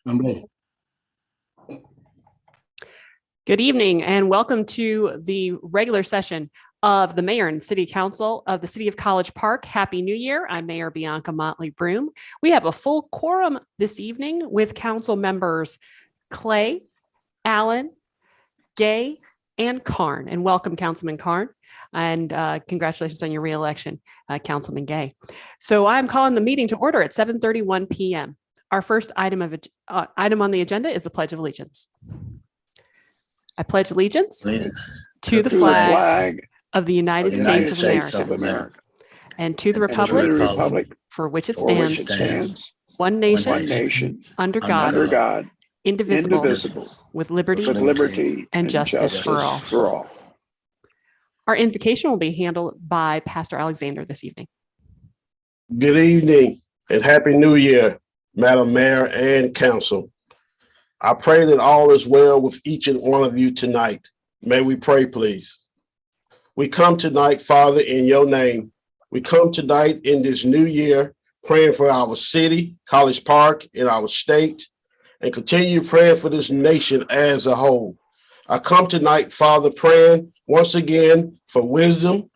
I'm ready. Good evening and welcome to the regular session of the Mayor and City Council of the City of College Park. Happy New Year. I'm Mayor Bianca Motley Broom. We have a full quorum this evening with council members Clay, Allen, Gay, and Karn. And welcome, Councilman Karn. And congratulations on your reelection, Councilman Gay. So I'm calling the meeting to order at 7:31 p.m. Our first item on the agenda is the Pledge of Allegiance. I pledge allegiance to the flag of the United States of America and to the republic for which it stands, one nation, under God, indivisible, with liberty and justice for all. Our invocation will be handled by Pastor Alexander this evening. Good evening and Happy New Year, Madam Mayor and Council. I pray that all is well with each and one of you tonight. May we pray, please. We come tonight, Father, in your name. We come tonight in this new year, praying for our city, College Park, and our state, and continue praying for this nation as a whole. I come tonight, Father, praying once again for wisdom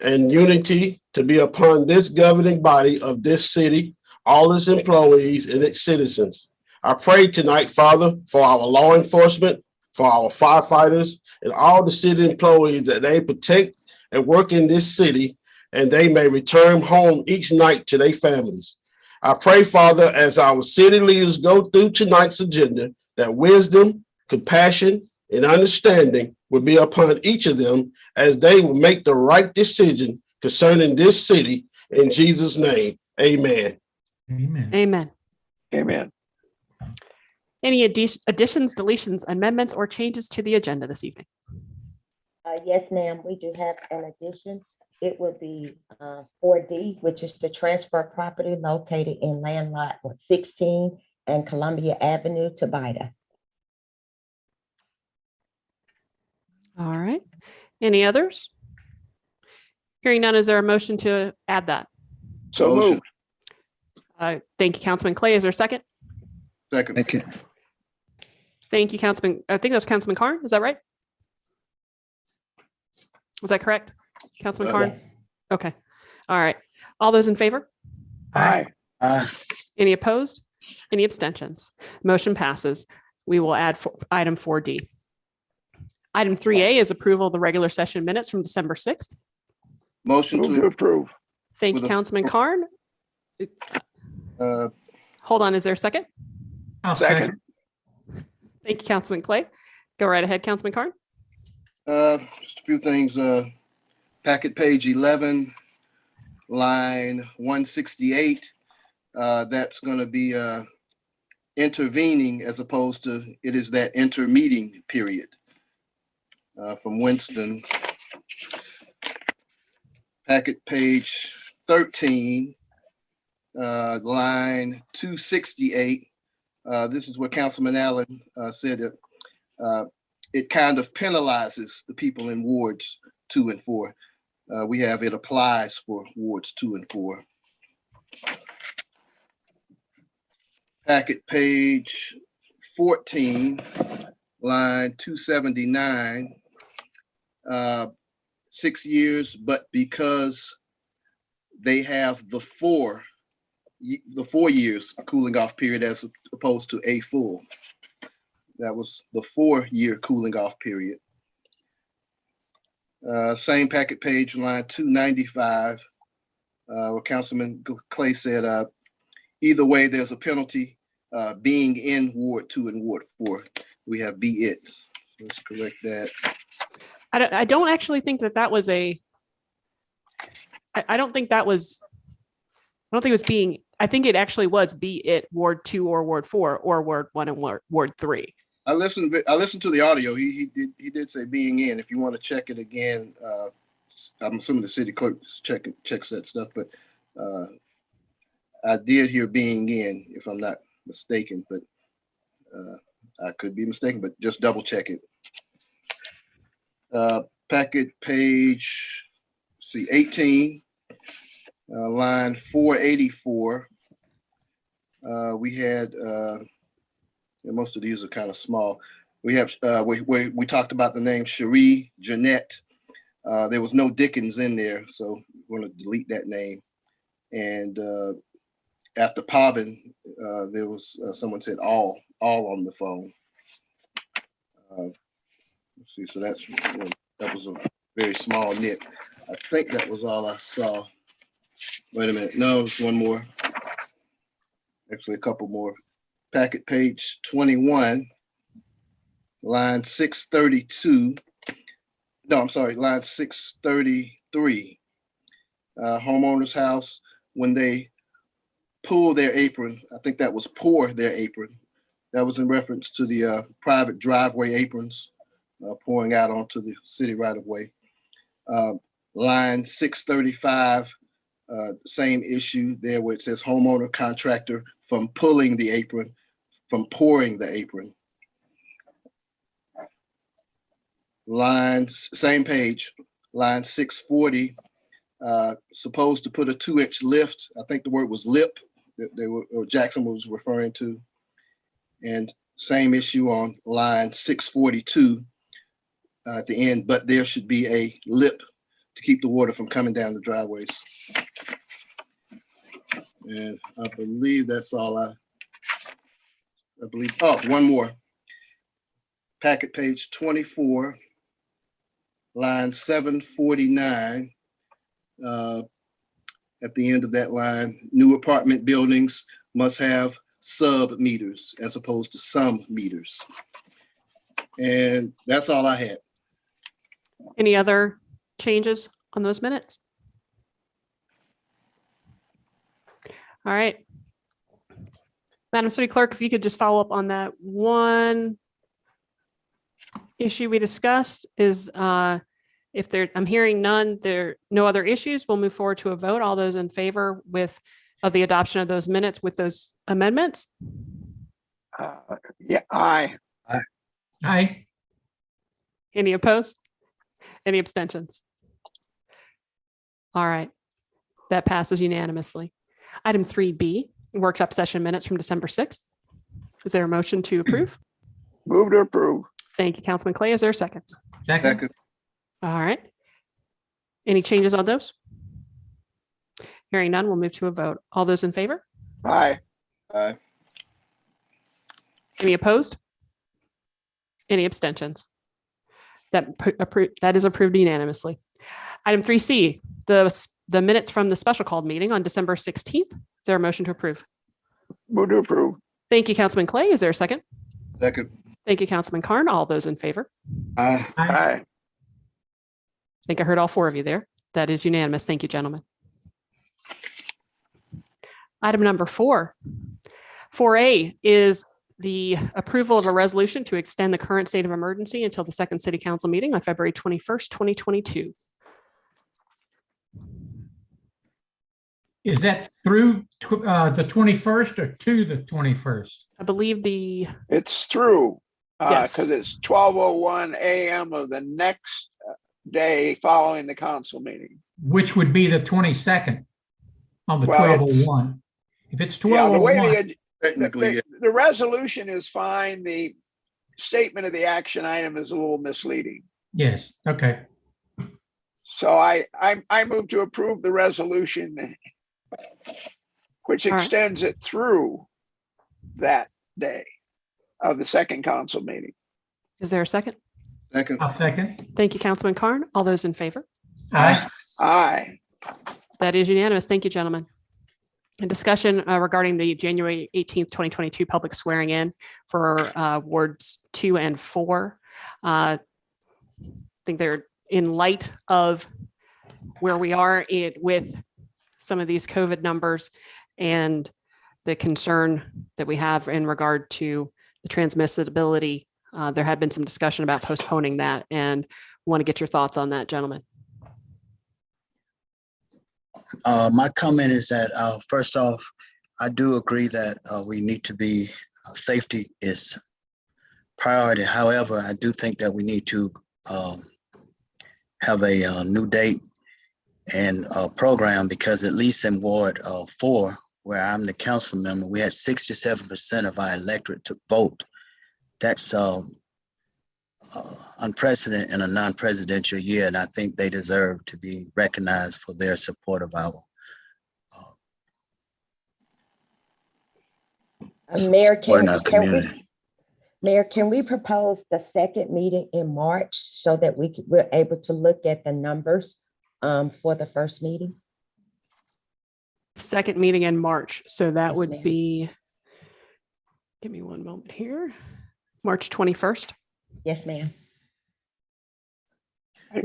and unity to be upon this governing body of this city, all its employees and its citizens. I pray tonight, Father, for our law enforcement, for our firefighters, and all the city employees that they protect and work in this city, and they may return home each night to their families. I pray, Father, as our city leaders go through tonight's agenda, that wisdom, compassion, and understanding will be upon each of them as they will make the right decision concerning this city. In Jesus' name, amen. Amen. Amen. Amen. Any additions, deletions, amendments, or changes to the agenda this evening? Yes, ma'am. We do have an addition. It will be 4D, which is the transfer property located in land lot 16 and Columbia Avenue, Tobita. All right. Any others? Hearing none, is there a motion to add that? So moved. Thank you, Councilman Clay. Is there a second? Second. Thank you. Thank you, Councilman. I think that was Councilman Karn. Is that right? Was that correct, Councilman Karn? Yes. Okay. All right. All those in favor? Aye. Any opposed? Any abstentions? Motion passes. We will add item 4D. Item 3A is approval of the regular session minutes from December 6th. Motion to approve. Thank you, Councilman Karn. Hold on. Is there a second? I'll second. Thank you, Councilman Clay. Go right ahead, Councilman Karn. Just a few things. Packet page 11, line 168. That's going to be intervening as opposed to it is that intermeeting period from Winston. Packet page 13, line 268. This is what Councilman Allen said that it kind of penalizes the people in wards 2 and 4. We have it applies for wards 2 and 4. Packet page 14, line 279. 6 years, but because they have the 4 years cooling off period as opposed to a full. That was the 4-year cooling off period. Same packet page, line 295, where Councilman Clay said, either way, there's a penalty being in Ward 2 and Ward 4. We have be it. Let's correct that. I don't actually think that was a, I don't think it was being, I think it actually was be it Ward 2 or Ward 4 or Ward 1 and Ward 3. I listened to the audio. He did say being in. If you want to check it again, I'm assuming the city clerk checks that stuff, but I did hear being in, if I'm not mistaken, but I could be mistaken, but just double check it. Packet page, 18, line 484. We had Yeah, most of these are kind of small. We have, we talked about the name Cherie Jeanette. There was no Dickens in there, so we're going to delete that name. And after Pavin, there was someone said all on the phone. Let's see, so that was a very small nit. I think that was all I saw. Wait a minute, no, there's one more. Actually, a couple more. Packet page 21, line 632. No, I'm sorry, line 633. Homeowner's house, when they pull their apron, I think that was pour their apron. That was in reference to the private driveway aprons pouring out onto the city right of way. Line 635, same issue there where it says homeowner contractor from pulling the apron, from pouring the apron. Same page, line 640, supposed to put a 2-inch lift. I think the word was lip that or Jackson was referring to. And same issue on line 642 at the end, but there should be a lip to keep the water from coming down the driveways. And I believe that's all I believe. Oh, one more. Packet page 24, line 749. At the end of that line, new apartment buildings must have sub meters as opposed to some meters. And that's all I had. Any other changes on those minutes? All right. Madam City Clerk, if you could just follow up on that one issue we discussed is if there, I'm hearing none, there no other issues, we'll move forward to a vote. All those in favor of the adoption of those minutes with those amendments? Yeah, aye. Aye. Any opposed? Any abstentions? All right, that passes unanimously. Item 3B, workshop session minutes from December 6th. Is there a motion to approve? Move to approve. Thank you, Councilman Clay. Is there a second? Second. All right. Any changes on those? Hearing none, we'll move to a vote. All those in favor? Aye. Aye. Any opposed? Any abstentions? That is approved unanimously. Item 3C, the minutes from the special called meeting on December 16th. Is there a motion to approve? Move to approve. Thank you, Councilman Clay. Is there a second? Second. Thank you, Councilman Carn. All those in favor? Aye. Aye. I think I heard all four of you there. That is unanimous. Thank you, gentlemen. Item number 4. 4A is the approval of a resolution to extend the current state of emergency until the second city council meeting on February 21st, 2022. Is that through the 21st or to the 21st? I believe It's through, Yes. because it's 12:01 a.m. of the next day following the council meeting. Which would be the 22nd on the Well, 12:01. If it's Yeah, the way 12:01, Technically, the resolution is fine. The statement of the action item is a little misleading. yes, okay. So I move to approve the resolution, which All right. extends it through that day of the second council meeting. is there a second? second. I'll second. Thank you, Councilman Carn. All those in favor? Aye. Aye. That is unanimous. Thank you, gentlemen. A discussion regarding the January 18th, 2022 public swearing in for wards 2 and 4. I think they're in light of where we are with some of these COVID numbers and the concern that we have in regard to the transmissibility. There had been some discussion about postponing that, and want to get your thoughts on that, gentlemen. My comment is that, first off, I do agree that we need to be, safety is priority. However, I do think that we need to have a new date and program, because at least in Ward 4, where I'm the council member, we had 67% of our electorate to vote. That's unprecedented in a non-presidential year, and I think they deserve to be recognized for their support of our. Mayor, Support in our community. Mayor, can we propose the second meeting in March so that we're able to look at the numbers for the first meeting? Second meeting in March. So that Yes, would ma'am. be, give me one moment here, March 21st. Yes, ma'am.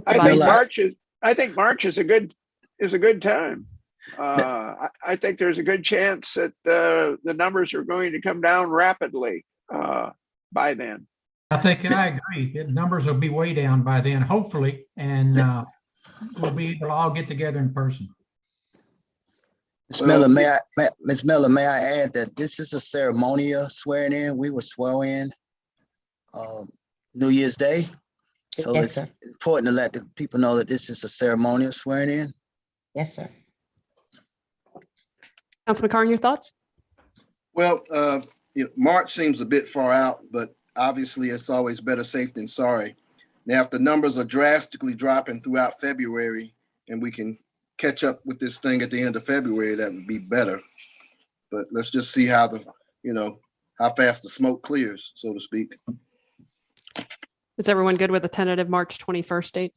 I think March is a good time. I think there's a good chance that the numbers are going to come down rapidly by then. I think I agree. The numbers will be way down by then, hopefully, and we'll be able to all get together in person. Ms. Miller, Ms. Miller, may I add that this is a ceremonial swearing in. We were sworn in New Year's Day. So Yes, it's sir. important to let the people know that this is a ceremonial swearing in. Yes, sir. Councilman Carn, your thoughts? Well, March seems a bit far out, but obviously it's always better safe than sorry. Now, if the numbers are drastically dropping throughout February and we can catch up with this thing at the end of February, that would be better. But let's just see how how fast the smoke clears, so to speak. Is everyone good with a tentative March 21st date?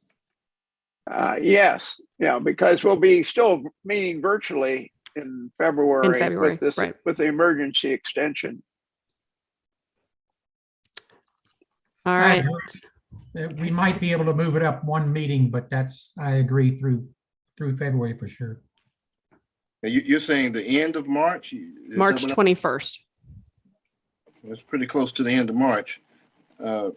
Yes, because we'll be still meeting virtually in February, with this, right. with the emergency extension. All I right. agree. We might be able to move it up one meeting, but I agree through February for sure. You're saying the end of March? March 21st. It's pretty close to the end of March. I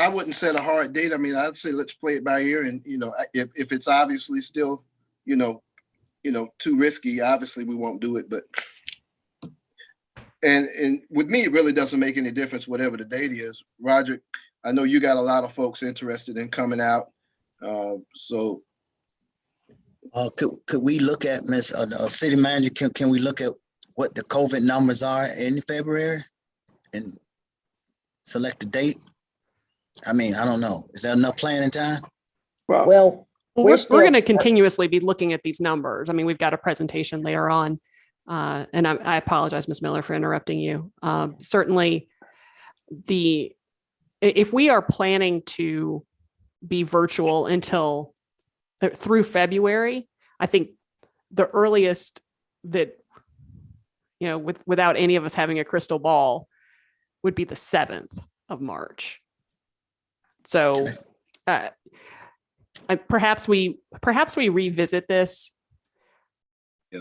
wouldn't set a hard date. I mean, I'd say let's play it by ear, and if it's obviously still too risky, obviously we won't do it. But and with me, it really doesn't make any difference whatever the date is. Roger, I know you got a lot of folks interested in coming out, so. Could we look at Ms. City Manager? Can we look at what the COVID numbers are in February and select a date? I mean, I don't know. Is there enough planning time? Well, We're going to continuously be looking at these numbers. I mean, we've got a presentation later on. And I apologize, Ms. Miller, for interrupting you. Certainly, if we are planning to be virtual through February, I think the earliest that, without any of us having a crystal ball, would be the 7th of March. So perhaps we revisit this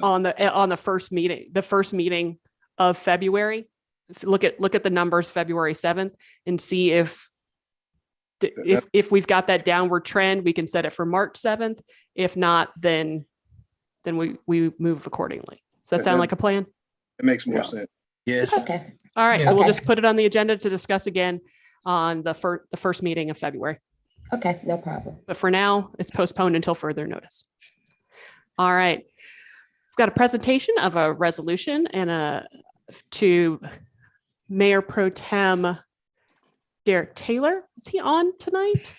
on the first meeting of February. Look at the numbers February 7th and see if we've got that downward trend, we can set it for March 7th. If not, then we move accordingly. Does that sound like a plan? It makes more sense. Yes. okay. All right. Yeah. So we'll Okay. just put it on the agenda to discuss again on the first meeting of February. Okay, no problem. But for now, it's postponed until further notice. All right. We've got a presentation of a resolution and to Mayor Pro Tem Derek Taylor. Is he on tonight?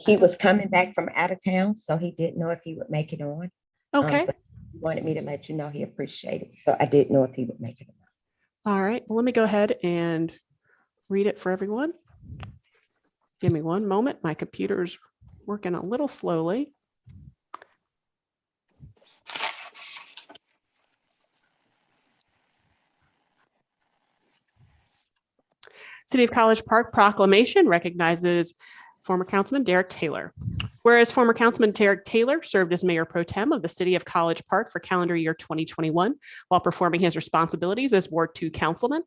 He was coming back from out of town, so he didn't know if he would make it on. Okay. But he wanted me to let you know he appreciated it, so I didn't know if he would make it on. All right. Well, let me go ahead and read it for everyone. Give me one moment. My computer's working a little slowly. City of College Park proclamation recognizes former Councilman Derek Taylor. Whereas former Councilman Derek Taylor served as Mayor Pro Tem of the City of College Park for calendar year 2021 while performing his responsibilities as Ward 2 Councilman.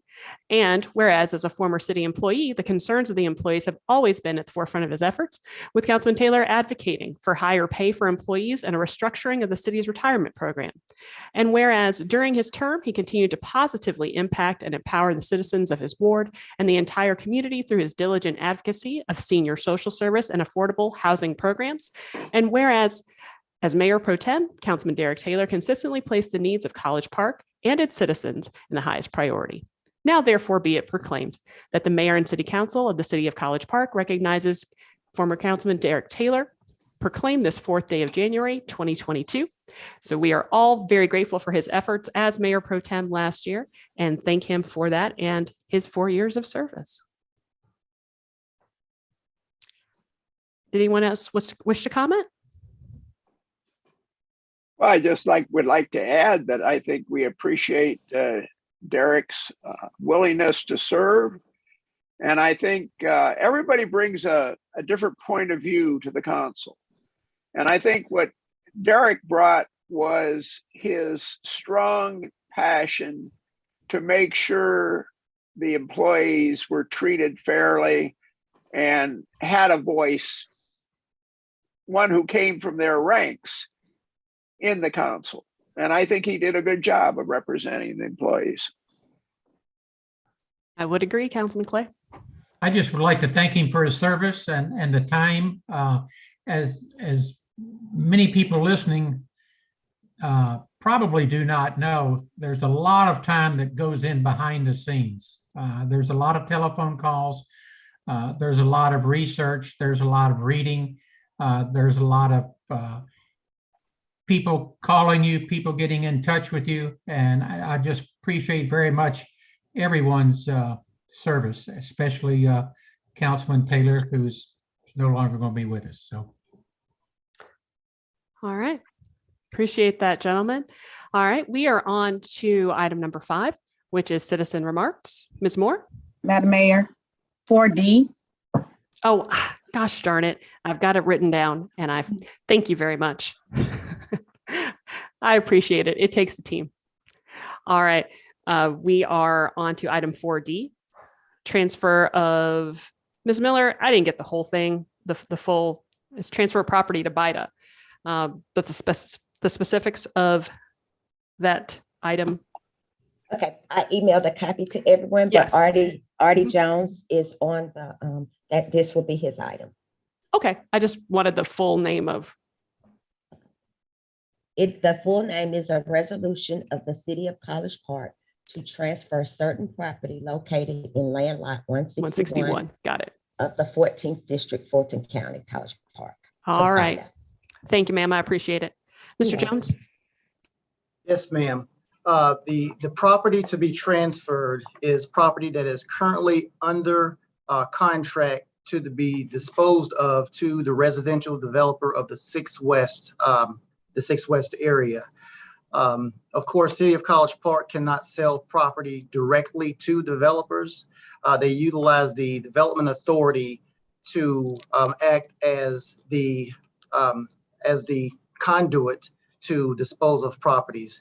And whereas as a former city employee, the concerns of the employees have always been at the forefront of his efforts, with Councilman Taylor advocating for higher pay for employees and a restructuring of the city's retirement program. And whereas during his term, he continued to positively impact and empower the citizens of his ward and the entire community through his diligent advocacy of senior social service and affordable housing programs grants. And whereas, as Mayor Pro Tem, Councilman Derek Taylor consistently placed the needs of College Park and its citizens in the highest priority. Now, therefore, be it proclaimed that the Mayor and City Council of the City of College Park recognizes former Councilman Derek Taylor, proclaimed this 4th day of January, 2022. So we are all very grateful for his efforts as Mayor Pro Tem last year and thank him for that and his 4 years of service. Did anyone else wish to comment? Well, I just would like to add that I think we appreciate Derek's willingness to serve. And I think everybody brings a different point of view to the council. And I think what Derek brought was his strong passion to make sure the employees were treated fairly and had a voice, one who came from their ranks in the council. And I think he did a good job of representing the employees. I would agree, Councilman Clay. I just would like to thank him for his service and the time. As many people listening probably do not know, there's a lot of time that goes in behind the scenes. There's a lot of telephone calls. There's a lot of research. There's a lot of reading. There's a lot of people calling you, people getting in touch with you. And I just appreciate very much everyone's service, especially Councilman Taylor, who's no longer going to be with us. So. All right. Appreciate that, gentlemen. All right. We are on to item number 5, which is citizen remarks. Ms. Moore? Madam Mayor, 4D. Oh, gosh darn it. I've got it written down and I thank you very much. I appreciate it. It takes a team. All right. We are on to item 4D, transfer of Ms. Miller. I didn't get the whole thing. The full is transfer of property to BIDA. But the specifics of that item. Okay, I emailed a copy to everyone, Yes. but Artie Jones is on the, that this will be his item. Okay, I just wanted the full name of. The full name is a resolution of the City of College Park to transfer certain property located in land lot 161 161. Got it. of the 14th District, Fulton County, College Park. All right. Thank you, ma'am. I appreciate it. Mr. Jones? Yes, ma'am. The property to be transferred is property that is currently under contract to be disposed of to the residential developer of the 6 West area. Of course, City of College Park cannot sell property directly to developers. They utilize the development authority to act as the conduit to dispose of properties.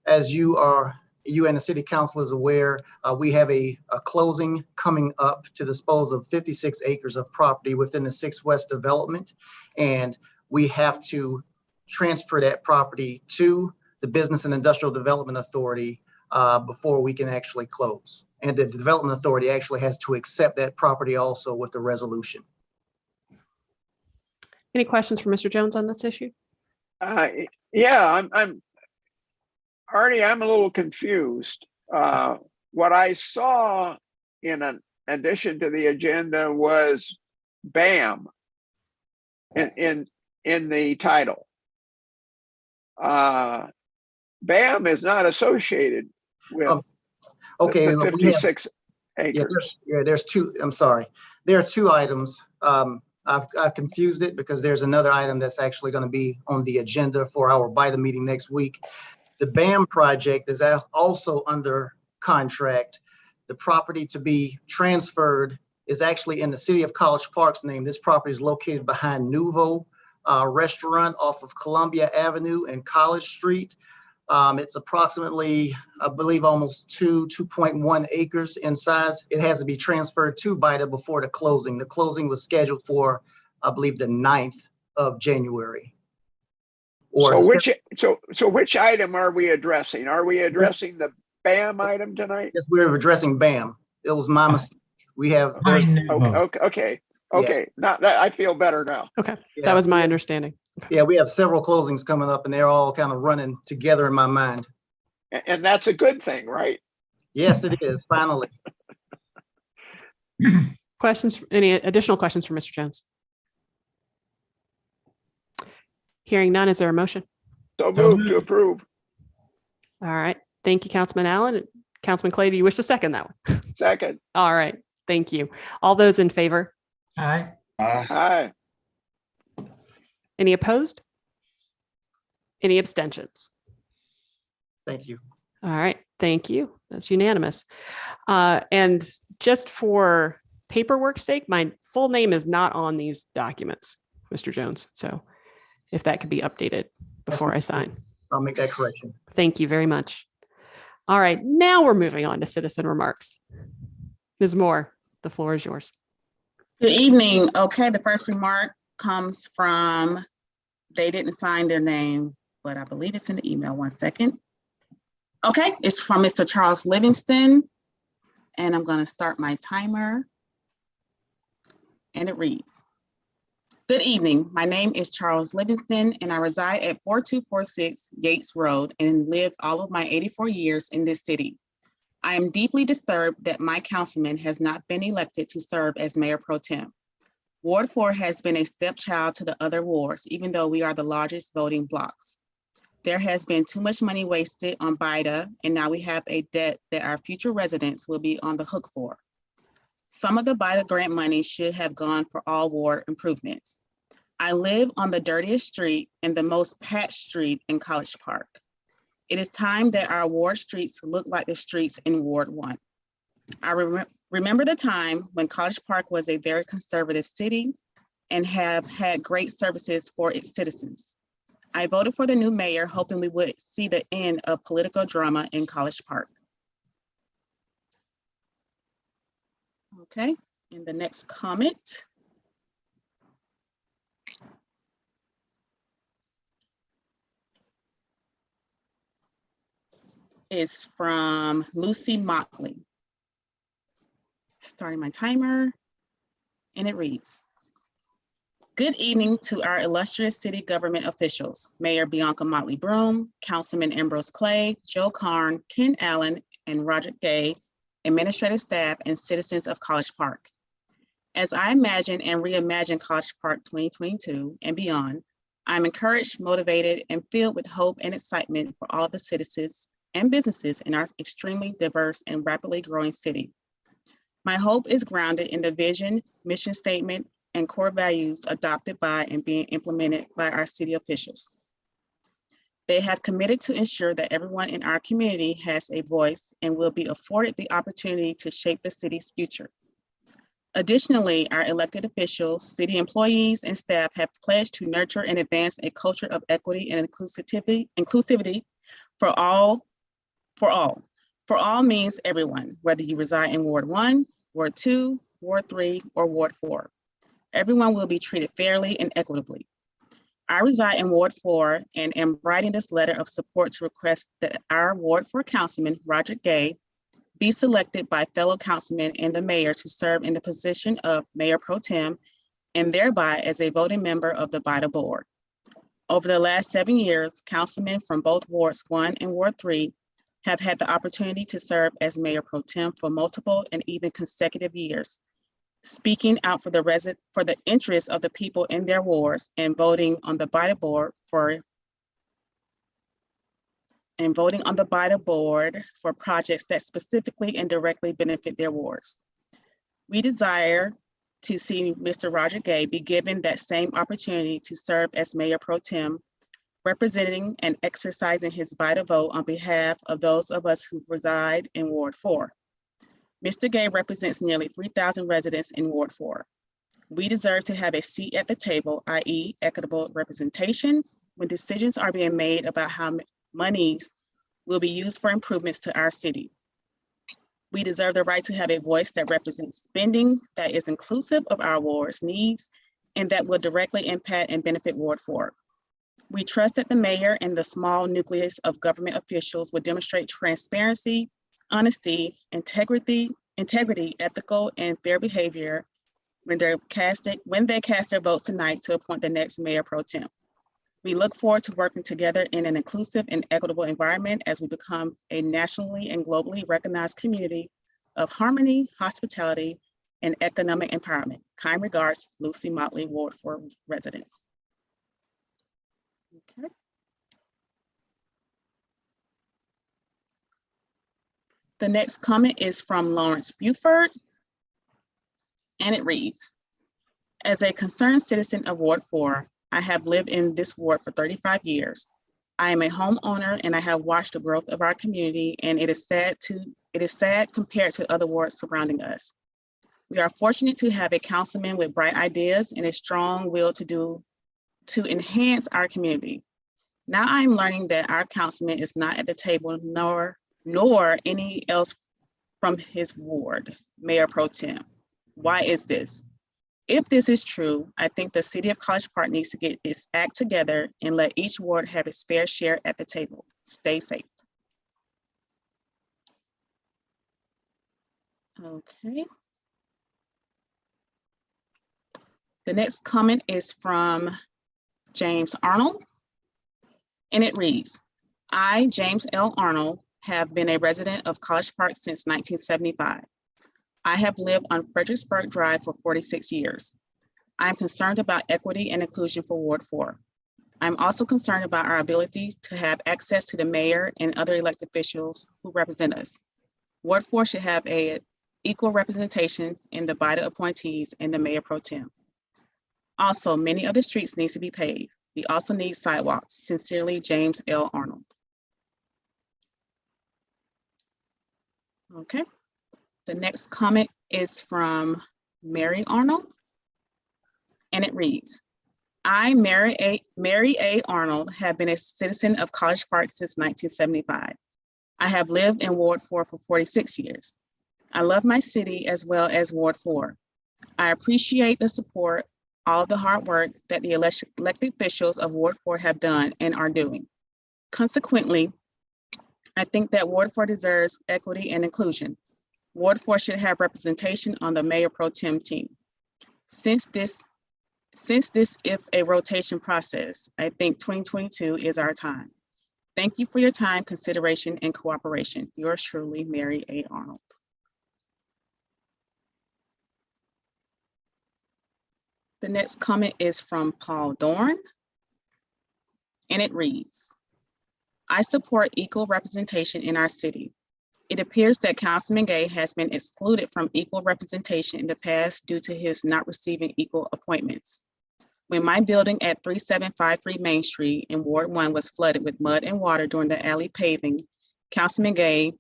As you and the City Council is aware, we have a closing coming up to dispose of 56 acres of property within the 6 West development, and we have to transfer that property to the Business and Industrial Development Authority before we can actually close. And the Development Authority actually has to accept that property also with the resolution. Any questions for Mr. Jones on this issue? Yeah, I'm Artie, I'm a little confused. What I saw in an addition to the agenda was BAM in the title. BAM is not associated with okay, the 56 acres. There's two. I'm sorry. There are 2 items. I've confused it because there's another item that's actually going to be on the agenda for our BIDA meeting next week. The BAM project is also under contract. The property to be transferred is actually in the City of College Park's name. This property is located behind Nouveau Restaurant off of Columbia Avenue and College Street. It's approximately, I believe, almost 2.1 acres in size. It has to be transferred to BIDA before the closing. The closing was scheduled for, I believe, the 9th of January. So which item are we addressing? Are we addressing the BAM item tonight? Yes, we're addressing BAM. It was my mistake. We have, Okay. Yes. Okay, now that I feel better now. Okay, Yeah, that was my yeah. understanding. Yeah, we have several closings coming up and they're all kind of running together in my mind. And that's a good thing, right? Yes, it is, finally. Questions, any additional questions for Mr. Jones? Hearing none, is there a motion? So moved to approve. All right. Thank you, Councilman Allen. Councilman Clay, do you wish to second that one? Second. All right. Thank you. All those in favor? Aye. Aye. Any opposed? Any abstentions? Thank you. All right. Thank you. That's unanimous. And just for paperwork's sake, my full name is not on these documents, Mr. Jones. So if that could be updated before I sign. I'll make that correction. Thank you very much. All right. Now we're moving on to citizen remarks. Ms. Moore, the floor is yours. Good evening. Okay, the first remark comes from, they didn't sign their name, but I believe it's in the email. 1 second. Okay, it's from Mr. Charles Livingston, and I'm going to start my timer. And it reads, good evening. My name is Charles Livingston, and I reside at 4246 Yates Road and lived all of my 84 years in this city. I am deeply disturbed that my councilman has not been elected to serve as mayor pro tem. Ward 4 has been a stepchild to the other wards, even though we are the largest voting blocks. There has been too much money wasted on BIDA, and now we have a debt that our future residents will be on the hook for. Some of the BIDA grant money should have gone for all ward improvements. I live on the dirtiest street and the most patched street in College Park. It is time that our ward streets look like the streets in Ward 1. I remember the time when College Park was a very conservative city and have had great services for its citizens. I voted for the new mayor, hoping we would see the end of political drama in College Park. Okay, and the next comment. Is from Lucy Motley. Starting my timer, and it reads, good evening to our illustrious city government officials, Mayor Bianca Motley Broom, Councilman Ambrose Clay, Joe Karn, Ken Allen, and Roger Gay, administrative staff, and citizens of College Park. As I imagine and reimagine College Park 2022 and beyond, I'm encouraged, motivated, and filled with hope and excitement for all the citizens and businesses in our extremely diverse and rapidly growing city. My hope is grounded in the vision, mission statement, and core values adopted by and being implemented by our city officials. They have committed to ensure that everyone in our community has a voice and will be afforded the opportunity to shape the city's future. Additionally, our elected officials, city employees, and staff have pledged to nurture and advance a culture of equity and inclusivity for all. For all means everyone, whether you reside in Ward 1, Ward 2, Ward 3, or Ward 4. Everyone will be treated fairly and equitably. I reside in Ward 4 and am writing this letter of support to request that our Ward 4 Councilman, Roger Gay, be selected by fellow councilmen and the mayor to serve in the position of Mayor Pro Tem and thereby as a voting member of the BIDA board. Over the last 7 years, councilmen from both Wards 1 and Ward 3 have had the opportunity to serve as Mayor Pro Tem for multiple and even consecutive years, speaking out for the interests of the people in their wards and voting on the BIDA board for projects that specifically and directly benefit their wards. We desire to see Mr. Roger Gay be given that same opportunity to serve as Mayor Pro Tem, representing and exercising his BIDA vote on behalf of those of us who reside in Ward 4. Mr. Gay represents nearly 3,000 residents in Ward 4. We deserve to have a seat at the table, i.e. equitable representation, when decisions are being made about how monies will be used for improvements to our city. We deserve the right to have a voice that represents spending that is inclusive of our ward's needs and that will directly impact and benefit Ward 4. We trust that the mayor and the small nucleus of government officials will demonstrate transparency, honesty, integrity, ethical and fair behavior, when they cast their votes tonight to appoint the next mayor pro tem. We look forward to working together in an inclusive and equitable environment as we become a nationally and globally recognized community of harmony, hospitality, and economic empowerment. Kind regards, Lucy Motley, Ward 4 resident. Okay. The next comment is from Lawrence Buford, and it reads, as a concerned citizen of Ward 4, I have lived in this ward for 35 years. I am a homeowner and I have watched the growth of our community, and it is sad compared to other wards surrounding us. We are fortunate to have a councilman with bright ideas and a strong will to enhance our community. Now I'm learning that our councilman is not at the table, nor any else from his ward, Mayor Pro Tem. Why is this? If this is true, I think the city of College Park needs to get its act together and let each ward have its fair share at the table. Stay safe. Okay. The next comment is from James Arnold, and it reads, I, James L. Arnold, have been a resident of College Park since 1975. I have lived on Fredericksburg Drive for 46 years. I'm concerned about equity and inclusion for Ward 4. I'm also concerned about our ability to have access to the mayor and other elected officials who represent us. Ward 4 should have an equal representation in the body of appointees and the mayor pro tem. Also, many of the streets need to be paved. We also need sidewalks. Sincerely, James L. Arnold. Okay. The next comment is from Mary Arnold, and it reads, I, Mary A. Arnold, have been a citizen of College Park since 1975. I have lived in Ward 4 for 46 years. I love my city as well as Ward 4. I appreciate the support, all the hard work that the elected officials of Ward 4 have done and are doing. Consequently, I think that Ward 4 deserves equity and inclusion. Ward 4 should have representation on the mayor pro tem team. Since this is a rotation process, I think 2022 is our time. Thank you for your time, consideration, and cooperation. Yours truly, Mary A. Arnold. The next comment is from Paul Dorn, and it reads, I support equal representation in our city. It appears that Councilman Gay has been excluded from equal representation in the past due to his not receiving equal appointments. When my building at 3753 Main Street in Ward 1 was flooded with mud and water during the alley paving, Councilman Gay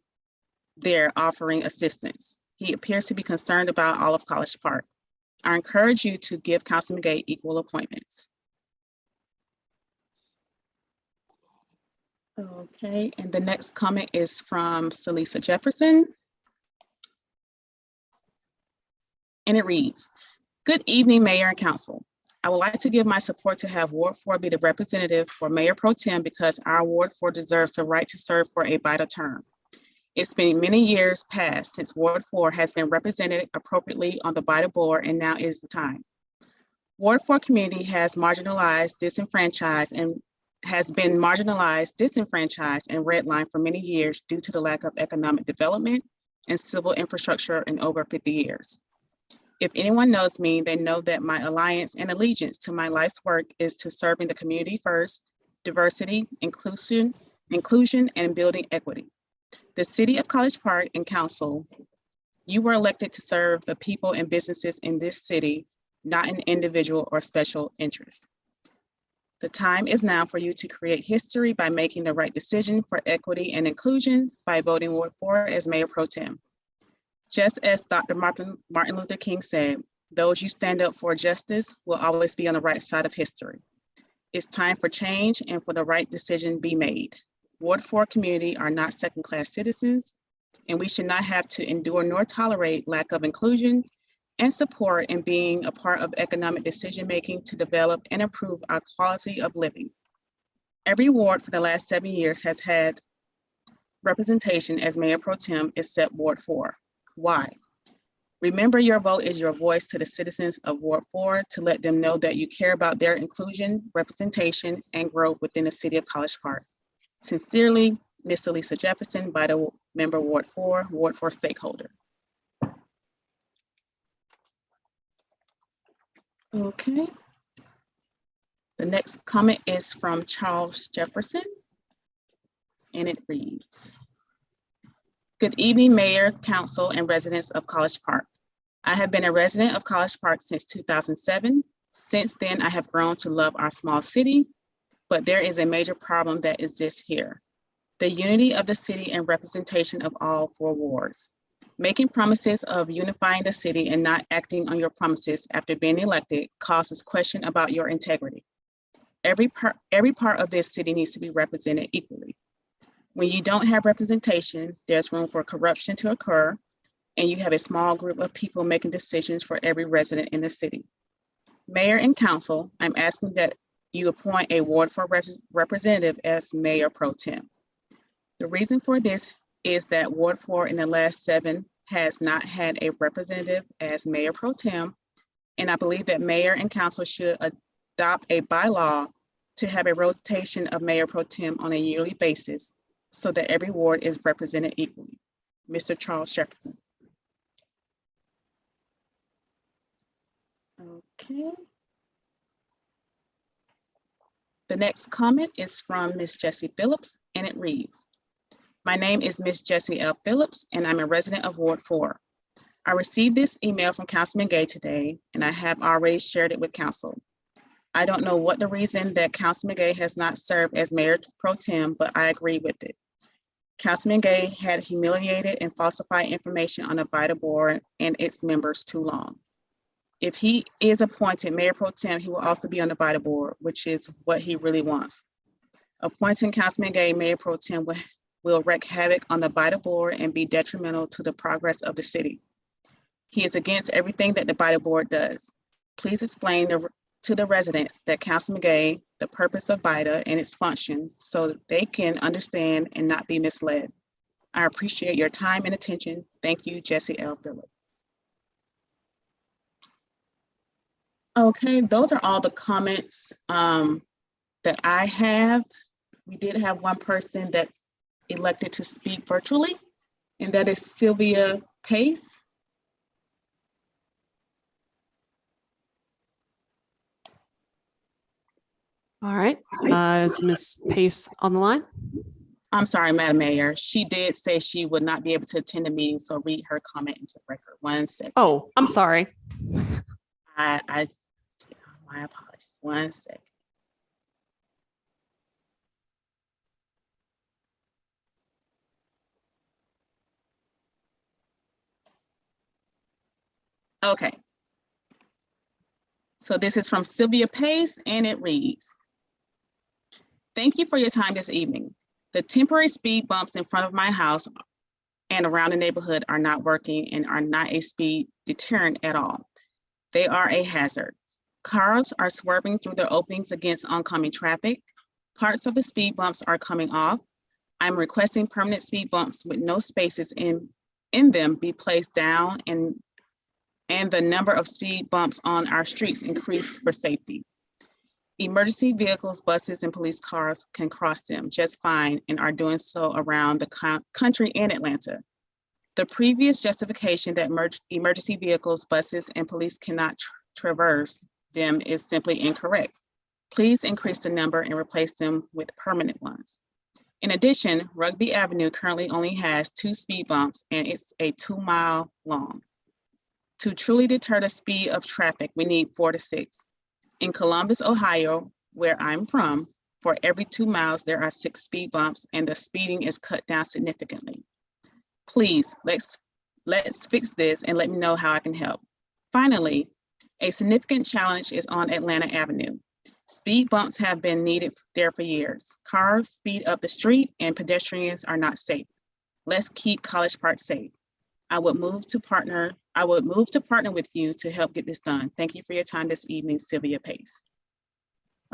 there offering assistance. He appears to be concerned about all of College Park. I encourage you to give Councilman Gay equal appointments. Okay, and the next comment is from Celisa Jefferson. And it reads, good evening, Mayor and Council. I would like to give my support to have Ward 4 be the representative for Mayor Pro Tem because our Ward 4 deserves the right to serve for a vital term. It's been many years past since Ward 4 has been represented appropriately on the vital board, and now is the time. Ward 4 community has been marginalized, disenfranchised, and redlined for many years due to the lack of economic development and civil infrastructure in over 50 years. If anyone knows me, they know that my alliance and allegiance to my life's work is to serving the community first, diversity, inclusion, and building equity. The City of College Park and Council, you were elected to serve the people and businesses in this city, not an individual or special interest. The time is now for you to create history by making the right decision for equity and inclusion by voting Ward 4 as Mayor Pro Tem. Just as Dr. Martin Luther King said, those you stand up for justice will always be on the right side of history. It's time for change and for the right decision be made. Ward 4 community are not second-class citizens, and we should not have to endure nor tolerate lack of inclusion and support in being a part of economic decision-making to develop and improve our quality of living. Every ward for the last 7 years has had representation as Mayor Pro Tem except Ward 4. Why? Remember, your vote is your voice to the citizens of Ward 4 to let them know that you care about their inclusion, representation, and growth within the city of College Park. Sincerely, Mr. Lisa Jefferson, Vital Member Ward 4 stakeholder. Okay. The next comment is from Charles Jefferson, and it reads, good evening, Mayor, Council, and residents of College Park. I have been a resident of College Park since 2007. Since then, I have grown to love our small city, but there is a major problem that exists here. The unity of the city and representation of all 4 wards. Making promises of unifying the city and not acting on your promises after being elected causes question about your integrity. Every part of this city needs to be represented equally. When you don't have representation, there's room for corruption to occur, and you have a small group of people making decisions for every resident in the city. Mayor and Council, I'm asking that you appoint a Ward 4 representative as Mayor Pro Tem. The reason for this is that Ward 4 in the last 7 has not had a representative as Mayor Pro Tem, and I believe that Mayor and Council should adopt a bylaw to have a rotation of Mayor Pro Tem on a yearly basis so that every ward is represented equally. Mr. Charles Jefferson. Okay. The next comment is from Ms. Jessie Phillips, and it reads, my name is Ms. Jessie L. Phillips, and I'm a resident of Ward 4. I received this email from Councilman Gay today, and I have already shared it with Council. I don't know what the reason that Councilman Gay has not served as Mayor Pro Tem, but I agree with it. Councilman Gay had humiliated and falsified information on the VITA board and its members too long. If he is appointed Mayor Pro Tem, he will also be on the VITA board, which is what he really wants. Appointing Councilman Gay Mayor Pro Tem will wreak havoc on the VITA board and be detrimental to the progress of the city. He is against everything that the VITA board does. Please explain to the residents that Councilman Gay, the purpose of VITA and its function, so that they can understand and not be misled. I appreciate your time and attention. Thank you, Jessie L. Phillips. Okay, those are all the comments that I have. We did have one person that elected to speak virtually, and that is Sylvia Pace. All right. Is Ms. Pace on the line? I'm sorry, Madam Mayor. She did say she would not be able to attend the meeting, so read her comment into the record. 1 second. Oh, I'm sorry. My apologies. 1 second. Okay. So this is from Sylvia Pace, and it reads, thank you for your time this evening. The temporary speed bumps in front of my house and around the neighborhood are not working and are not a speed deterrent at all. They are a hazard. Cars are swerving through the openings against oncoming traffic. Parts of the speed bumps are coming off. I'm requesting permanent speed bumps with no spaces in them be placed down and the number of speed bumps on our streets increase for safety. Emergency vehicles, buses, and police cars can cross them just fine and are doing so around the country and Atlanta. The previous justification that emergency vehicles, buses, and police cannot traverse them is simply incorrect. Please increase the number and replace them with permanent ones. In addition, Rugby Avenue currently only has 2 speed bumps and it's a 2-mile long. To truly deter the speed of traffic, we need 4 to 6. In Columbus, Ohio, where I'm from, for every 2 miles, there are 6 speed bumps and the speeding is cut down significantly. Please, let's fix this and let me know how I can help. Finally, a significant challenge is on Atlanta Avenue. Speed bumps have been needed there for years. Cars speed up the street and pedestrians are not safe. Let's keep College Park safe. I would move to partner with you to help get this done. Thank you for your time this evening, Sylvia Pace.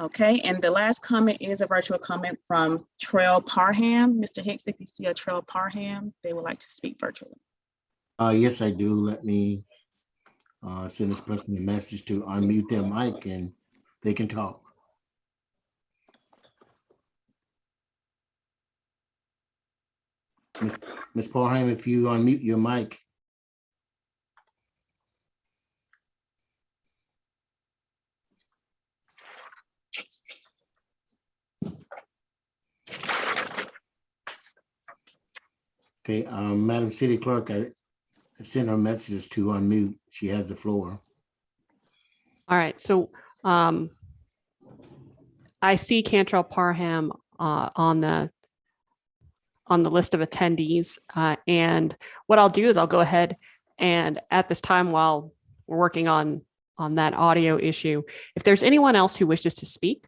Okay, and the last comment is a virtual comment from Trail Parham. Mr. Hicks, if you see a Trail Parham, they would like to speak virtually. Yes, I do. Let me send this person a message to unmute their mic and they can talk. Ms. Parham, if you unmute your mic. Okay, Madam City Clerk, I sent her messages to unmute. She has the floor. All right, so I see Cantrell Parham on the list of attendees. And what I'll do is I'll go ahead and at this time, while we're working on that audio issue, if there's anyone else who wishes to speak,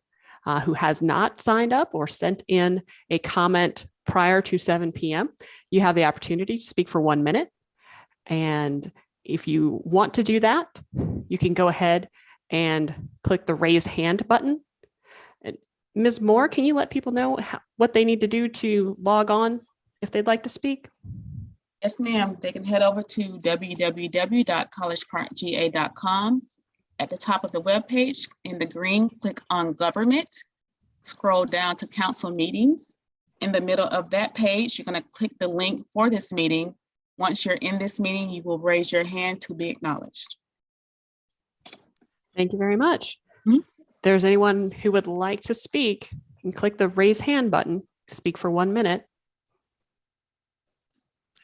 who has not signed up or sent in a comment prior to 7 p.m., you have the opportunity to speak for 1 minute. And if you want to do that, you can go ahead and click the raise hand button. Ms. Moore, can you let people know what they need to do to log on if they'd like to speak? Yes, ma'am. They can head over to www.collegeparkga.com. At the top of the webpage, in the green, click on Government. Scroll down to Council Meetings. In the middle of that page, you're going to click the link for this meeting. Once you're in this meeting, you will raise your hand to be acknowledged. Thank you very much. Mhm. If there's anyone who would like to speak, you can click the raise hand button, speak for 1 minute.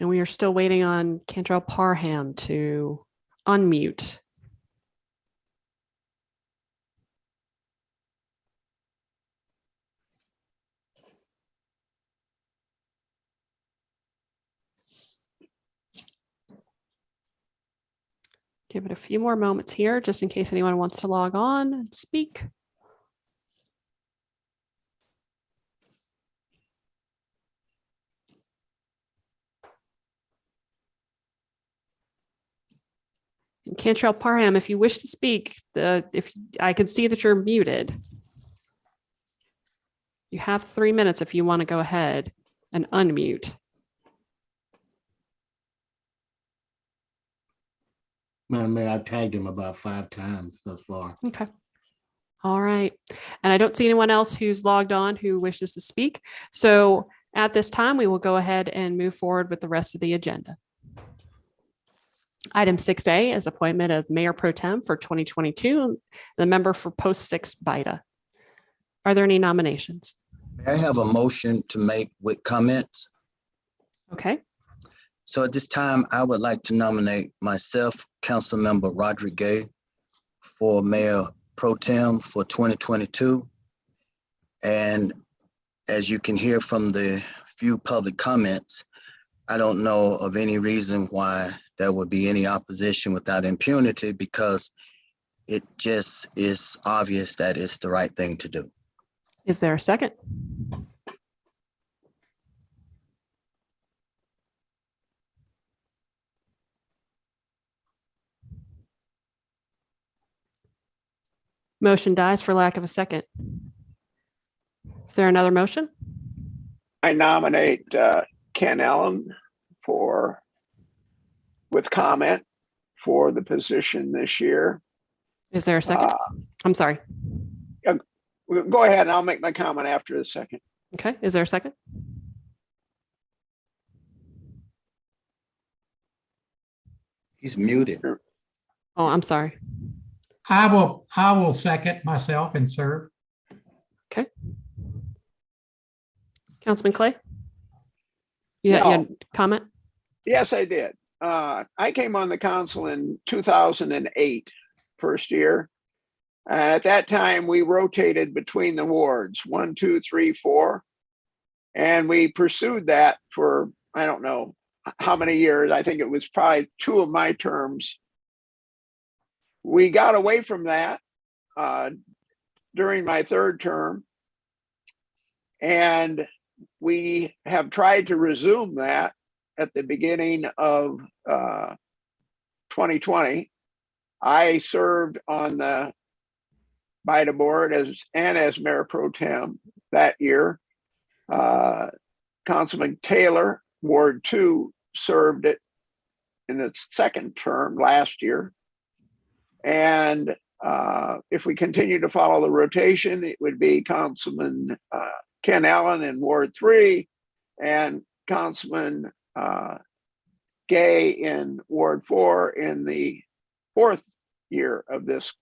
And we are still waiting on Cantrell Parham to unmute. Give it a few more moments here, just in case anyone wants to log on and speak. And Cantrell Parham, if you wish to speak, if I can see that you're muted. You have 3 minutes if you want to go ahead and unmute. Madam Mayor, I've tagged him about 5 times thus far. Okay. All right. And I don't see anyone else who's logged on who wishes to speak. So at this time, we will go ahead and move forward with the rest of the agenda. Item 6A is appointment of Mayor Pro Tem for 2022, the member for Post 6 BIDA. Are there any nominations? May I have a motion to make with comments? Okay. So at this time, I would like to nominate myself, Councilmember Roderick Gay, for Mayor Pro Tem for 2022. And as you can hear from the few public comments, I don't know of any reason why there would be any opposition without impunity, because it just is obvious that it's the right thing to do. Is there a second? Motion dies for lack of a second. Is there another motion? I nominate Ken Allen with comment for the position this year. Is there a second? I'm sorry. Go ahead and I'll make my comment after the second. Okay. Is there a second? He's muted. Oh, I'm sorry. I will second myself and serve. Okay. Councilman Clay? You No. had a comment? Yes, I did. I came on the council in 2008, first year. At that time, we rotated between the wards, 1, 2, 3, 4. And we pursued that for, I don't know how many years. I think it was probably 2 of my terms. We got away from that during my 3rd term. And we have tried to resume that at the beginning of 2020. I served on the BIDA board as Mayor Pro Tem that year. Councilman Taylor, Ward 2, served it in the 2nd term last year. And if we continue to follow the rotation, it would be Councilman Ken Allen in Ward 3 and Councilman Gay in Ward 4 in the 4th year of this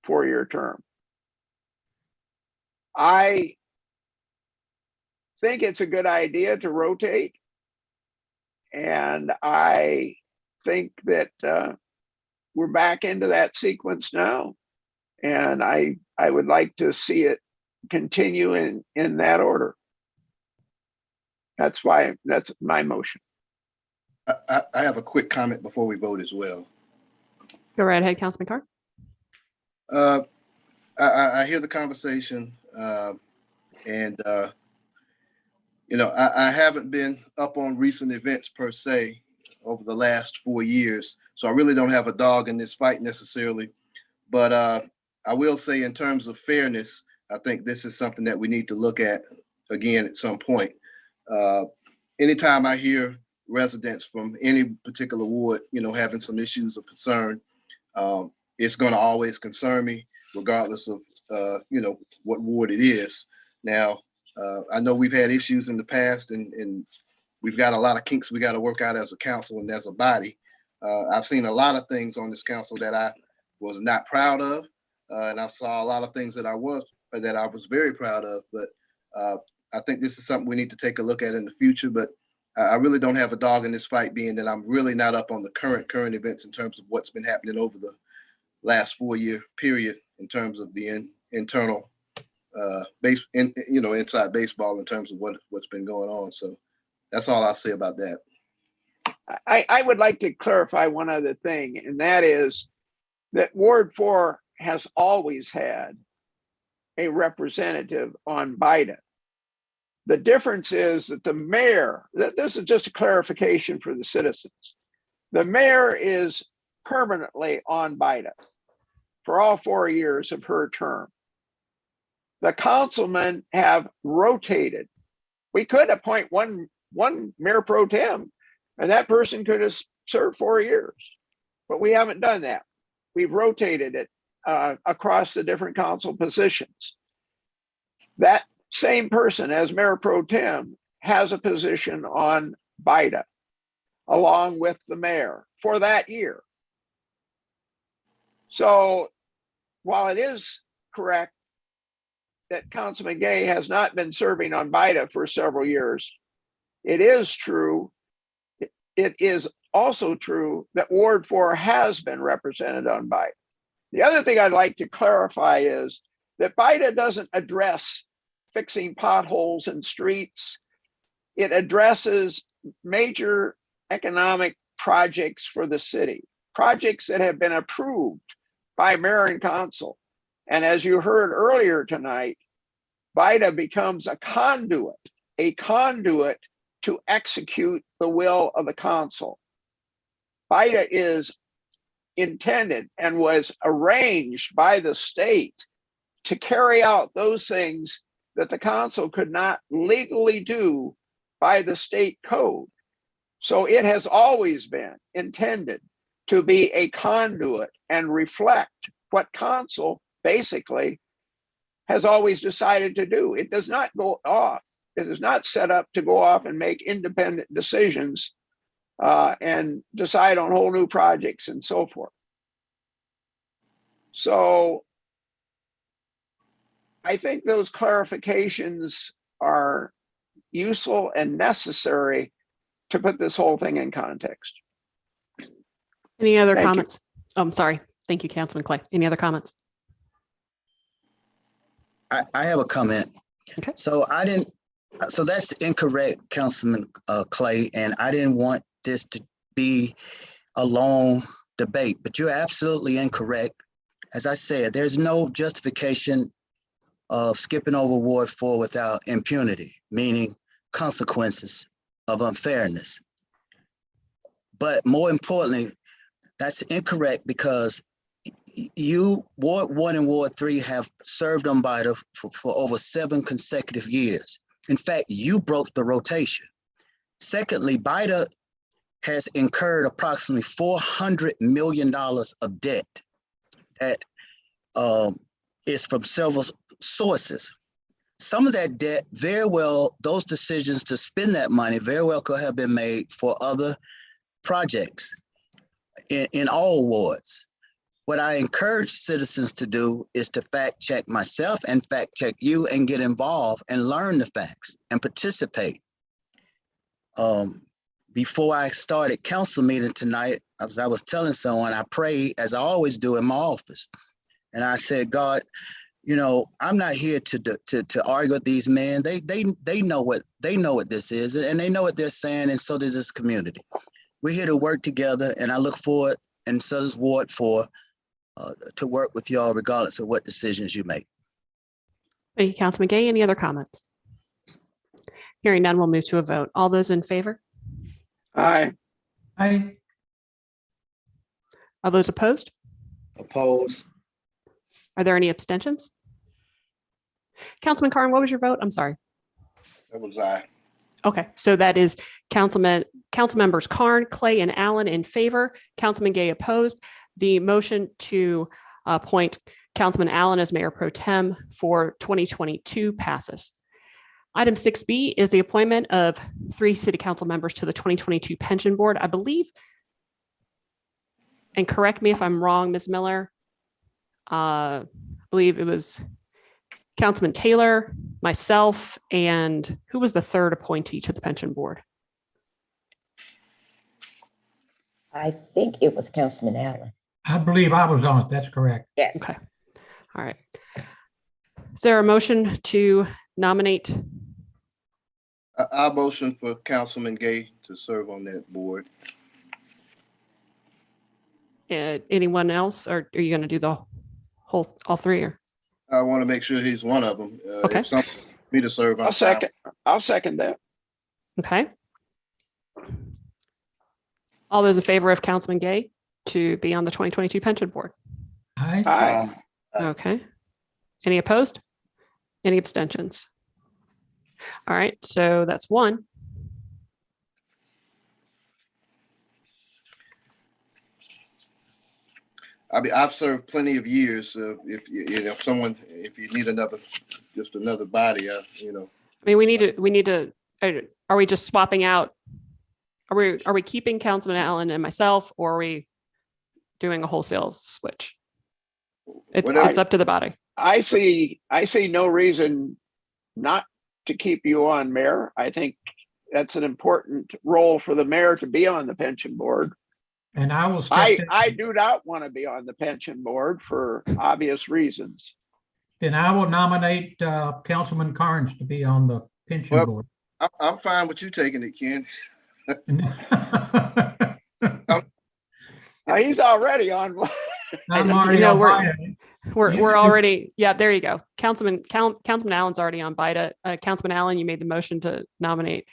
4-year term. I think it's a good idea to rotate. And I think that we're back into that sequence now. And I would like to see it continue in that order. That's my motion. I have a quick comment before we vote as well. Go right ahead, Councilman Carr. I hear the conversation, and you know, I haven't been up on recent events per se over the last 4 years, so I really don't have a dog in this fight necessarily. But I will say, in terms of fairness, I think this is something that we need to look at again at some point. Anytime I hear residents from any particular ward, you know, having some issues of concern, it's going to always concern me, regardless of you know, what ward it is. Now, I know we've had issues in the past, and we've got a lot of kinks we got to work out as a council and as a body. I've seen a lot of things on this council that I was not proud of, and I saw a lot of things that I was very proud of. But I think this is something we need to take a look at in the future. But I really don't have a dog in this fight, being that I'm really not up on the current events in terms of what's been happening over the last 4-year period in terms of the internal inside baseball in terms of what's been going on. So that's all I'll say about that. I would like to clarify one other thing, and that is that Ward 4 has always had a representative on BIDA. The difference is that the mayor, this is just a clarification for the citizens. The mayor is permanently on BIDA for all 4 years of her term. The councilmen have rotated. We could appoint one mayor pro tem, and that person could have served 4 years, but we haven't done that. We've rotated it across the different council positions. That same person as mayor pro tem has a position on BIDA along with the mayor for that year. So while it is correct that Councilman Gay has not been serving on BIDA for several years, it is true. It is also true that Ward 4 has been represented on BIDA. The other thing I'd like to clarify is that BIDA doesn't address fixing potholes in streets. It addresses major economic projects for the city, projects that have been approved by mayor and council. And as you heard earlier tonight, BIDA becomes a conduit to execute the will of the council. BIDA is intended and was arranged by the state to carry out those things that the council could not legally do by the state code. So it has always been intended to be a conduit and reflect what council basically has always decided to do. It does not go off. It is not set up to go off and make independent decisions and decide on whole new projects and so forth. So I think those clarifications are useful and necessary to put this whole thing in context. Any other Thank you. comments? Oh, I'm sorry. Thank you, Councilman Clay. Any other comments? I have a comment. Okay. So that's incorrect, Councilman Clay, and I didn't want this to be a long debate, but you're absolutely incorrect. As I said, there's no justification of skipping over Ward 4 without impunity, meaning consequences of unfairness. But more importantly, that's incorrect because you, Ward 1 and Ward 3, have served on BIDA for over 7 consecutive years. In fact, you broke the rotation. Secondly, BIDA has incurred approximately $400 million of debt. that is from several sources. Some of that debt, very well, those decisions to spend that money very well could have been made for other projects in all wards. What I encourage citizens to do is to fact check myself and fact check you and get involved and learn the facts and participate. Before I started council meeting tonight, as I was telling someone, I prayed as I always do in my office. And I said, God, you know, I'm not here to argue with these men. They know what this is, and they know what they're saying, and so does this community. We're here to work together, and I look forward, and so does Ward 4, to work with y'all regardless of what decisions you make. Thank you, Councilman Gay. Any other comments? Hearing none, we'll move to a vote. All those in favor? Aye. Aye. Are those opposed? Opposed? Are there any abstentions? Councilman Carn, what was your vote? I'm sorry. That was aye. Okay, so that is council members Carn, Clay, and Allen in favor. Councilman Gay opposed. The motion to appoint Councilman Allen as Mayor Pro Tem for 2022 passes. Item 6B is the appointment of 3 city council members to the 2022 Pension Board. I believe, and correct me if I'm wrong, Ms. Miller, I believe it was Councilman Taylor, myself, and who was the third appointee to the Pension Board? I think it was Councilman Allen. I believe I was on it. That's correct. Yes. Okay. All right. Is there a motion to nominate? I motion for Councilman Gay to serve on that board. Anyone else, or are you going to do the whole, all 3? Or? I want to make sure he's one of them. Okay. If someone wants me to serve, I'll second that. Okay. All those in favor of Councilman Gay to be on the 2022 Pension Board? Aye. Aye. Okay. Any opposed? Any abstentions? All right, so that's 1. I mean, I've served plenty of years. If you need another body, you know. I mean, we need to, are we just swapping out? Are we keeping Councilman Allen and myself, or are we doing a wholesale switch? It's up to the body. I see no reason not to keep you on, Mayor. I think that's an important role for the mayor to be on the pension board. And I will. I do not want to be on the pension board for obvious reasons. Then I will nominate Councilman Carnes to be on the pension board. I'm fine with you taking it, Ken. He's already on. I'm already on mine. We're already, yeah, there you go. Councilman Allen's already on BIDA. Councilman Allen, you made the motion to nominate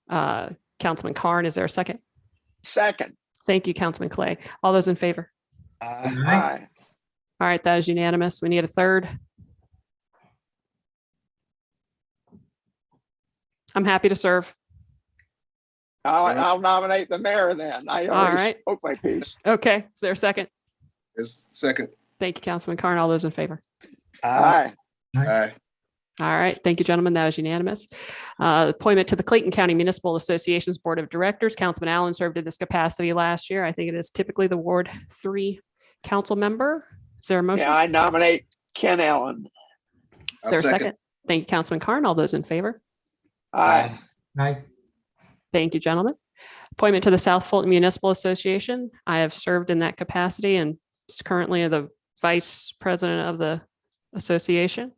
Councilman Carn. Is there a second? Second. Thank you, Councilman Clay. All those in favor? Aye. All right, that is unanimous. We need a third. I'm happy to serve. I'll nominate the mayor then. I already spoke my piece. Okay, is there a second? Second. Thank you, Councilman Carn. All those in favor? Aye. Aye. All right, thank you, gentlemen. That was unanimous. Appointment to the Clayton County Municipal Association's Board of Directors. Councilman Allen served in this capacity last year. I think it is typically the Ward 3 council member. Is there a motion? Yeah, I nominate Ken Allen. Is there a second? Thank you, Councilman Carn. All those in favor? Aye. Aye. Thank you, gentlemen. Appointment to the South Fulton Municipal Association. I have served in that capacity and is currently the vice president of the association.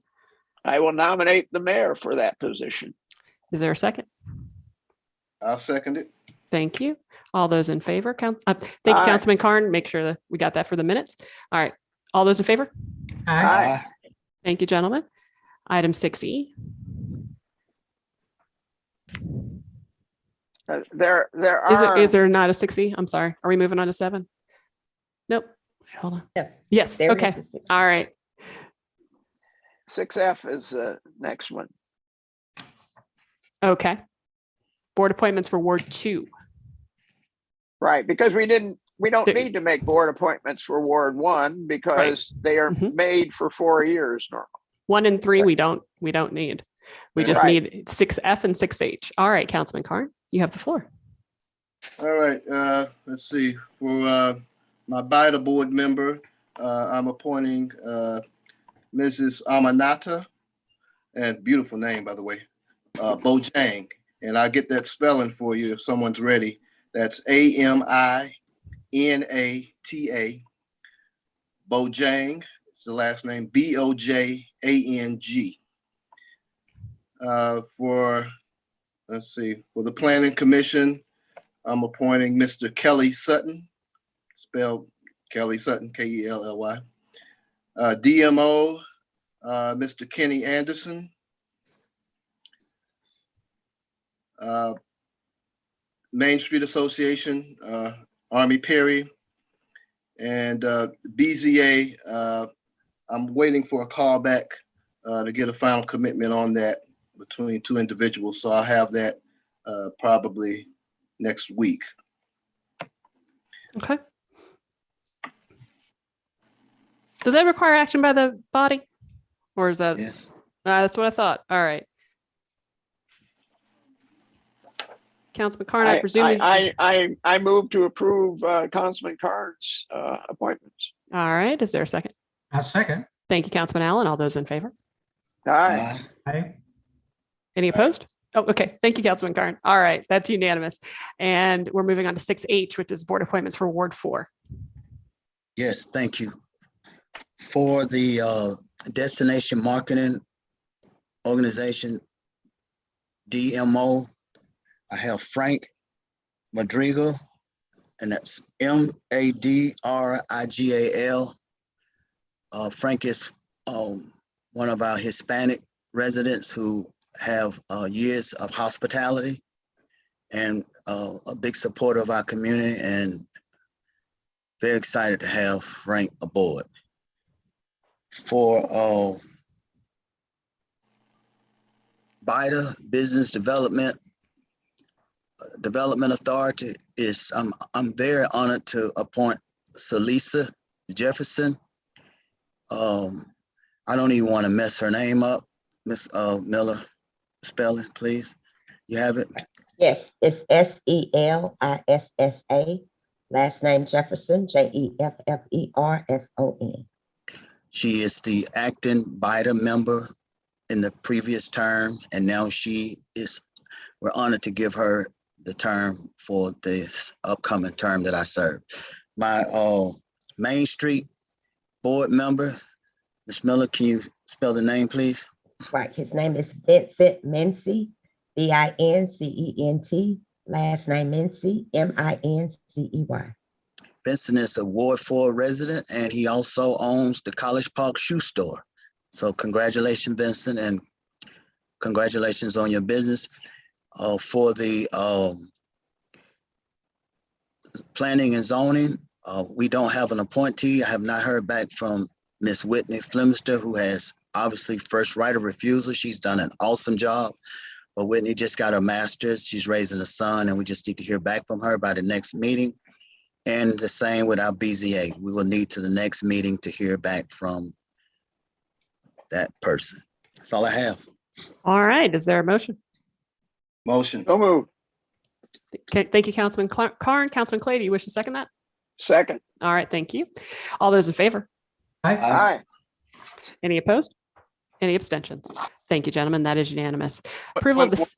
I will nominate the mayor for that position. Is there a second? I'll second it. Thank you. All those in favor? Thank you, Councilman Carn. Make sure that we got that for the minutes. All right. All those in favor? Aye. Thank you, gentlemen. Item 6E. There are. Is there not a 6E? I'm sorry. Are we moving on to 7? Nope. Wait, hold on. No, Yes. there Okay. is a 6. All right. 6F is the next one. Okay. Board appointments for Ward 2. Right, because we didn't we don't Do- need to make board appointments for Ward 1 because they are Mhm. made for 4 years normally. 1 and 3, we don't need. We just Right. need 6F and 6H. All right, Councilman Carn, you have the floor. All right, let's see. For my BIDA board member, I'm appointing Mrs. Amanata, and beautiful name, by the way, Bojang. And I'll get that spelling for you if someone's ready. That's Aminata. Bojang. It's the last name, Bojang. Let's see, for the Planning Commission, I'm appointing Mr. Kelly Sutton, spelled Kelly Sutton, Kelly. DMO, Mr. Kenny Anderson. Main Street Association, Army Perry. And BZA, I'm waiting for a call back to get a final commitment on that between 2 individuals. So I'll have that probably next week. Okay. Does that require action by the body? Or is that, Yes. that's what I thought. All right. Councilman Carn, I presume. I move to approve Councilman Carn's appointments. All right. Is there a second? A second. Thank you, Councilman Allen. All those in favor? Aye. Aye. Any opposed? Oh, okay. Thank you, Councilman Carn. All right. That's unanimous. And we're moving on to 6H, which is board appointments for Ward 4. Yes, thank you. For the Destination Marketing Organization, DMO, I have Frank Madrigal, and that's Madrigal. Frank is one of our Hispanic residents who have years of hospitality and a big supporter of our community, and very excited to have Frank aboard. For BIDA, Business Development Authority, is I'm very honored to appoint Salisa Jefferson. I don't even want to mess her name up. Miss Miller, spelling, please. You have it? Yes, it's Selissa, last name Jefferson, Jefferson. She is the acting BIDA member in the previous term, and now we're honored to give her the term for this upcoming term that I serve. My Main Street board member, Ms. Miller, can you spell the name, please? Right, his name is Vincent Mincy, Vincent, last name Mincy, Mincey. Vincent is a Ward 4 resident, and he also owns the College Park Shoe Store. So congratulations, Vincent, and congratulations on your business. For the Planning and Zoning, we don't have an appointee. I have not heard back from Miss Whitney Flemster, who has obviously first right of refusal. She's done an awesome job. But Whitney just got her master's. She's raising a son, and we just need to hear back from her by the next meeting. And the same with our BZA. We will need to the next meeting to hear back from that person. That's all I have. All right. Is there a motion? Motion. So move. Okay. Thank you, Councilman Carn. Councilman Clay, do you wish to second that? Second. All right. Thank you. All those in favor? Aye. Aye. Any opposed? Any abstentions? Thank you, gentlemen. That is unanimous. Approval of this.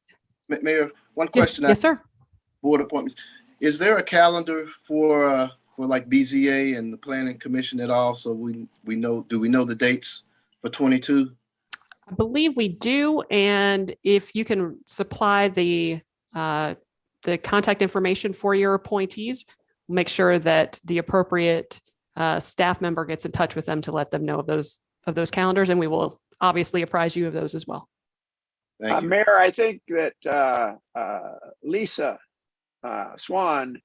Mayor, one Yes, question. yes, sir. Board appointments. Is there a calendar for like BZA and the Planning Commission at all? So we know, do we know the dates for 22? I believe we do. And if you can supply the contact information for your appointees, make sure that the appropriate staff member gets in touch with them to let them know of those calendars, and we will obviously apprise you of those as well. Thank you. Mayor, I think that Lisa Swan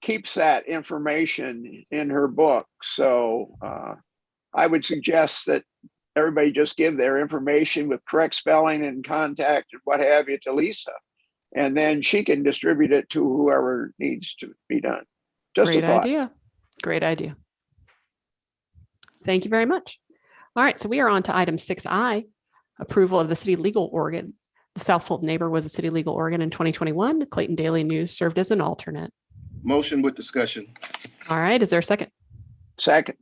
keeps that information in her book. So I would suggest that everybody just give their information with correct spelling and contact and what have you to Lisa, and then she can distribute it to whoever needs to be done. Just a Great thought. idea. Great idea. Thank you very much. All right, so we are on to item 6I, approval of the city legal organ. The South Fulton neighbor was a city legal organ in 2021. The Clayton Daily News served as an alternate. Motion with discussion. All right, is there a second? Second.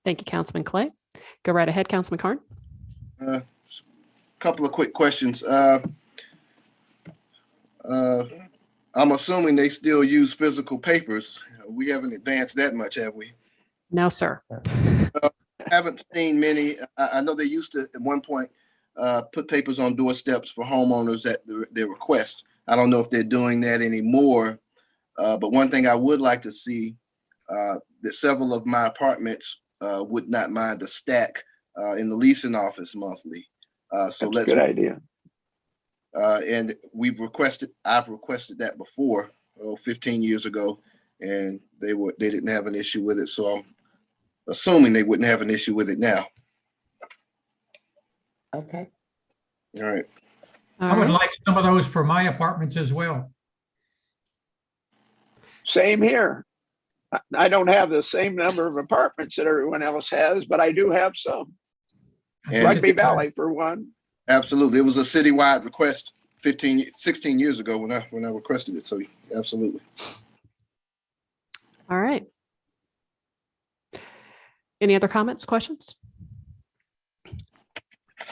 Thank you, Councilman Clay. Go right ahead, Councilman Carn. Couple of quick questions. I'm assuming they still use physical papers. We haven't advanced that much, have we? No, sir. Haven't seen many. I know they used to at one point put papers on doorsteps for homeowners at their request. I don't know if they're doing that anymore. But one thing I would like to see that several of my apartments would not mind a stack in the leasing office monthly. So That's a good idea. And I've requested that before, 15 years ago, and they didn't have an issue with it. So I'm assuming they wouldn't have an issue with it now. Okay. All right. All I would right. like some of those for my apartments as well. Same here. I don't have the same number of apartments that everyone else has, but I do have some. And- Rugby Valley for one. Absolutely. It was a citywide request 16 years ago when I requested it. So absolutely. All right. Any other comments, questions?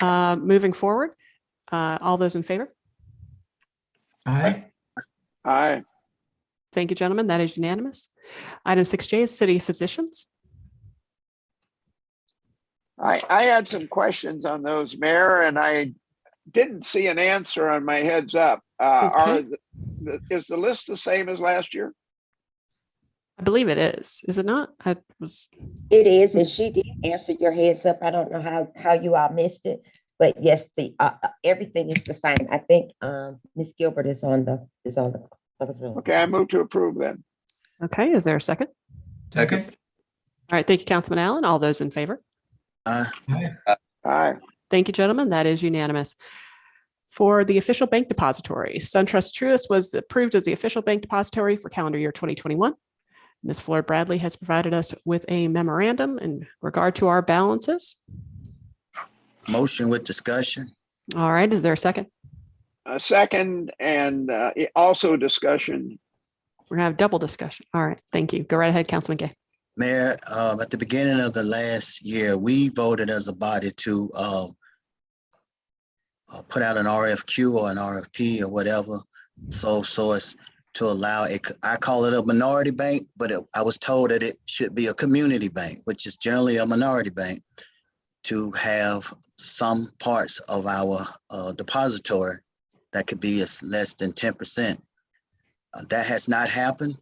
Moving forward, all those in favor? Aye. Aye. Thank you, gentlemen. That is unanimous. Item 6J is city physicians. I had some questions on those, Mayor, and I didn't see an answer on my heads up. Okay. Is the list the same as last year? I believe it is. Is it not? I was. It is, and she did answer your heads up. I don't know how you all missed it, but yes, the everything is the same. I think Ms. Gilbert is on the Zoom. Okay, I move to approve then. Okay. Is there a second? Second. All right. Thank you, Councilman Allen. All those in favor? Aye. Aye. Thank you, gentlemen. That is unanimous. For the official bank depository, SunTrust Truist was approved as the official bank depository for calendar year 2021. Ms. Floyd Bradley has provided us with a memorandum in regard to our balances. Motion with discussion. All right. Is there a second? A second, and also discussion. We're going to have double discussion. All right. Thank you. Go right ahead, Councilman Gay. Mayor, at the beginning of the last year, we voted as a body to put out an RFQ or an RFP or whatever. So as to allow I call it a minority bank, but I was told that it should be a community bank, which is generally a minority bank, to have some parts of our depository that could be as less than 10%. That has not happened.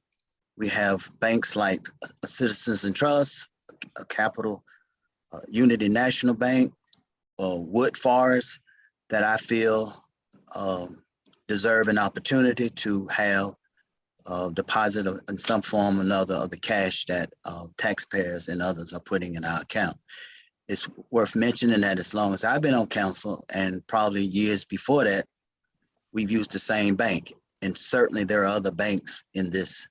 We have banks like Citizens and Trust, a Capital, Unity National Bank, Wood Forest, that I feel deserve an opportunity to have deposit in some form or another of the cash that taxpayers and others are putting in our account. It's worth mentioning that as long as I've been on council, and probably years before that, we've used the same bank. And certainly there are other banks in this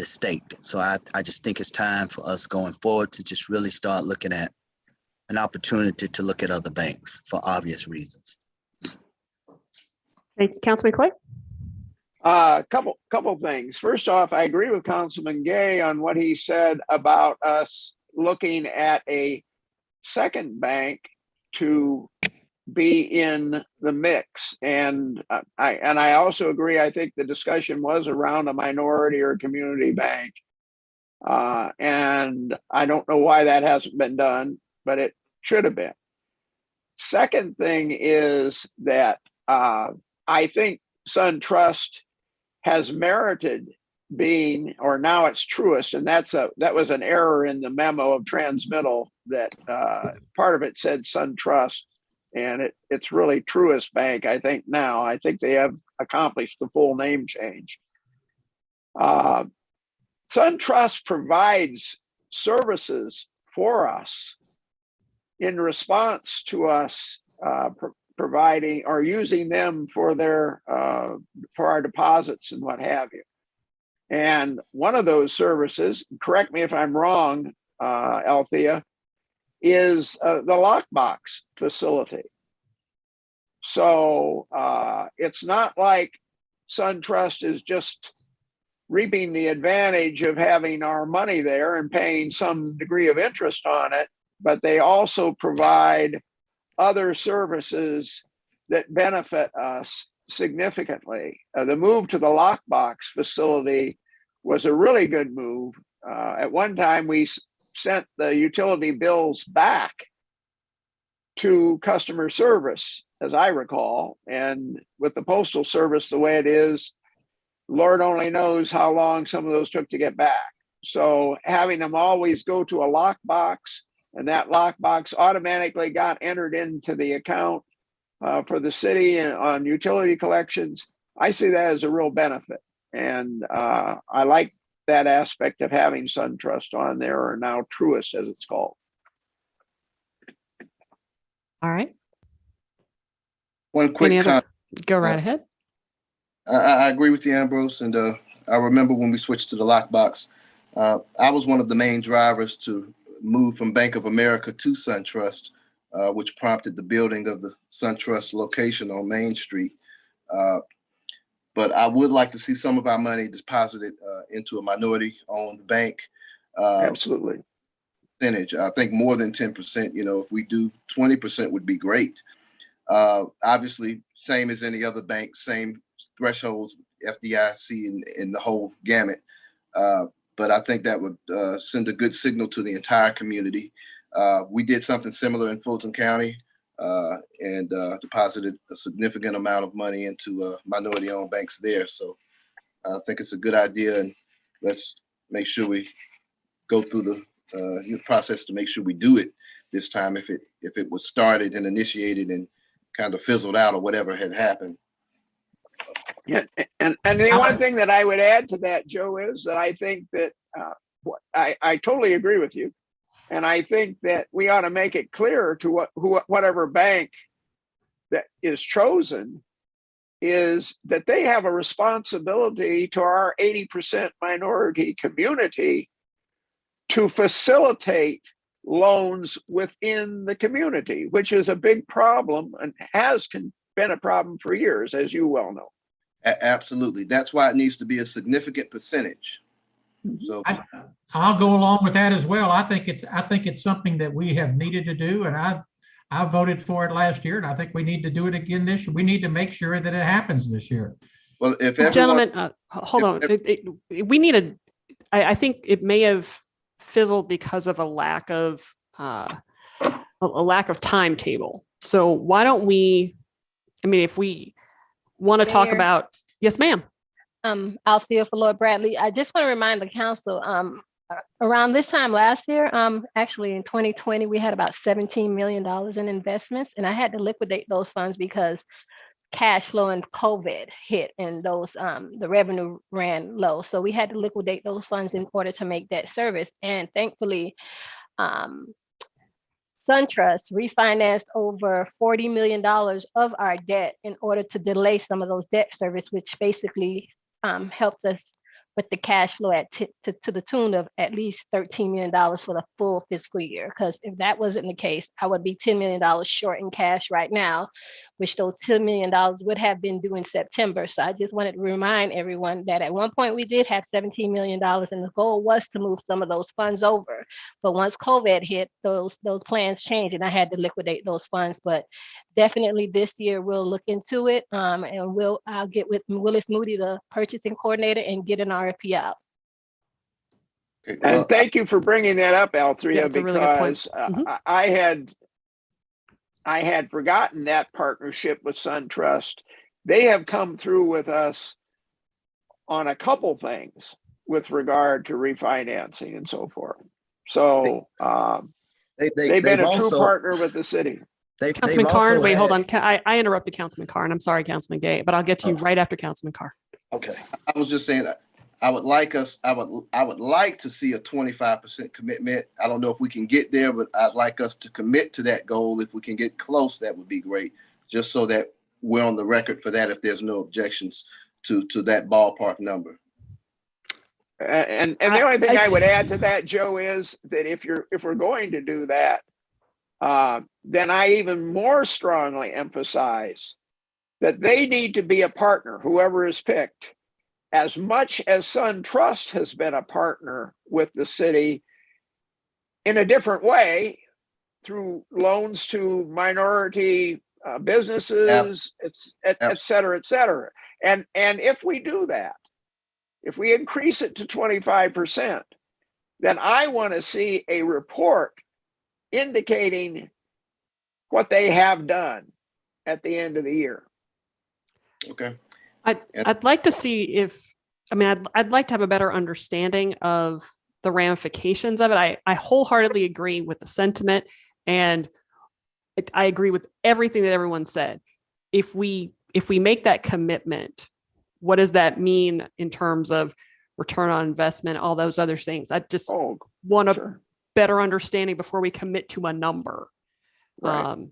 state. So I just think it's time for us going forward to just really start looking at an opportunity to look at other banks for obvious reasons. Thank you, Councilman Clay. Couple things. First off, I agree with Councilman Gay on what he said about us looking at a second bank to be in the mix. And I also agree. I think the discussion was around a minority or a community bank. And I don't know why that hasn't been done, but it should have been. Second thing is that I think SunTrust has merited being, or now it's Truist, and that was an error in the memo of transmittal that part of it said SunTrust, and it's really Truist Bank. I think they have accomplished the full name change. SunTrust provides services for us in response to us providing or using them for their for our deposits and what have you. And one of those services, correct me if I'm wrong, Althea, is the lockbox facility. So it's not like SunTrust is just reaping the advantage of having our money there and paying some degree of interest on it, but they also provide other services that benefit us significantly. The move to the lockbox facility was a really good move. At one time, we sent the utility bills back to customer service, as I recall. And with the Postal Service the way it is, Lord only knows how long some of those took to get back. So having them always go to a lockbox, and that lockbox automatically got entered into the account for the city and on utility collections, I see that as a real benefit. And I like that aspect of having SunTrust on there, or now Truist as it's called. All right. One Any quick other? comment. Go right ahead. I agree with you, Ambrose, and I remember when we switched to the lockbox, I was one of the main drivers to move from Bank of America to SunTrust, which prompted the building of the SunTrust location on Main Street. But I would like to see some of our money deposited into a minority-owned bank. Absolutely. Percentage. I think more than 10%. You know, if we do 20% would be great. Obviously, same as any other bank, same thresholds, FDIC and the whole gamut. But I think that would send a good signal to the entire community. We did something similar in Fulton County and deposited a significant amount of money into minority-owned banks there. So I think it's a good idea, and let's make sure we go through the process to make sure we do it this time. If it was started and initiated and kind of fizzled out or whatever had happened. Yeah, and the one thing that I would add to that, Joe, is that I think that I totally agree with you, and I think that we ought to make it clear to whatever bank that is chosen is that they have a responsibility to our 80% minority community to facilitate loans within the community, which is a big problem and has been a problem for years, as you well know. Absolutely. That's why it needs to be a significant percentage. So I'll go along with that as well. I think it's something that we have needed to do, and I voted for it last year, and I think we need to do it again this year. We need to make sure that it happens this year. Well, if everyone, Gentlemen, hold on. We need I think it may have fizzled because of a lack of timetable. So why don't we? I mean, if we want to talk Mayor? about, yes, ma'am. Althea for Lord Bradley. I just want to remind the council, around this time last year, actually in 2020, we had about $17 million in investments, and I had to liquidate those funds because cash flow and COVID hit, and those the revenue ran low. So we had to liquidate those funds in order to make debt service. And thankfully, SunTrust refinanced over $40 million of our debt in order to delay some of those debt service, which basically helped us with the cash flow to the tune of at least $13 million for the full fiscal year. Because if that wasn't the case, I would be $10 million short in cash right now, which those $10 million would have been due in September. So I just wanted to remind everyone that at one point we did have $17 million, and the goal was to move some of those funds over. But once COVID hit, those plans changed, and I had to liquidate those funds. But definitely this year we'll look into it, and I'll get with Willis Moody, the purchasing coordinator, and get an RFP out. okay, well, And thank you for bringing that up, Althea, Yeah, it's a really good point. because I had forgotten that partnership with SunTrust. They have come through with us on a couple things with regard to refinancing and so forth. So they've been a true partner with the city. Councilman Carr, wait, hold on. I interrupted Councilman Carr, and I'm sorry, Councilman Gay, but I'll get to you right after Councilman Carr. Okay. I was just saying, I would like to see a 25% commitment. I don't know if we can get there, but I'd like us to commit to that goal. If we can get close, that would be great, just so that we're on the record for that if there's no objections to that ballpark number. And the only thing I would add to that, Joe, is that if we're going to do that, then I even more strongly emphasize that they need to be a partner, whoever is picked, as much as Sun Trust has been a partner with the city in a different way through loans to minority businesses, et cetera, et cetera. And if we do that, if we increase it to 25%, then I want to see a report indicating what they have done at the end of the year. Okay. I'd like to see I'd like to have a better understanding of the ramifications of it. I wholeheartedly agree with the sentiment, and I agree with everything that everyone said. If we make that commitment, what does that mean in terms of return on investment, all those other things? I just want a better understanding before we commit to a number. Right.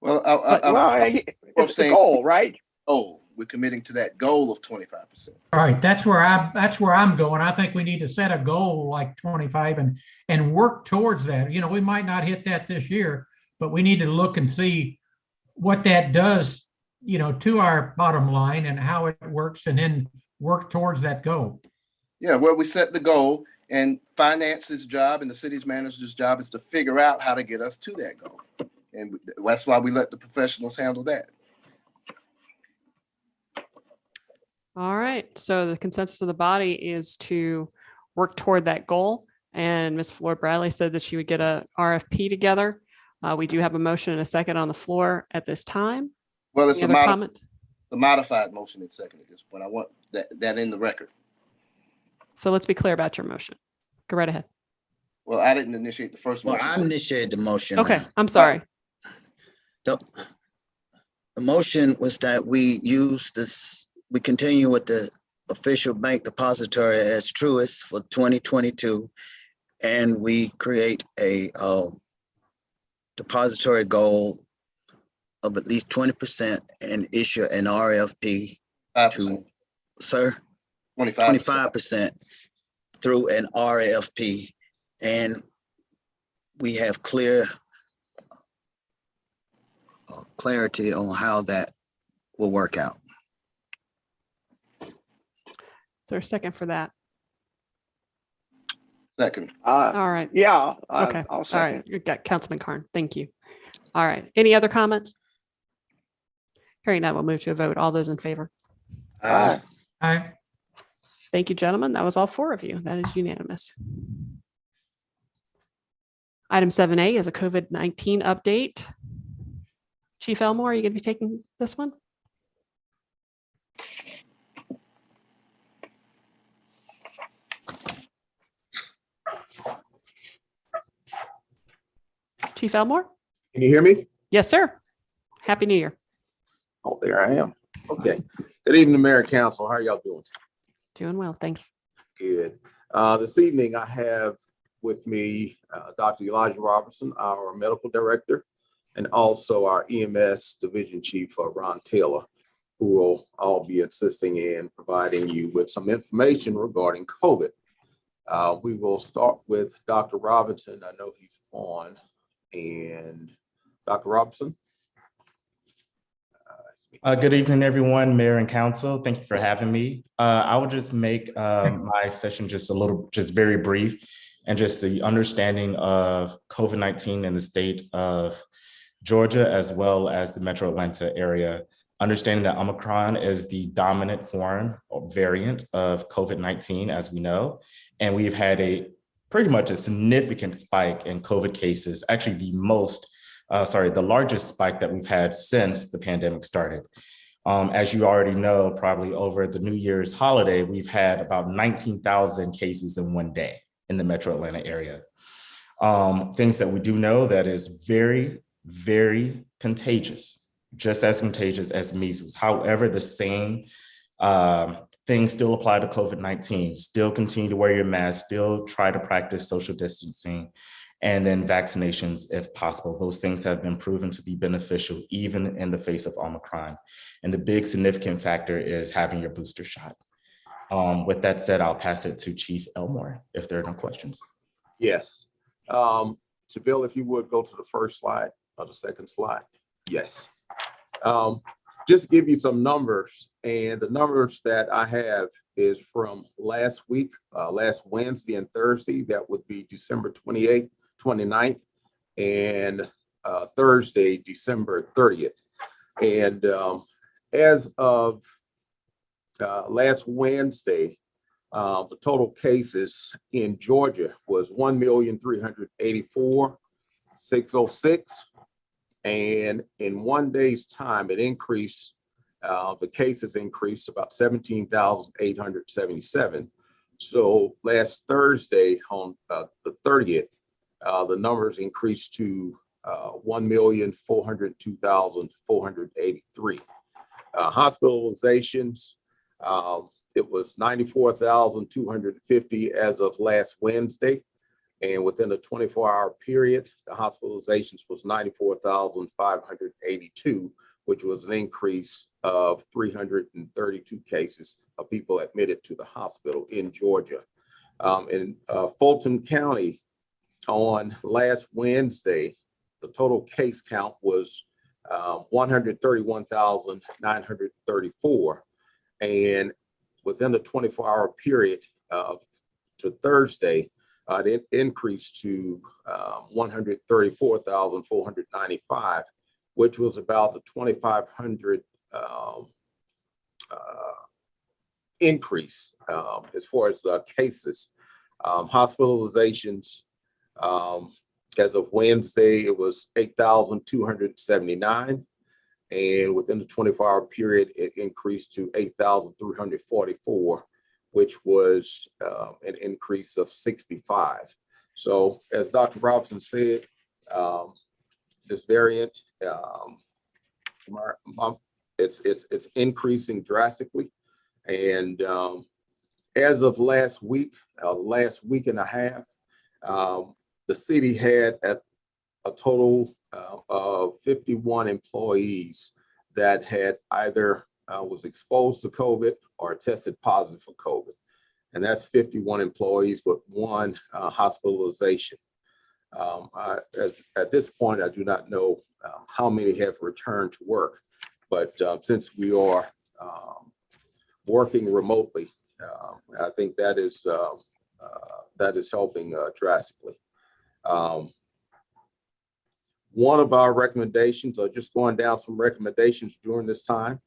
It's the goal, right? Oh, we're committing to that goal of 25%. All right, that's where I'm going. I think we need to set a goal like 25 and work towards that. You know, we might not hit that this year, but we need to look and see what that does, you know, to our bottom line and how it works, and then work towards that goal. Yeah, well, we set the goal, and finance's job and the city's manager's job is to figure out how to get us to that goal. And that's why we let the professionals handle that. All right. So the consensus of the body is to work toward that goal. And Ms. Floyd Bradley said that she would get a RFP together. We do have a motion and a second on the floor at this time. Well, it's a modified motion and second at this point. I want that in the record. So let's be clear about your motion. Go right ahead. Well, I didn't initiate the first motion. Well, I initiated the motion. Okay, I'm sorry. The motion was that we use this, we continue with the official bank depository as Truist for 2022, and we create a depository goal of at least 20% and issue an RFP 5%. to, sir? 25% through an RFP, and we have clarity on how that will work out. Is there a second for that? Second. All right. Yeah. Okay. I'll All second. right. You got Councilman Karn. Thank you. All right. Any other comments? Hearing none, we'll move to a vote. All those in favor? Aye. Aye. Thank you, gentlemen. That was all four of you. That is unanimous. Item 7A is a COVID-19 update. Chief Elmore, are you going to be taking this one? Chief Elmore? Can you hear me? Yes, sir. Happy New Year. Oh, there I am. Okay. Good evening, Mayor and Council. How are y'all doing? Doing well, thanks. Good. This evening, I have with me Dr. Elijah Robertson, our medical director, and also our EMS division chief, Ron Taylor, who will all be assisting in providing you with some information regarding COVID. We will start with Dr. Robinson. I know he's on. And Dr. Robinson. Good evening, everyone, Mayor and Council. Thank you for having me. I will just make my session just very brief, and just the understanding of COVID-19 in the state of Georgia, as well as the Metro Atlanta area. Understanding that Omicron is the dominant form or variant of COVID-19, as we know, and we've had pretty much a significant spike in COVID cases, actually the largest spike that we've had since the pandemic started. As you already know, probably over the New Year's holiday, we've had about 19,000 cases in one day in the Metro Atlanta area. Things that we do know that is very, very contagious, just as contagious as measles. However, the same things still apply to COVID-19. Still continue to wear your mask, still try to practice social distancing, and then vaccinations if possible. Those things have been proven to be beneficial even in the face of Omicron. And the big significant factor is having your booster shot. With that said, I'll pass it to Chief Elmore if there are no questions. Yes. So Bill, if you would go to the first slide or the second slide. Yes. Just give you some numbers, and the numbers that I have is from last week, last Wednesday and Thursday. That would be December 28th, 29th, and Thursday, December 30th. And as of last Wednesday, the total cases in Georgia was 1,384,606. And in 1 day's time, it increased, the cases increased about 17,877. So last Thursday on the 30th, the numbers increased to 1,402,483. Hospitalizations, it was 94,250 as of last Wednesday. And within a 24-hour period, the hospitalizations was 94,582, which was an increase of 332 cases of people admitted to the hospital in Georgia. In Fulton County on last Wednesday, the total case count was 131,934. And within the 24-hour period to Thursday, it increased to 134,495, which was about a 2,500 increase as far as cases. Hospitalizations, as of Wednesday, it was 8,279. And within the 24-hour period, it increased to 8,344, which was an increase of 65. So as Dr. Robinson said, this variant, it's increasing drastically. And as of last week and a half, the city had a total of 51 employees that had either was exposed to COVID or tested positive for COVID. And that's 51 employees with one hospitalization. At this point, I do not know how many have returned to work, but since we are working remotely, I think that is helping drastically. One of our recommendations, or just going down some recommendations during this time,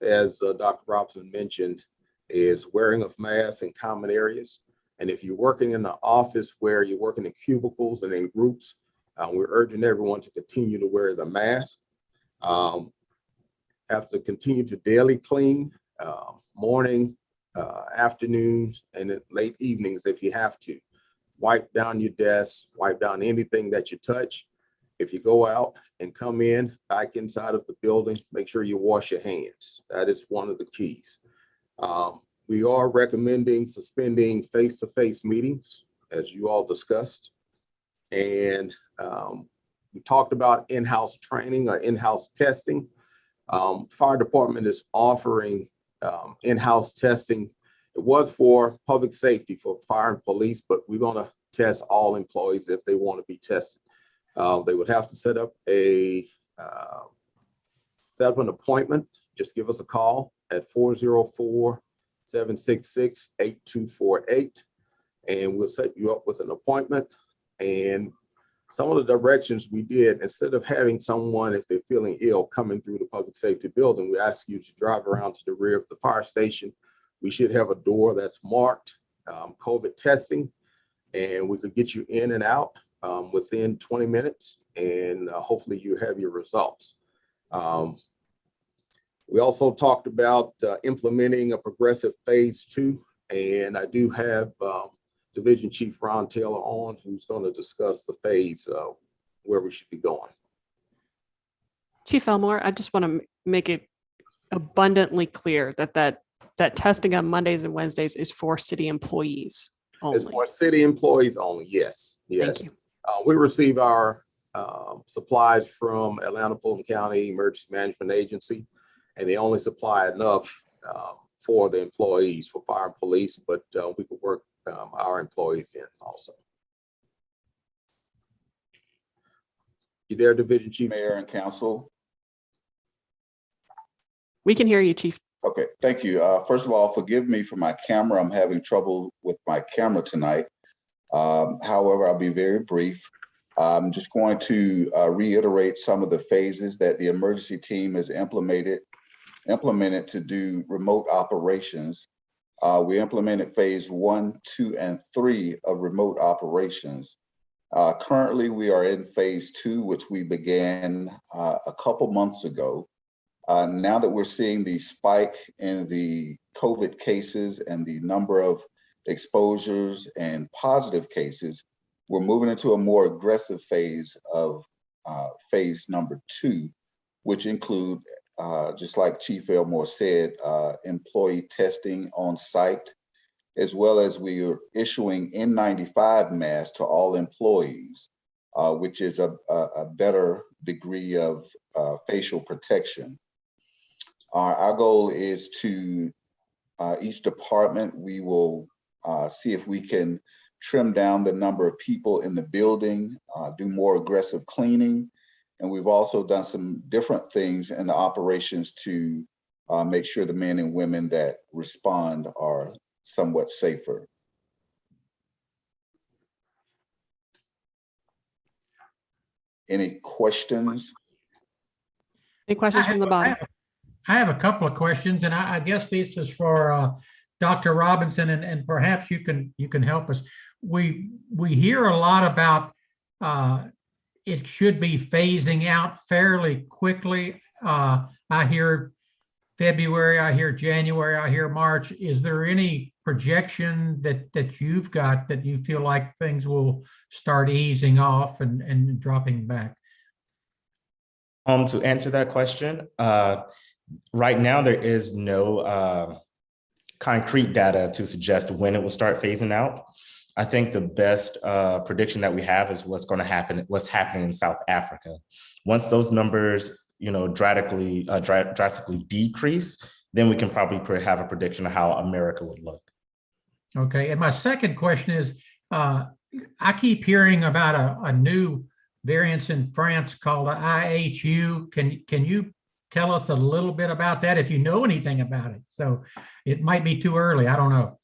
as Dr. Robinson mentioned, is wearing of masks in common areas. And if you're working in the office where you're working in cubicles and in groups, we're urging everyone to continue to wear the mask. Have to continue to daily clean, morning, afternoon, and late evenings if you have to. Wipe down your desk, wipe down anything that you touch. If you go out and come in back inside of the building, make sure you wash your hands. That is one of the keys. We are recommending suspending face-to-face meetings, as you all discussed. And we talked about in-house training or in-house testing. Fire department is offering in-house testing. It was for public safety, for fire and police, but we're going to test all employees if they want to be tested. They would have to set up an appointment. Just give us a call at 404-766-8248, and we'll set you up with an appointment. And some of the directions we did, instead of having someone, if they're feeling ill, coming through the public safety building, we ask you to drive around to the rear of the fire station. We should have a door that's marked COVID testing, and we could get you in and out within 20 minutes, and hopefully you have your results. We also talked about implementing a progressive phase 2, and I do have Division Chief Ron Taylor on, who's going to discuss the phase where we should be going. Chief Elmore, I just want to make it abundantly clear that testing on Mondays and Wednesdays is for city employees only. It's for city employees only, yes. Yes. Thank you. We receive our supplies from Atlanta Fulton County Emergency Management Agency, and they only supply enough for the employees, for fire and police, but we could work our employees in also. You there, Division Chief? Mayor and Council. We can hear you, Chief. Okay, thank you. First of all, forgive me for my camera. I'm having trouble with my camera tonight. However, I'll be very brief. I'm just going to reiterate some of the phases that the emergency team has implemented to do remote operations. We implemented phase 1, 2, and 3 of remote operations. Currently, we are in phase 2, which we began a couple months ago. Now that we're seeing the spike in the COVID cases and the number of exposures and positive cases, we're moving into a more aggressive phase of phase number 2, which include, just like Chief Elmore said, employee testing on site, as well as we are issuing N95 masks to all employees, which is a better degree of facial protection. Our goal is to, each department, we will see if we can trim down the number of people in the building, do more aggressive cleaning. And we've also done some different things in the operations to make sure the men and women that respond are somewhat safer. Any questions? Any questions from the bottom? I have a couple of questions, and I guess this is for Dr. Robinson, and perhaps you can help us. We hear a lot about it should be phasing out fairly quickly. I hear February, I hear January, I hear March. Is there any projection that you've got that you feel like things will start easing off and dropping back? To answer that question, right now there is no concrete data to suggest when it will start phasing out. I think the best prediction that we have is what's what's happening in South Africa. Once those numbers, drastically decrease, then we can probably have a prediction of how America would look. Okay, and my second question is, I keep hearing about a new variant in France called IHU. Can you tell us a little bit about that if you know anything about it? So it might be too early, I don't know.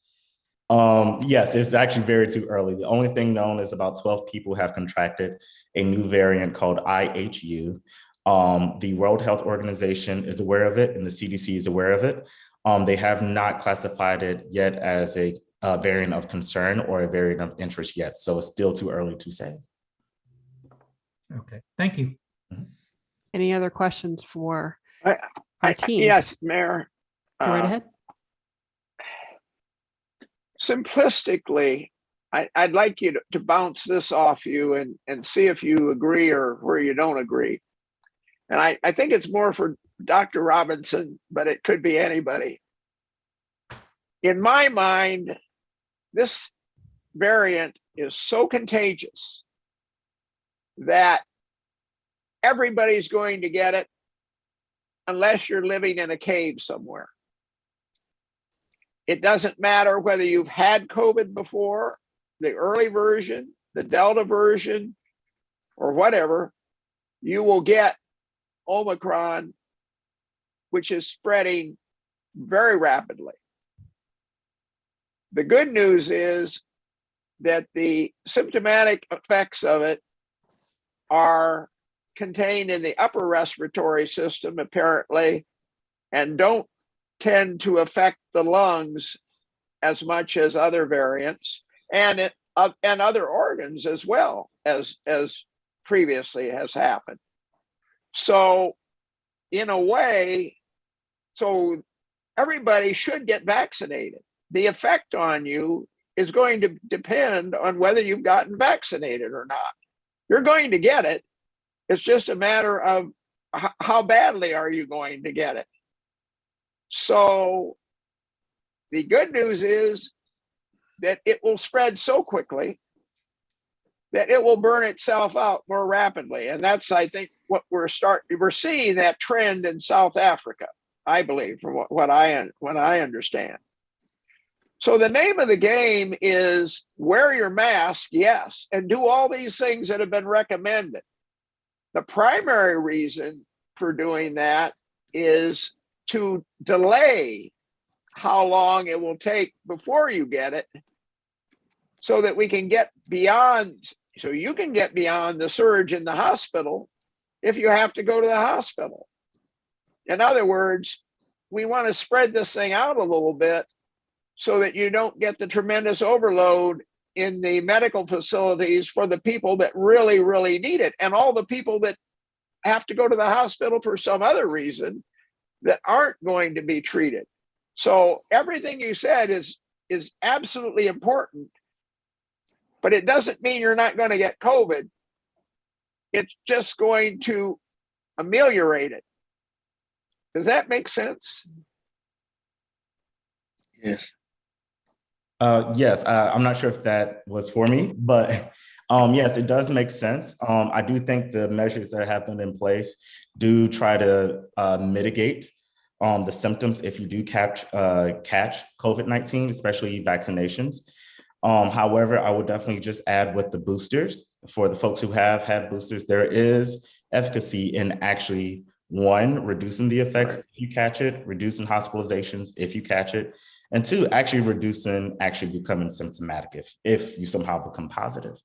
Yes, it's actually very too early. The only thing known is about 12 people have contracted a new variant called IHU. The World Health Organization is aware of it and the CDC is aware of it. They have not classified it yet as a variant of concern or a variant of interest yet. So it's still too early to say. Okay, thank you. Any other questions for our team? Yes, Mayor. Go right ahead. Simplistically, I'd like you to bounce this off you and see if you agree or where you don't agree. And I think it's more for Dr. Robinson, but it could be anybody. In my mind, this variant is so contagious that everybody's going to get it unless you're living in a cave somewhere. It doesn't matter whether you've had COVID before, the early version, the Delta version, or whatever, you will get Omicron, which is spreading very rapidly. The good news is that the symptomatic effects of it are contained in the upper respiratory system, apparently, and don't tend to affect the lungs as much as other variants and other organs as well as previously has happened. So in a way, so everybody should get vaccinated. The effect on you is going to depend on whether you've gotten vaccinated or not. You're going to get it. It's just a matter of how badly are you going to get it. So the good news is that it will spread so quickly that it will burn itself out more rapidly. And that's, I think, what we're seeing that trend in South Africa. I believe, from what I understand. So the name of the game is wear your mask, yes, and do all these things that have been recommended. The primary reason for doing that is to delay how long it will take before you get it, so that we can get beyond, so you can get beyond the surge in the hospital if you have to go to the hospital. In other words, we want to spread this thing out a little bit so that you don't get the tremendous overload in the medical facilities for the people that really, really need it, and all the people that have to go to the hospital for some other reason that aren't going to be treated. So everything you said is absolutely important, but it doesn't mean you're not going to get COVID. It's just going to ameliorate it. Does that make sense? Yes. Yes, I'm not sure if that was for me, but yes, it does make sense. I do think the measures that have been in place do try to mitigate the symptoms if you do catch COVID-19, especially vaccinations. However, I would definitely just add with the boosters, for the folks who have had boosters, there is efficacy in actually, one, reducing the effects if you catch it, reducing hospitalizations if you catch it, and two, actually reducing actually becoming symptomatic if you somehow become positive.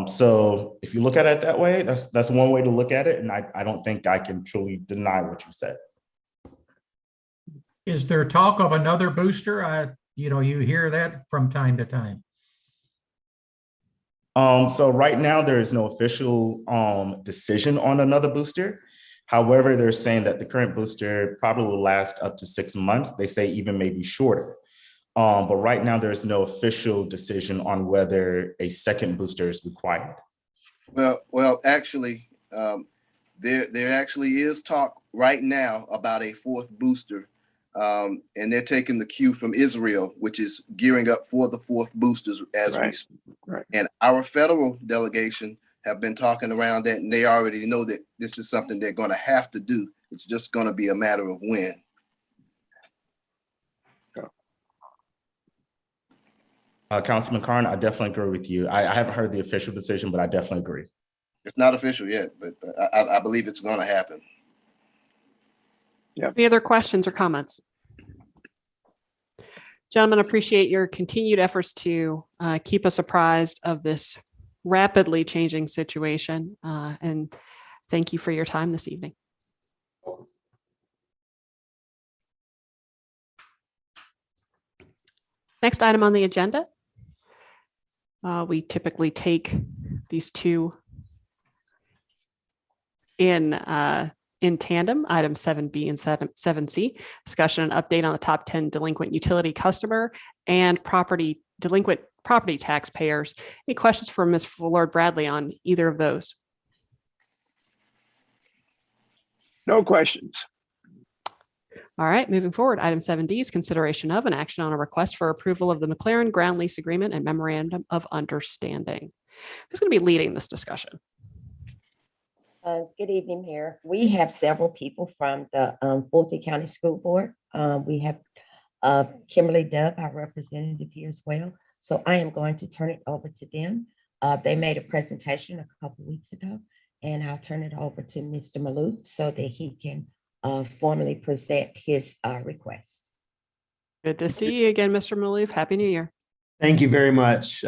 So if you look at it that way, that's one way to look at it, and I don't think I can truly deny what you said. Is there talk of another booster? You hear that from time to time. So right now there is no official decision on another booster. However, they're saying that the current booster probably will last up to 6 months. They say even maybe shorter. But right now there's no official decision on whether a second booster is required. Well, actually, there actually is talk right now about a fourth booster. And they're taking the cue from Israel, which is gearing up for the fourth boosters as we speak. And our federal delegation have been talking around that, and they already know that this is something they're going to have to do. It's just going to be a matter of when. Councilman Karn, I definitely agree with you. I haven't heard the official decision, but I definitely agree. It's not official yet, but I believe it's going to happen. Any other questions or comments? Gentlemen, appreciate your continued efforts to keep us apprised of this rapidly changing situation. And thank you for your time this evening. Next item on the agenda. We typically take these two in tandem, item 7B and 7C, discussion and update on the top 10 delinquent utility customer and delinquent property taxpayers. Any questions for Ms. Lord Bradley on either of those? No questions. All right, moving forward, item 7D is consideration of an action on a request for approval of the Mclaren ground lease agreement and memorandum of understanding. Who's going to be leading this discussion? Good evening, Mayor. We have several people from the Fulton County School Board. We have Kimberly Dove, our representative here as well. So I am going to turn it over to them. They made a presentation a couple weeks ago, and I'll turn it over to Mr. Maloof so that he can formally present his request. Good to see you again, Mr. Maloof. Happy New Year. Thank you very much,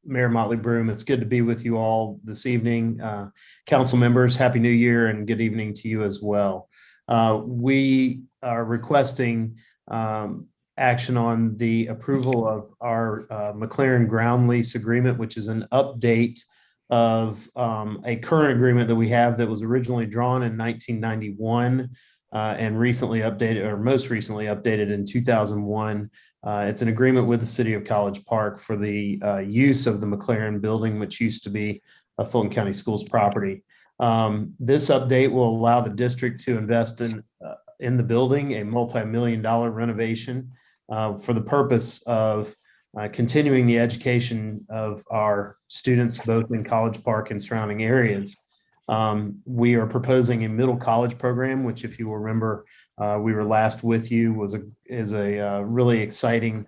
Mayor Motley Broom. It's good to be with you all this evening. Council members, Happy New Year and good evening to you as well. We are requesting action on the approval of our Mclaren ground lease agreement, which is an update of a current agreement that we have that was originally drawn in 1991 and recently updated, or most recently updated in 2001. It's an agreement with the City of College Park for the use of the Mclaren building, which used to be a Fulton County Schools property. This update will allow the district to invest in the building, a multi-million-dollar renovation for the purpose of continuing the education of our students, both in College Park and surrounding areas. We are proposing a middle college program, which, if you remember, we were last with you, is a really exciting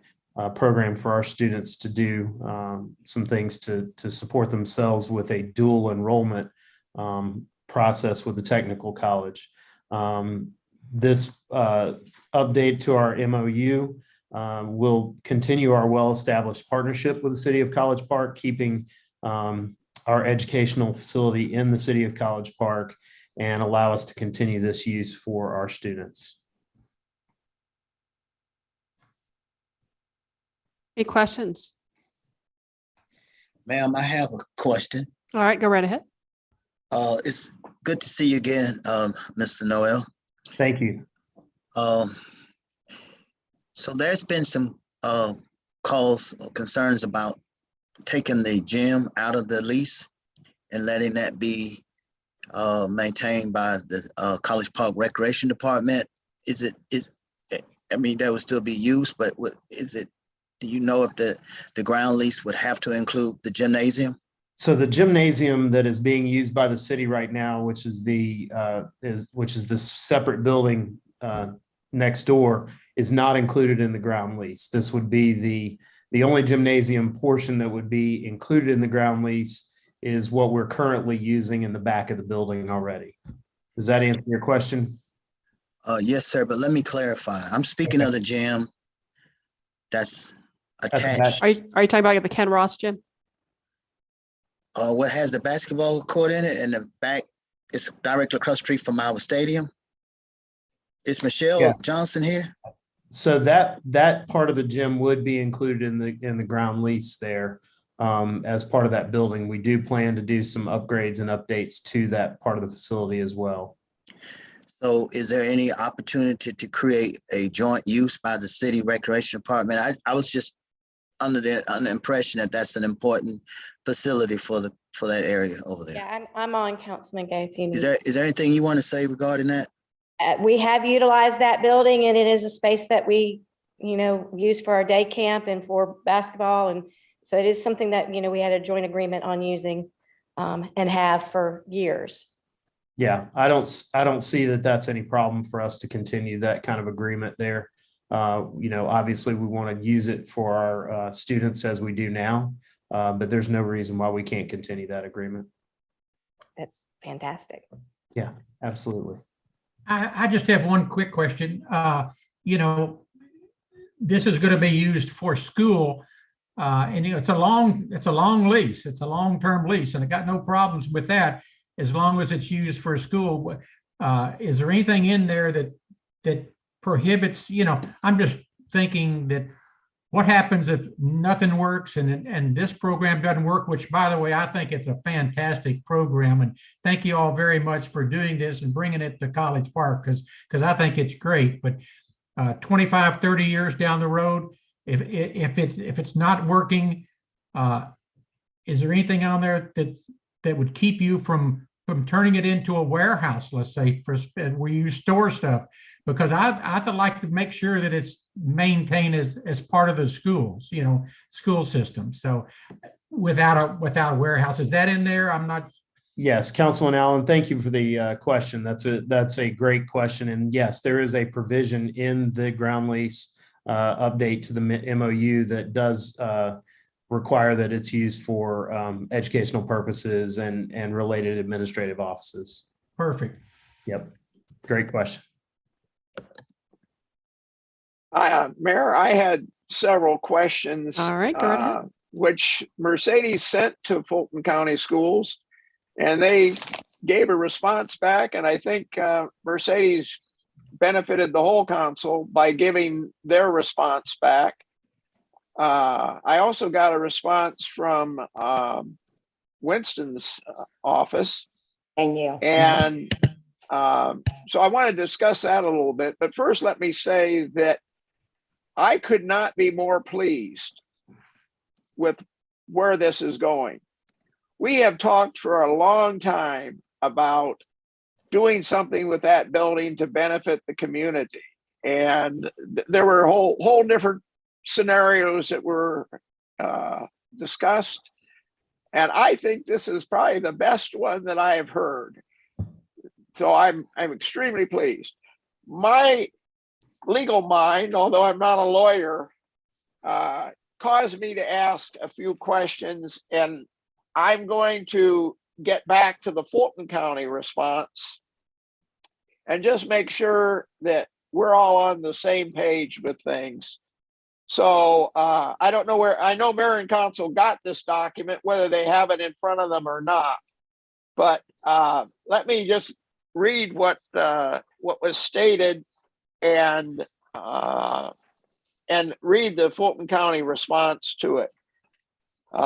program for our students to do some things to support themselves with a dual enrollment process with the technical college. This update to our MOU will continue our well-established partnership with the City of College Park, keeping our educational facility in the City of College Park, and allow us to continue this use for our students. Any questions? Ma'am, I have a question. All right, go right ahead. It's good to see you again, Mr. Noel. Thank you. So there's been some calls or concerns about taking the gym out of the lease and letting that be maintained by the College Park Recreation Department. I mean, that would still be used, but do you know if the ground lease would have to include the gymnasium? So the gymnasium that is being used by the city right now, which is the separate building next door, is not included in the ground lease. This would be the only gymnasium portion that would be included in the ground lease is what we're currently using in the back of the building already. Does that answer your question? Yes, sir. But let me clarify. I'm speaking of the gym that's attached. Are you talking about the Ken Ross gym? What has the basketball court in it, and the back is directly across the street from our stadium? Is Michelle Johnson here? So that part of the gym would be included in the ground lease there. As part of that building, we do plan to do some upgrades and updates to that part of the facility as well. So is there any opportunity to create a joint use by the city recreation department? I was just under the impression that that's an important facility for that area over there. Yeah, I'm on Councilman Gates. Is there anything you want to say regarding that? We have utilized that building, and it is a space that we, use for our day camp and for basketball. And so it is something that, we had a joint agreement on using and have for years. Yeah, I don't see that that's any problem for us to continue that kind of agreement there. Obviously we want to use it for our students as we do now, but there's no reason why we can't continue that agreement. That's fantastic. Yeah, absolutely. I just have one quick question. This is going to be used for school, and it's a long lease. It's a long-term lease, and I got no problems with that as long as it's used for school. Is there anything in there that prohibits? I'm just thinking that what happens if nothing works and this program doesn't work, which, by the way, I think it's a fantastic program. And thank you all very much for doing this and bringing it to College Park, because I think it's great. But 25, 30 years down the road, if it's not working, is there anything on there that would keep you from turning it into a warehouse, let's say, where you store stuff? Because I like to make sure that it's maintained as part of the schools, school system. So without a warehouse, is that in there? I'm not. Yes, Councilman Allen, thank you for the question. That's a great question. And yes, there is a provision in the ground lease update to the MOU that does require that it's used for educational purposes and related administrative offices. Perfect. Yep. Great question. Mayor, I had several questions. All right, go right ahead. Which Mercedes sent to Fulton County Schools, and they gave a response back. And I think Mercedes benefited the whole council by giving their response back. I also got a response from Winston's office. And so I want to discuss that a little bit. But first, let me say that I could not be more pleased with where this is going. We have talked for a long time about doing something with that building to benefit the community. And there were whole different scenarios that were discussed. And I think this is probably the best one that I have heard. So I'm extremely pleased. My legal mind, although I'm not a lawyer, caused me to ask a few questions, and I'm going to get back to the Fulton County response and just make sure that we're all on the same page with things. So I don't know where, I know Mayor and Council got this document, whether they have it in front of them or not. But let me just read what was stated and read the Fulton County response to it.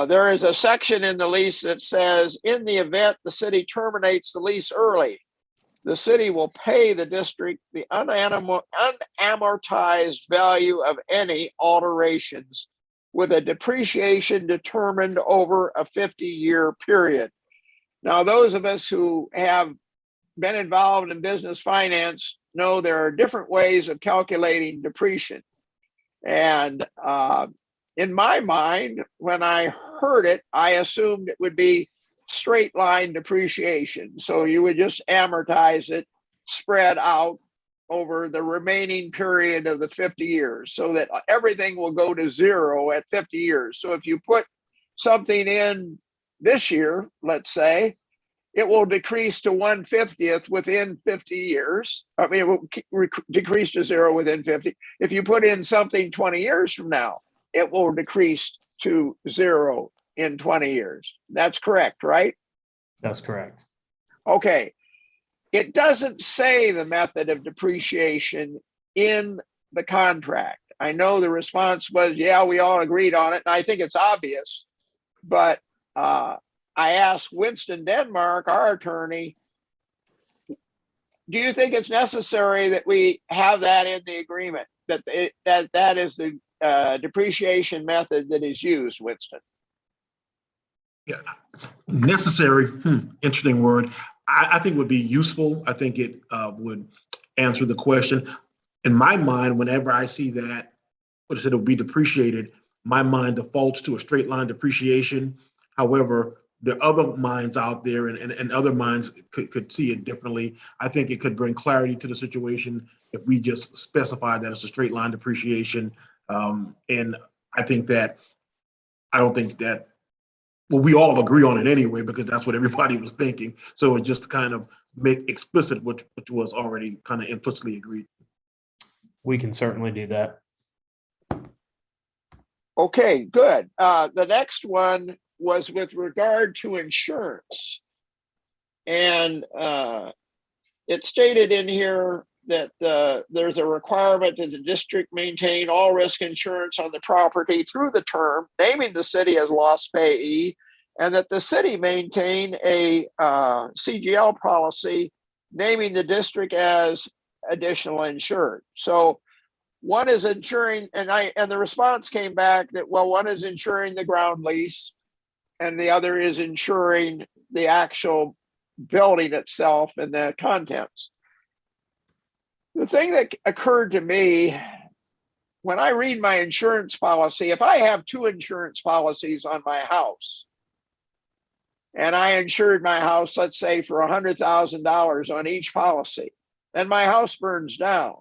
There is a section in the lease that says, in the event the city terminates the lease early, the city will pay the district the unamortized value of any alterations with a depreciation determined over a 50-year period. Now, those of us who have been involved in business finance know there are different ways of calculating depreciation. And in my mind, when I heard it, I assumed it would be straight line depreciation. So you would just amortize it, spread out over the remaining period of the 50 years so that everything will go to zero at 50 years. So if you put something in this year, let's say, it will decrease to 1/50th within 50 years. I mean, it will decrease to zero within 50. If you put in something 20 years from now, it will decrease to zero in 20 years. That's correct, right? That's correct. Okay. It doesn't say the method of depreciation in the contract. I know the response was, yeah, we all agreed on it. And I think it's obvious, but I asked Winston Denmark, our attorney, do you think it's necessary that we have that in the agreement, that is the depreciation method that is used, Winston? Yeah, necessary, interesting word. I think would be useful. I think it would answer the question. In my mind, whenever I see that, what it will be depreciated, my mind defaults to a straight line depreciation. However, there are other minds out there and other minds could see it differently. I think it could bring clarity to the situation if we just specify that it's a straight line depreciation. And I think that, I don't think that, well, we all agree on it anyway, because that's what everybody was thinking. So it just kind of make explicit which was already kind of implicitly agreed. We can certainly do that. Okay, good. The next one was with regard to insurance. And it stated in here that there's a requirement that the district maintain all risk insurance on the property through the term, naming the city as loss payee, and that the city maintain a CGL policy, naming the district as additional insured. So one is insuring, and the response came back that, well, one is insuring the ground lease and the other is insuring the actual building itself and the contents. The thing that occurred to me when I read my insurance policy, if I have two insurance policies on my house and I insured my house, let's say for $100,000 on each policy, and my house burns down,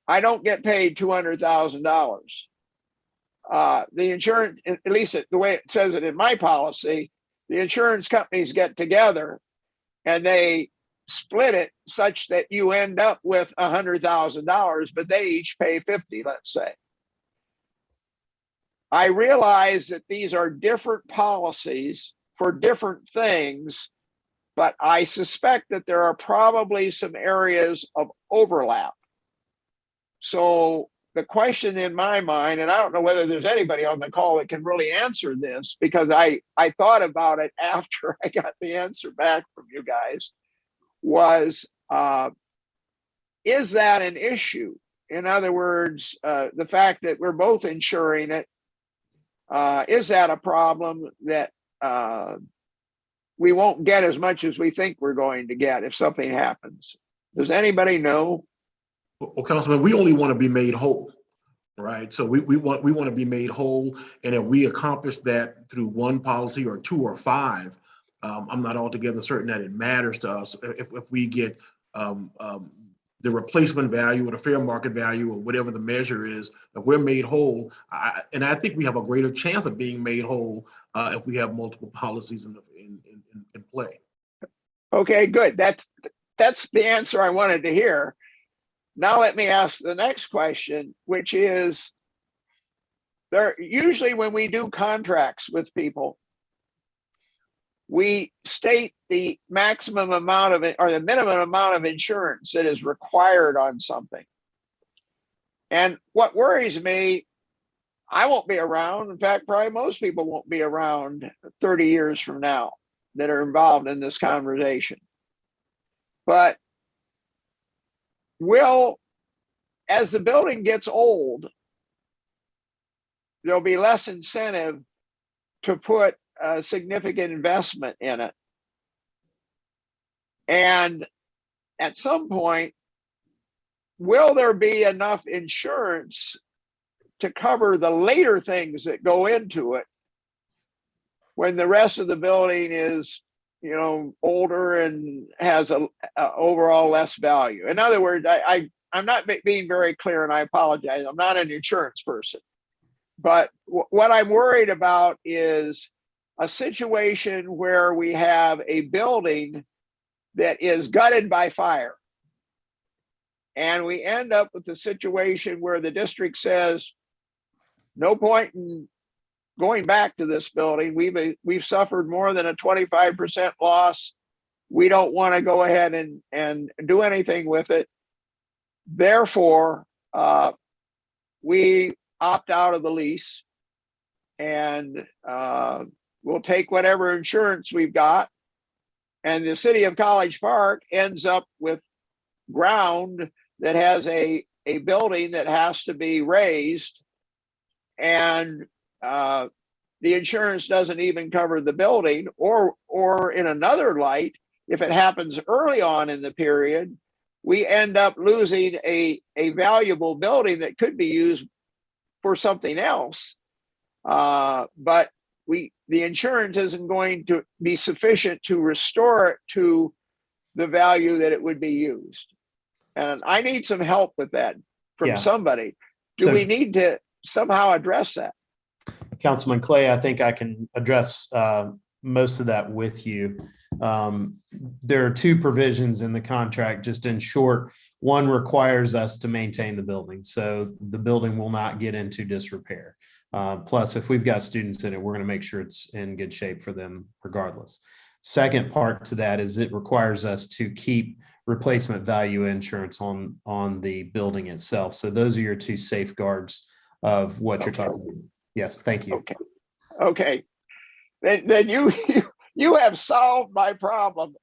I don't get paid $200,000. The insurance, at least the way it says it in my policy, the insurance companies get together and they split it such that you end up with $100,000, but they each pay 50, let's say. I realize that these are different policies for different things, but I suspect that there are probably some areas of overlap. So the question in my mind, and I don't know whether there's anybody on the call that can really answer this, because I thought about it after I got the answer back from you guys, was, is that an issue? In other words, the fact that we're both insuring it, is that a problem that we won't get as much as we think we're going to get if something happens? Does anybody know? Well, Councilman, we only want to be made whole. right? So we want to be made whole. And if we accomplish that through one policy or two or five, I'm not altogether certain that it matters to us if we get the replacement value or the fair market value or whatever the measure is. If we're made whole, and I think we have a greater chance of being made whole if we have multiple policies in play. Okay, good. That's the answer I wanted to hear. Now let me ask the next question, which is, usually when we do contracts with people, we state the maximum amount of it or the minimum amount of insurance that is required on something. And what worries me, I won't be around. In fact, probably most people won't be around 30 years from now that are involved in this conversation. But as the building gets old, there'll be less incentive to put a significant investment in it. And at some point, will there be enough insurance to cover the later things that go into it when the rest of the building is, older and has a overall less value? In other words, I'm not being very clear, and I apologize. I'm not an insurance person. But what I'm worried about is a situation where we have a building that is gutted by fire. And we end up with a situation where the district says, no point in going back to this building. We've suffered more than a 25% loss. We don't want to go ahead and do anything with it. Therefore, we opt out of the lease, and we'll take whatever insurance we've got. And the city of College Park ends up with ground that has a building that has to be raised, and the insurance doesn't even cover the building. Or in another light, if it happens early on in the period, we end up losing a valuable building that could be used for something else. But the insurance isn't going to be sufficient to restore it to the value that it would be used. And I need some help with that from somebody. Do we need to somehow address that? Councilman Clay, I think I can address most of that with you. There are two provisions in the contract, just in short. One requires us to maintain the building, so the building will not get into disrepair. Plus, if we've got students in it, we're going to make sure it's in good shape for them regardless. Second part to that is it requires us to keep replacement value insurance on the building itself. So those are your two safeguards of what you're talking about. Yes, thank you. Okay. Then you have solved my problem.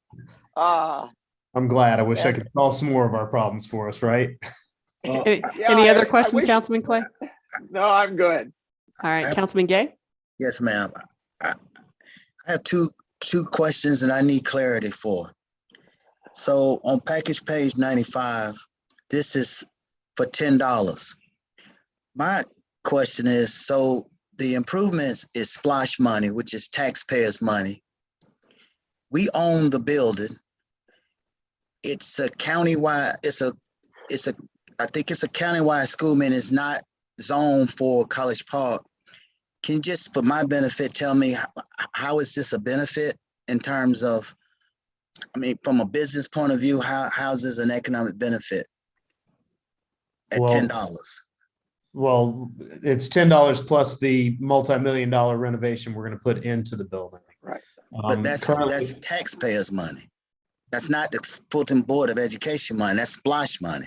I'm glad. I wish I could solve some more of our problems for us, right? Any other questions, Councilman Clay? No, I'm good. All right, Councilman Gay? Yes, ma'am. I have two questions and I need clarity for. So on package page 95, this is for $10. My question is, so the improvements is splash money, which is taxpayers' money. We own the building. It's a countywide, I think it's a countywide school, meaning it's not zoned for College Park. Can you just, for my benefit, tell me how is this a benefit in terms of, I mean, from a business point of view, how is this an economic benefit at $10? Well, it's $10 plus the multi-million-dollar renovation we're going to put into the building. Right. But that's taxpayers' money. That's not the Fulton Board of Education money. That's splash money.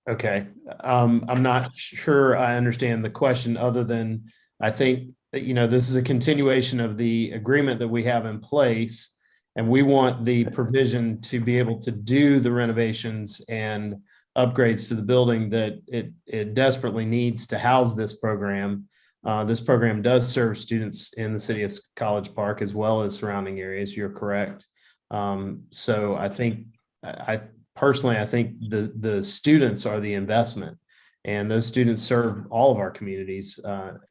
Okay. I'm not sure I understand the question, other than I think that, this is a continuation of the agreement that we have in place, and we want the provision to be able to do the renovations and upgrades to the building that it desperately needs to house this program. This program does serve students in the city of College Park as well as surrounding areas. You're correct. So I think personally, I think the students are the investment. And those students serve all of our communities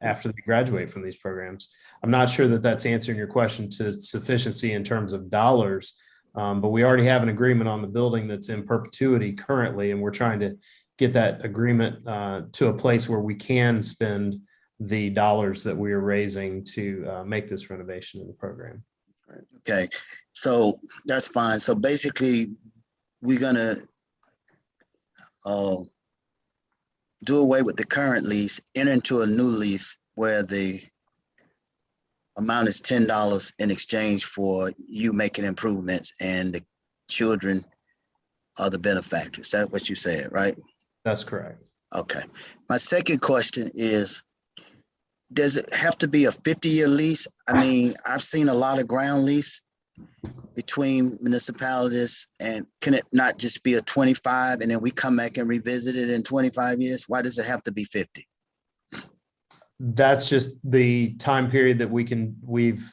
after they graduate from these programs. I'm not sure that that's answering your question to sufficiency in terms of dollars, but we already have an agreement on the building that's in perpetuity currently, and we're trying to get that agreement to a place where we can spend the dollars that we are raising to make this renovation in the program. Okay, so that's fine. So basically, we're gonna do away with the current lease, enter into a new lease where the amount is $10 in exchange for you making improvements and the children are the benefactors. That's what you said, right? That's correct. Okay. My second question is, does it have to be a 50-year lease? I mean, I've seen a lot of ground lease between municipalities, and can it not just be a 25 and then we come back and revisit it in 25 years? Why does it have to be 50? That's just the time period that we've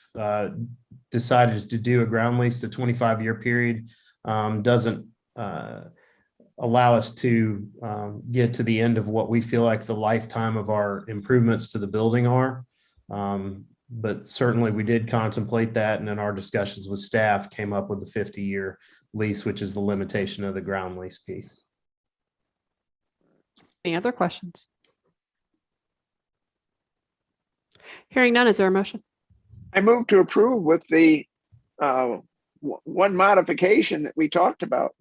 decided to do a ground lease. The 25-year period doesn't allow us to get to the end of what we feel like the lifetime of our improvements to the building are. But certainly we did contemplate that, and in our discussions with staff came up with the 50-year lease, which is the limitation of the ground lease piece. Any other questions? Hearing none, is there a motion? I move to approve with the one modification that we talked about.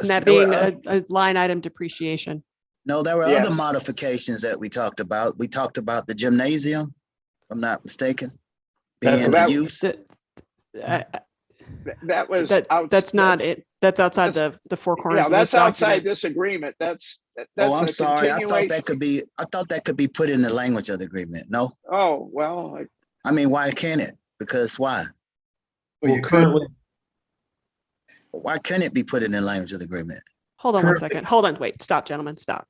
And that being a line item depreciation. No, there were other modifications that we talked about. We talked about the gymnasium, if I'm not mistaken. That's that, use. That was that's not it. That's outside the four corners. Yeah, that's of this outside document. this agreement. That's Oh, I'm sorry. I thought that could be put in the language of the agreement. No. Oh, well. I mean, why can't it? Because why? Well, currently, why can't it be put in the language of the agreement? Hold on 1 second. Hold on. Wait. Stop, gentlemen. Stop.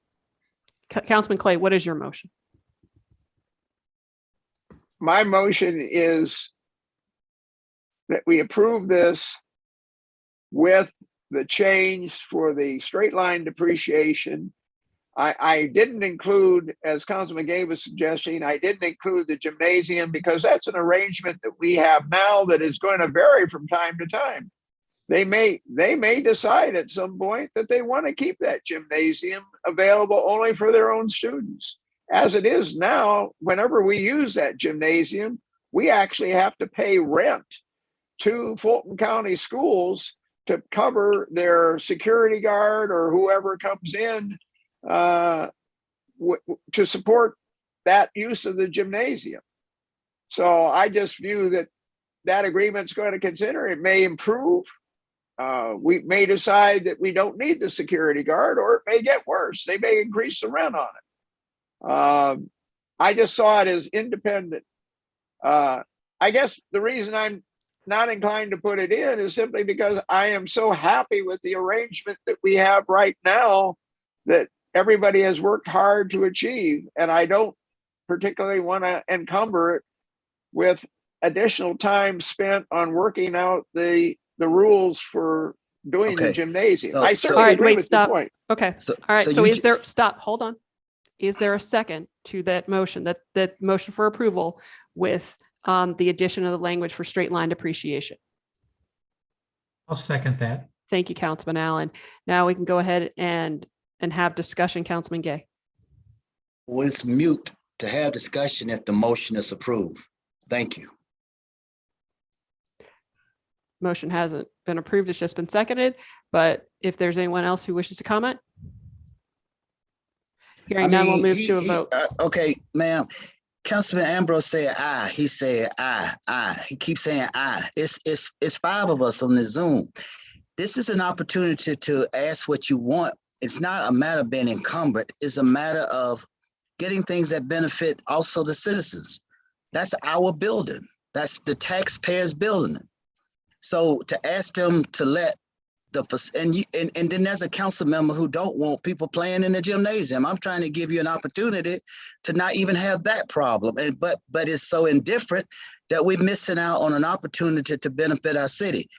Councilman Clay, what is your motion? My motion is that we approve this with the change for the straight line depreciation. I didn't include, as Councilman Gay was suggesting, I didn't include the gymnasium because that's an arrangement that we have now that is going to vary from time to time. They may decide at some point that they want to keep that gymnasium available only for their own students. As it is now, whenever we use that gymnasium, we actually have to pay rent to Fulton County schools to cover their security guard or whoever comes in to support that use of the gymnasium. So I just view that agreement's going to consider. It may improve. We may decide that we don't need the security guard, or it may get worse. They may increase the rent on it. I just saw it as independent. I guess the reason I'm not inclined to put it in is simply because I am so happy with the arrangement that we have right now that everybody has worked hard to achieve. And I don't particularly want to encumber it with additional time spent on working out the rules for doing the gymnasium. I certainly agree with your point. Okay. All right. So is there, stop, hold on. Is there a second to that motion, that motion for approval with the addition of the language for straight line depreciation? I'll second that. Thank you, Councilman Allen. Now we can go ahead and have discussion, Councilman Gay. Well, it's mute to have discussion if the motion is approved. Thank you. Motion hasn't been approved. It's just been seconded. But if there's anyone else who wishes to comment? Hearing none, we'll move to a vote. Okay, ma'am. Councilman Ambrose said aye. He said aye, aye. He keeps saying aye. It's five of us on the Zoom. This is an opportunity to ask what you want. It's not a matter of being encumbered. It's a matter of getting things that benefit also the citizens. That's our building. That's the taxpayers' building. So to ask them to let and then there's a council member who don't want people playing in the gymnasium. I'm trying to give you an opportunity to not even have that problem. But it's so indifferent that we're missing out on an opportunity to benefit our city.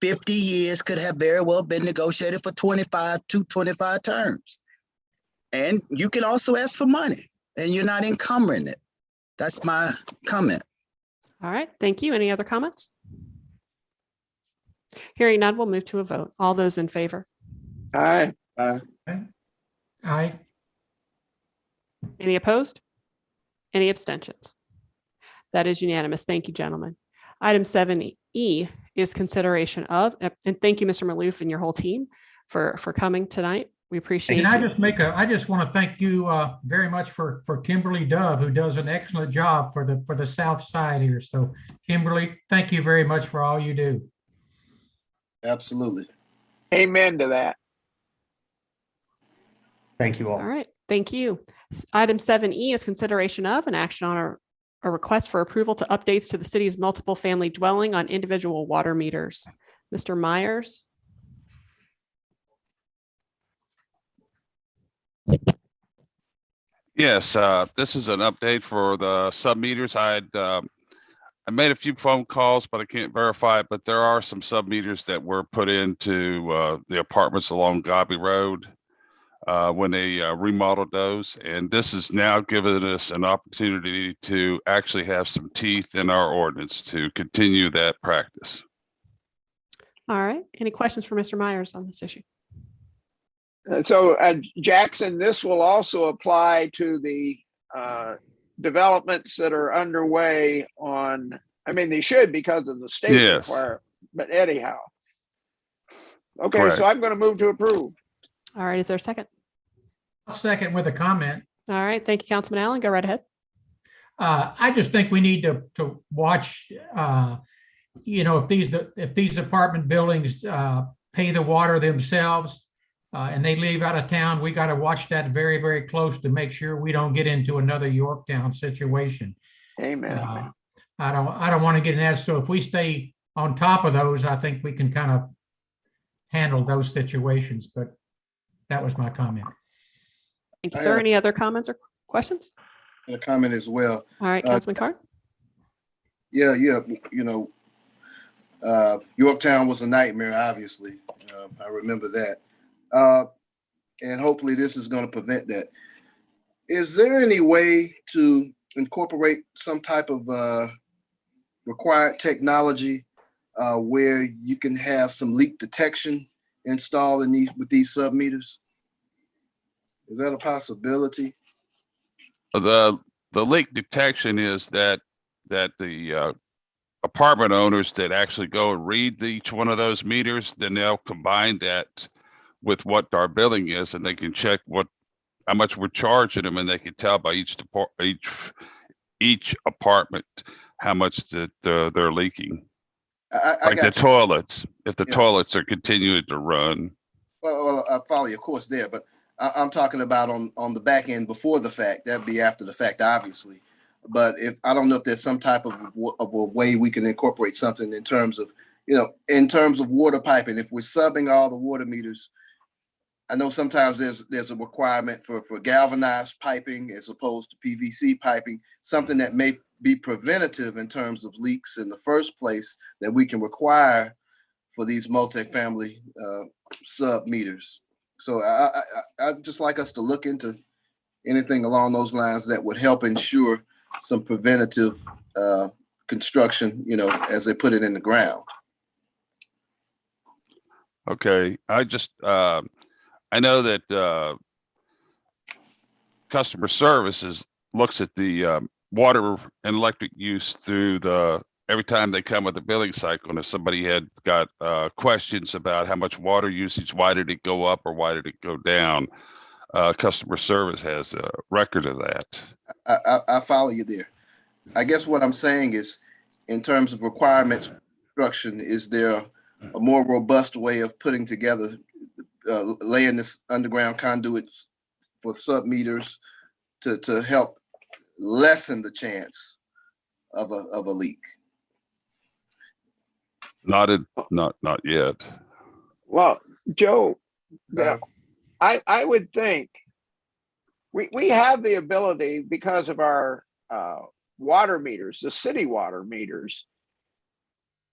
50 years could have very well been negotiated for 25 to 25 terms. And you can also ask for money and you're not encumbering it. That's my comment. All right, thank you. Any other comments? Hearing none, we'll move to a vote. All those in favor? Aye. Aye. Any opposed? Any abstentions? That is unanimous. Thank you, gentlemen. Item 7E is consideration of, and thank you, Mr. Maloof and your whole team for coming tonight. We appreciate Can I you. just I just want to thank you very much for Kimberly Dove, who does an excellent job for the South Side here. So Kimberly, thank you very much for all you do. Absolutely. Amen to that. Thank you all. All right, thank you. Item 7E is consideration of an action on a request for approval to updates to the city's multiple family dwelling on individual water meters. Mr. Myers. Yes, this is an update for the sub meters. I made a few phone calls, but I can't verify it. But there are some sub meters that were put into the apartments along Gobby Road when they remodeled those. And this is now giving us an opportunity to actually have some teeth in our ordinance to continue that practice. All right, any questions for Mr. Myers on this issue? So Jackson, this will also apply to the developments that are underway on, I mean, they should because of the state Yes. requirement, but anyhow. Okay, Correct. so I'm going to move to approve. All right, is there a second? I'll second with a comment. All right, thank you, Councilman Allen. Go right ahead. I just think we need to watch, if these apartment buildings pay the water themselves and they leave out of town, we got to watch that very, very close to make sure we don't get into another Yorktown situation. Amen. I don't want to get in that. So if we stay on top of those, I think we can kind of handle those situations. But that was my comment. Thank you, sir. Any other comments or questions? A comment as well. All right, Councilman Carr. Yeah. Yorktown was a nightmare, obviously. I remember that. And hopefully this is going to prevent that. Is there any way to incorporate some type of required technology where you can have some leak detection installed in with these sub meters? Is that a possibility? The leak detection is that the apartment owners that actually go and read each one of those meters, then they'll combine that with what our billing is, and they can check how much we're charging them, and they can tell by each apartment how much that they're leaking. I got the toilets, if the toilets are continuing to run. Well, I follow your course there, but I'm talking about on the back end before the fact. That'd be after the fact, obviously. But I don't know if there's some type of a way we can incorporate something in terms of water piping. If we're subbing all the water meters, I know sometimes there's a requirement for galvanized piping as opposed to PVC piping, something that may be preventative in terms of leaks in the first place that we can require for these multifamily sub meters. So I'd just like us to look into anything along those lines that would help ensure some preventative construction, as they put it in the ground. Okay, I know that customer services looks at the water and electric use through every time they come with the billing cycle. And if somebody had got questions about how much water usage, why did it go up or why did it go down? Customer service has a record of that. I follow you there. I guess what I'm saying is, in terms of requirements, construction, is there a more robust way of putting together, laying this underground conduits for sub meters to help lessen the chance of a leak? Not yet. Well, Joe, I would think we have the ability, because of our water meters, the city water meters,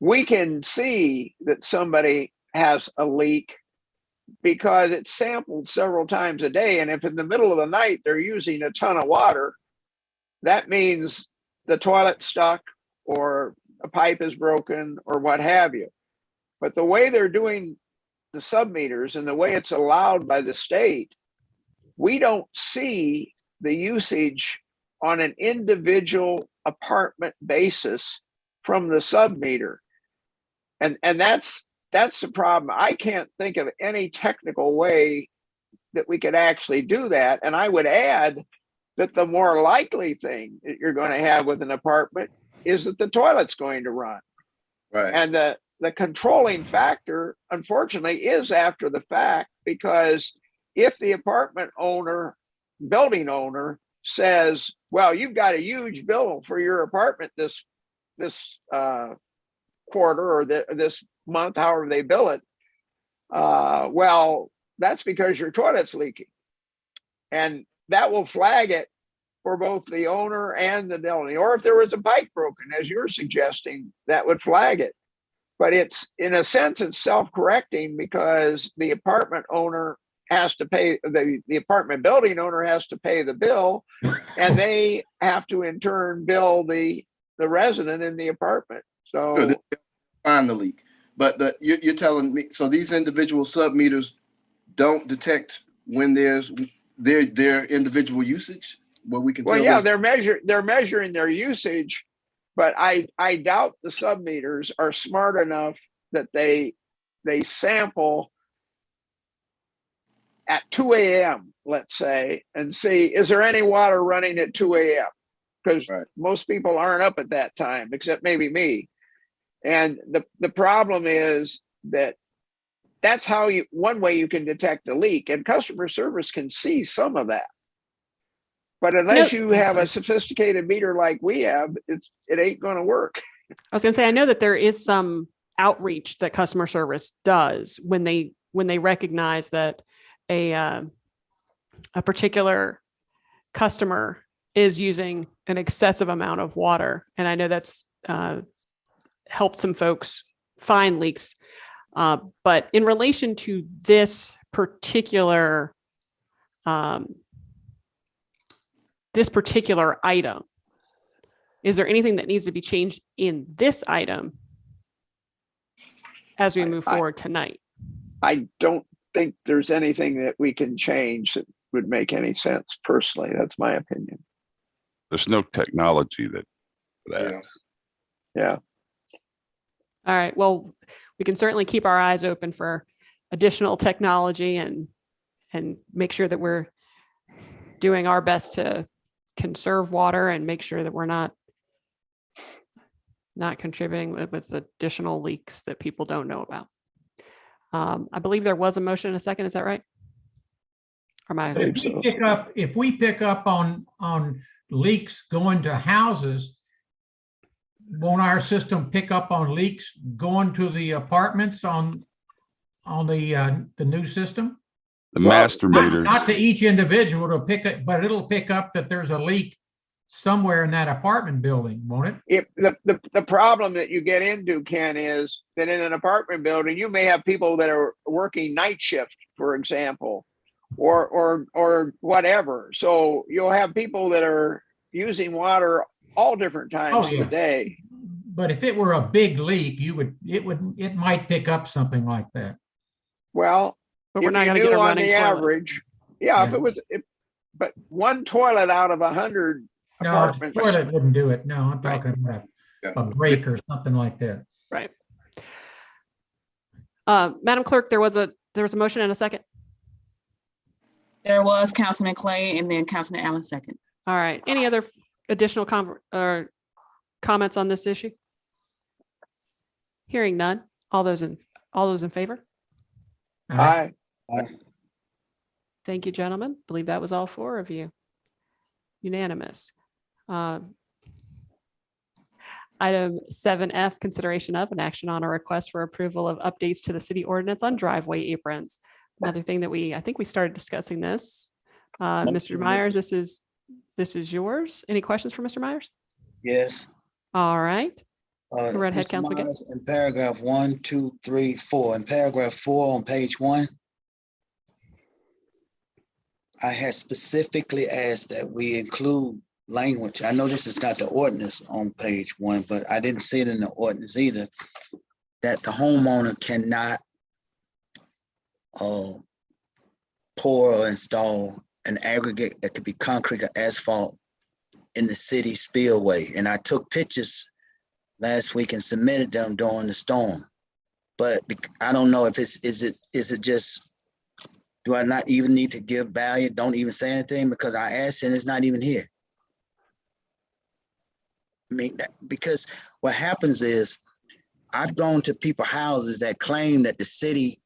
we can see that somebody has a leak because it's sampled several times a day. And if in the middle of the night they're using a ton of water, that means the toilet's stuck or a pipe is broken or what have you. But the way they're doing the sub-meters and the way it's allowed by the state, we don't see the usage on an individual apartment basis from the sub-meter. And that's the problem. I can't think of any technical way that we could actually do that. And I would add that the more likely thing that you're going to have with an apartment is that the toilet's going to run. Right. And the controlling factor, unfortunately, is after the fact, because if the apartment owner, building owner says, well, you've got a huge bill for your apartment this quarter or this month, however they bill it, well, that's because your toilet's leaking. And that will flag it for both the owner and the building. Or if there was a pipe broken, as you're suggesting, that would flag it. But it's, in a sense, it's self-correcting because the apartment owner has to pay, the apartment building owner has to pay the bill, and they have to in turn bill the resident in the apartment. So Sure, find the leak. But you're telling me, so these individual sub-meters don't detect when there's their individual usage? Well, we can tell. Well, yeah, they're measuring their usage, but I doubt the sub-meters are smart enough that they sample at 2 a.m., let's say, and see, is there any water running at 2 a.m.? Because most people aren't up at that time, except maybe me. And the problem is that that's how one way you can detect a leak, and customer service can see some of that. But unless you have a sophisticated meter like we have, it ain't going to work. I was going to say, I know that there is some outreach that customer service does when they recognize that a particular customer is using an excessive amount of water. And I know that's helped some folks find leaks. But in relation to this particular item, is there anything that needs to be changed in this item as we move forward tonight? I don't think there's anything that we can change that would make any sense personally. That's my opinion. There's no technology for that. Yeah. All right. Well, we can certainly keep our eyes open for additional technology and make sure that we're doing our best to conserve water and make sure that we're not contributing with additional leaks that people don't know about. I believe there was a motion in a second. Is that right? Or am I? If we pick up on leaks going to houses, won't our system pick up on leaks going to the apartments on the new system? The master meter. Not to each individual to pick it, but it'll pick up that there's a leak somewhere in that apartment building, won't it? The problem that you get into, Ken, is that in an apartment building, you may have people that are working night shift, for example, or whatever. So you'll have people that are using water all different times of the day. But if it were a big leak, it might pick up something like that. Well, but we're not going to get a running toilet. Average, yeah. But one toilet out of 100 apartments. No, toilet wouldn't do it. No, I'm talking about a break or something like that. Right. Madam Clerk, there was a motion and a second. There was Councilman Clay and then Councilman Allen second. All right. Any other additional comments on this issue? Hearing none. All those in favor? Aye. Thank you, gentlemen. I believe that was all 4 of you. Unanimous. Item 7F, consideration of an action on a request for approval of updates to the city ordinance on driveway aprons. Another thing that I think we started discussing this. Mr. Myers, this is yours. Any questions for Mr. Myers? Yes. All right. Go right ahead, Mr. Councilman Gay. Myers, in paragraph 1, 2, 3, 4, in paragraph 4 on page 1, I had specifically asked that we include language. I know this is not the ordinance on page 1, but I didn't see it in the ordinance either, that the homeowner cannot pour or install an aggregate that could be concrete or asphalt in the city spillway. And I took pictures last week and submitted them during the storm. But I don't know if is it just, do I not even need to give value? Don't even say anything because I asked and it's not even here. I mean, because what happens is I've gone to people's houses that claim that the city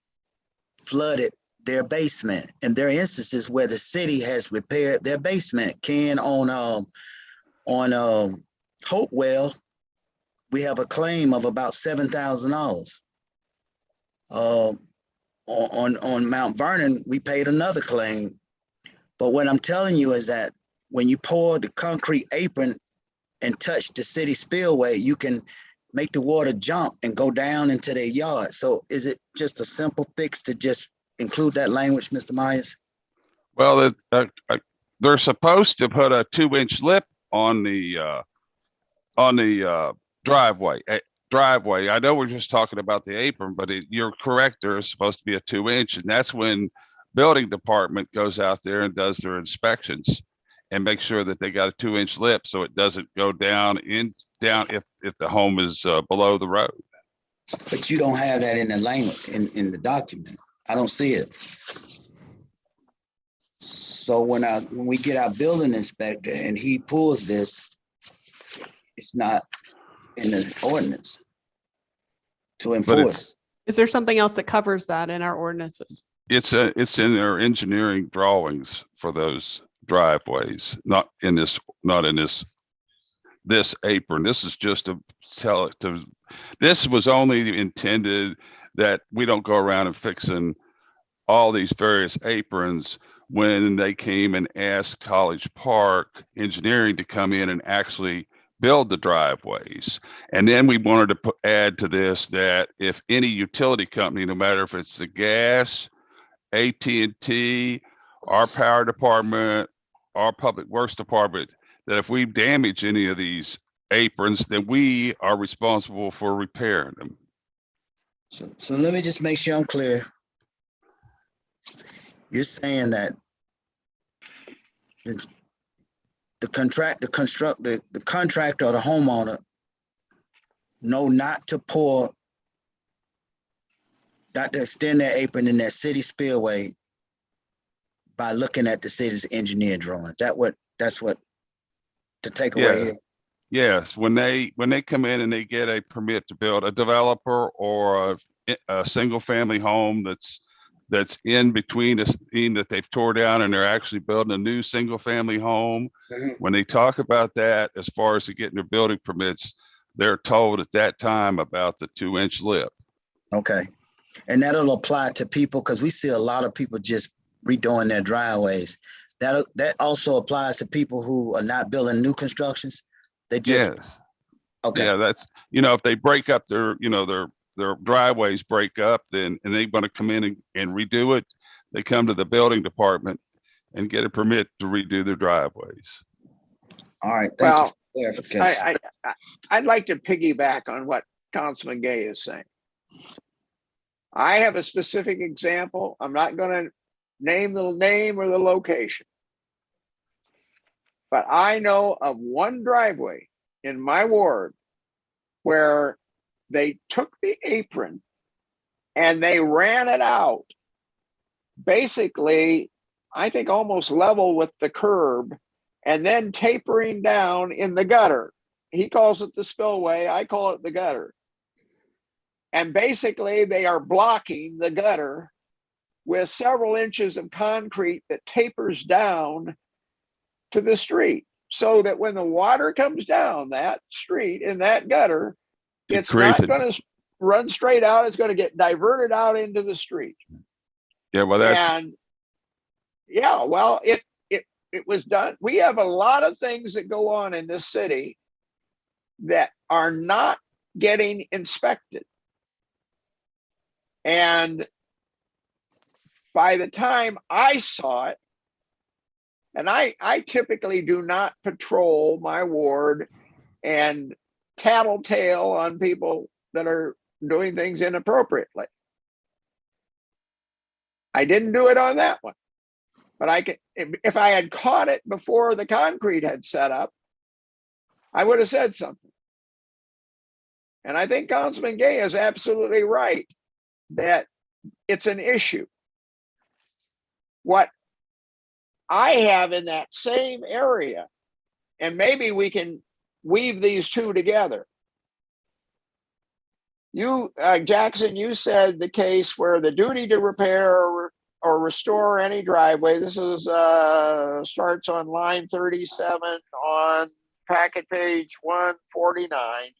flooded their basement, and there are instances where the city has repaired their basement. Ken, on Hopewell, we have a claim of about $7,000. On Mount Vernon, we paid another claim. But what I'm telling you is that when you pour the concrete apron and touch the city spillway, you can make the water jump and go down into their yard. So is it just a simple fix to just include that language, Mr. Myers? Well, they're supposed to put a 2-inch lip on the driveway. I know we're just talking about the apron, but you're correct. There's supposed to be a 2-inch, and that's when building department goes out there and does their inspections and make sure that they got a 2-inch lip so it doesn't go down if the home is below the road. But you don't have that in the language in the document. I don't see it. So when we get our building inspector and he pulls this, it's not in the ordinance to enforce. Is there something else that covers that in our ordinances? It's in their engineering drawings for those driveways, not in this apron. This is just this was only intended that we don't go around and fixing all these various aprons when they came and asked College Park Engineering to come in and actually build the driveways. And then we wanted to add to this that if any utility company, no matter if it's the gas, AT&T, our power department, our public works department, that if we damage any of these aprons, then we are responsible for repairing them. So let me just make sure I'm clear. You're saying that the contractor or the homeowner know not to extend their apron in that city spillway by looking at the city's engineer drawing. That's what the takeaway here. Yes, when they come in and they get a permit to build, a developer or a single family home that's in between that they've tore down and they're actually building a new single family home. Mm-hmm. When they talk about that, as far as getting their building permits, they're told at that time about the 2-inch lip. Okay. And that'll apply to people because we see a lot of people just redoing their driveways. That also applies to people who are not building new constructions. They just, yes. Okay. Yeah, that's, if they break up their driveways break up, then and they want to come in and redo it, they come to the building department and get a permit to redo their driveways. All right, thank you for clarification. I'd like to piggyback on what Councilman Gay is saying. I have a specific example. I'm not going to name the name or the location, but I know of one driveway in my ward where they took the apron and they ran it out, basically, I think almost level with the curb, and then tapering down in the gutter. He calls it the spillway, I call it the gutter. And basically they are blocking the gutter with several inches of concrete that tapers down to the street, so that when the water comes down that street in that gutter, it's not going to run straight out. It's going to get diverted out into the street. Yeah, well, that's. And yeah, well, it was done. We have a lot of things that go on in this city that are not getting inspected. And by the time I saw it, and I typically do not patrol my ward and tattletale on people that are doing things inappropriately. I didn't do it on that one, but I could, if I had caught it before the concrete had set up, I would have said something. And I think Councilman Gay is absolutely right that it's an issue. What I have in that same area, and maybe we can weave these two together. You, Jackson, you said the case where the duty to repair or restore any driveway, this is starts on line 37 on packet page 149,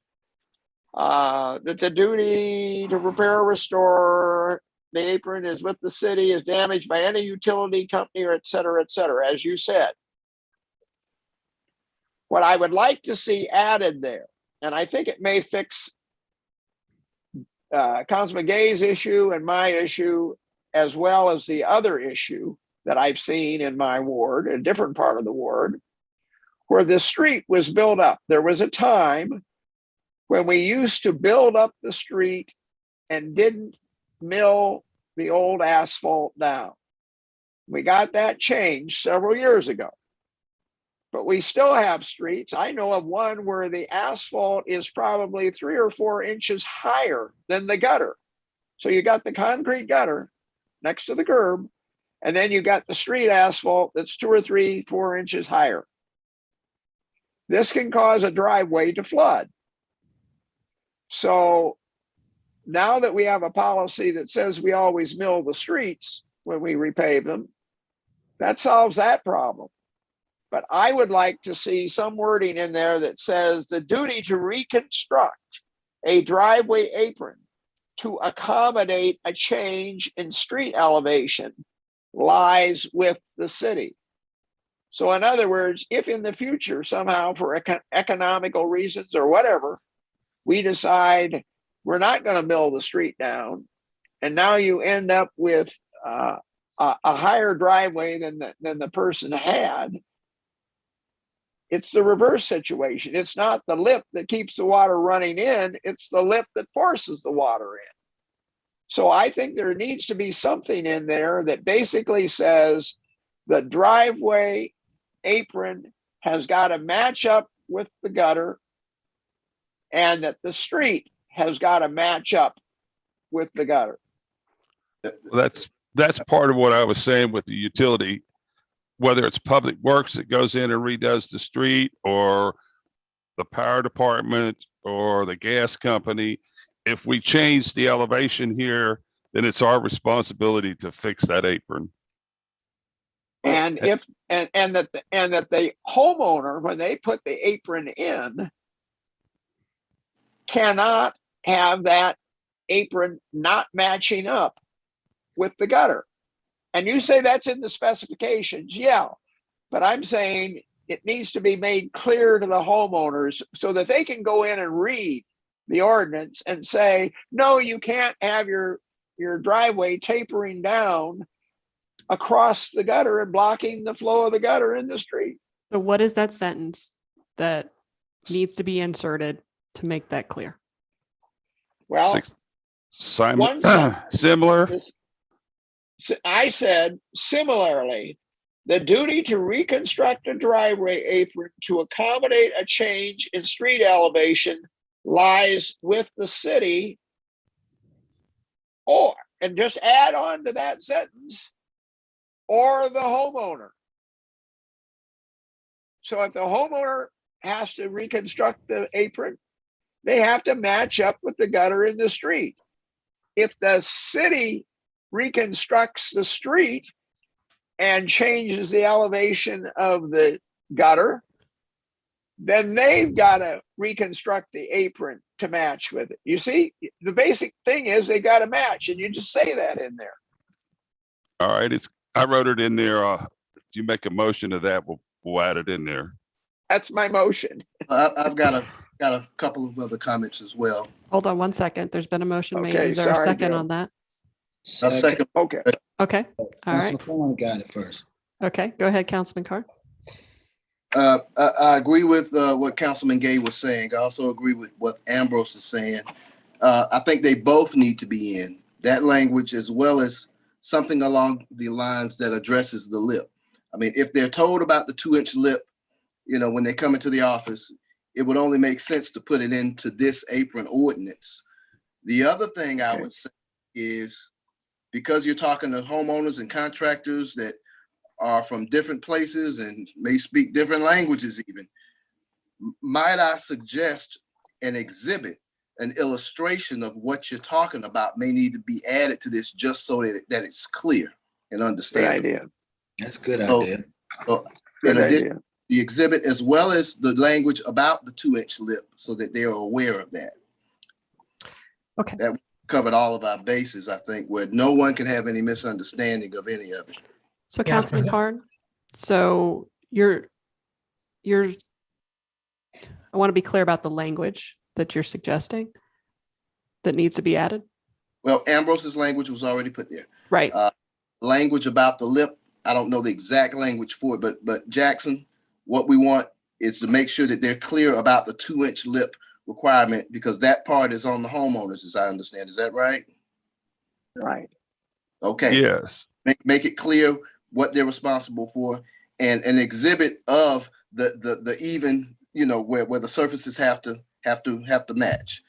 that the duty to repair or restore the apron is with the city, is damaged by any utility company, or et cetera, as you said. What I would like to see added there, and I think it may fix Councilman Gay's issue and my issue, as well as the other issue that I've seen in my ward, a different part of the ward, where the street was built up. There was a time when we used to build up the street and didn't mill the old asphalt down. We got that changed several years ago. But we still have streets. I know of one where the asphalt is probably 3 or 4 inches higher than the gutter. So you got the concrete gutter next to the curb, and then you got the street asphalt that's 2 or 3, 4 inches higher. This can cause a driveway to flood. So now that we have a policy that says we always mill the streets when we repave them, that solves that problem. But I would like to see some wording in there that says the duty to reconstruct a driveway apron to accommodate a change in street elevation lies with the city. So in other words, if in the future somehow for economical reasons or whatever, we decide we're not going to mill the street down, and now you end up with a higher driveway than the person had, it's the reverse situation. It's not the lip that keeps the water running in, it's the lip that forces the water in. So I think there needs to be something in there that basically says the driveway apron has got to match up with the gutter, and that the street has got to match up with the gutter. That's part of what I was saying with the utility, whether it's Public Works that goes in and redoes the street, or the power department, or the gas company. If we change the elevation here, then it's our responsibility to fix that apron. And if and that the homeowner, when they put the apron in, cannot have that apron not matching up with the gutter. And you say that's in the specifications, yeah, but I'm saying it needs to be made clear to the homeowners so that they can go in and read the ordinance and say, no, you can't have your driveway tapering down across the gutter and blocking the flow of the gutter in the street. So what is that sentence that needs to be inserted to make that clear? Well, Simon, similar. I said, similarly, the duty to reconstruct a driveway apron to accommodate a change in street elevation lies with the city, or, and just add on to that sentence, or the homeowner. So if the homeowner has to reconstruct the apron, they have to match up with the gutter in the street. If the city reconstructs the street and changes the elevation of the gutter, then they've got to reconstruct the apron to match with it. You see, the basic thing is they got to match, and you just say that in there. All right, I wrote it in there. If you make a motion to that, we'll add it in there. That's my motion. I've got got a couple of other comments as well. Hold on one second. There's been a motion made. Okay, Is there a sorry, second Joe. on that? A second. Okay. Okay. All Councilman right. Corn got it first. Okay. Go ahead, Councilman Carr. I agree with what Councilman Gay was saying. I also agree with what Ambrose is saying. I think they both need to be in that language, as well as something along the lines that addresses the lip. I mean, if they're told about the 2-inch lip, when they come into the office, it would only make sense to put it into this apron ordinance. The other thing I would say is, because you're talking to homeowners and contractors that are from different places and may speak different languages even, might I suggest an exhibit, an illustration of what you're talking about may need to be added to this, just so that it's clear and understandable. Good idea. That's a good So- idea. So Good in addition, idea. the exhibit, as well as the language about the 2-inch lip, so that they are aware of that. Okay. That covered all of our bases, I think, where no one can have any misunderstanding of any of it. So Yeah, Councilman but- Carr, so you're, I want to be clear about the language that you're suggesting that needs to be added. Well, Ambrose's language was already put there. Right. Language about the lip, I don't know the exact language for it, but Jackson, what we want is to make sure that they're clear about the 2-inch lip requirement, because that part is on the homeowners, as I understand. Is that right? Right. Okay. Yes. Make it clear what they're responsible for, and an exhibit of the even, where the surfaces have to match.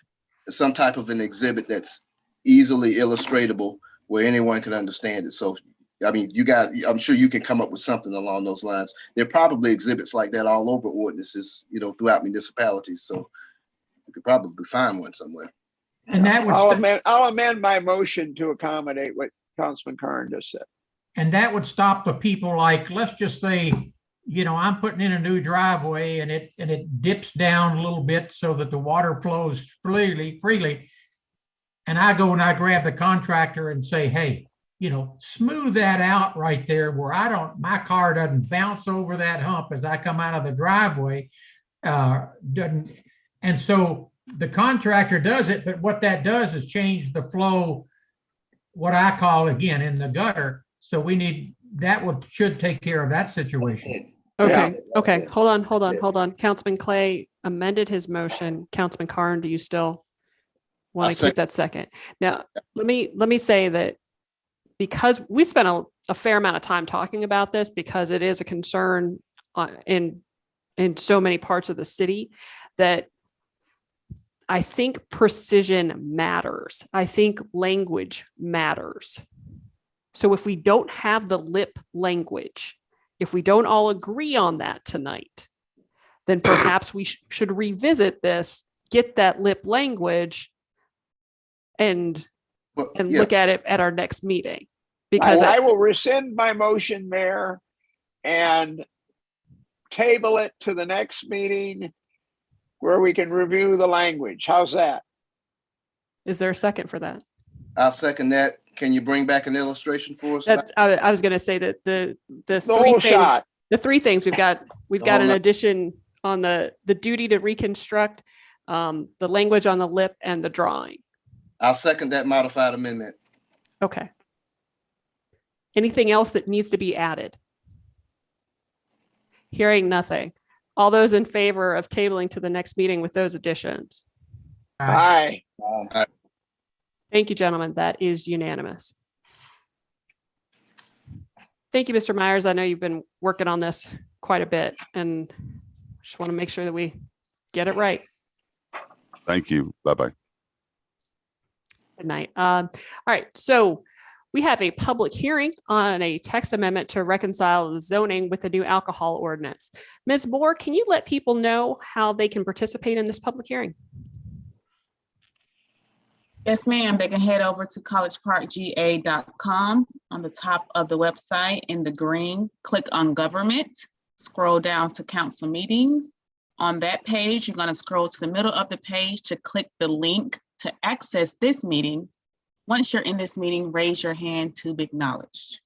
Some type of an exhibit that's easily illustratable where anyone can understand it. So, I mean, I'm sure you can come up with something along those lines. There are probably exhibits like that all over ordinances, throughout municipalities. So you could probably find one somewhere. And that would, I'll amend my motion to accommodate what Councilman Carn just said. and that would stop the people like, let's just say, I'm putting in a new driveway and it dips down a little bit so that the water flows freely. And I go and I grab the contractor and say, hey, smooth that out right there where my car doesn't bounce over that hump as I come out of the driveway. And so the contractor does it, but what that does is change the flow, what I call, again, in the gutter. So should take care of that situation. Okay. Okay. Hold on. Councilman Clay amended his motion. Councilman Carn, do you still want to keep that second? Now, let me say that because we spent a fair amount of time talking about this, because it is a concern in so many parts of the city, that I think precision matters. I think language matters. So if we don't have the lip language, if we don't all agree on that tonight, then perhaps we should revisit this, get that lip language, and look at it at our next meeting. Because I will rescind my motion, Mayor, and table it to the next meeting where we can review the language. How's that? Is there a second for that? I'll second that. Can you bring back an illustration for us? I was going to say that the whole shot. The three things we've got an addition on the duty to reconstruct, the language on the lip, and the drawing. I'll second that modified amendment. Okay. Anything else that needs to be added? Hearing nothing. All those in favor of tabling to the next meeting with those additions? Aye. Thank you, gentlemen. That is unanimous. Thank you, Mr. Myers. I know you've been working on this quite a bit, and just want to make sure that we get it right. Thank you. Bye-bye. Good night. All right. So we have a public hearing on a text amendment to reconcile the zoning with the new alcohol ordinance. Ms. Moore, can you let people know how they can participate in this public hearing? Yes, ma'am. They can head over to collegeparkga.com. On the top of the website in the green, click on government, scroll down to council meetings. On that page, you're going to scroll to the middle of the page to click the link to access this meeting. Once you're in this meeting, raise your hand to be acknowledged.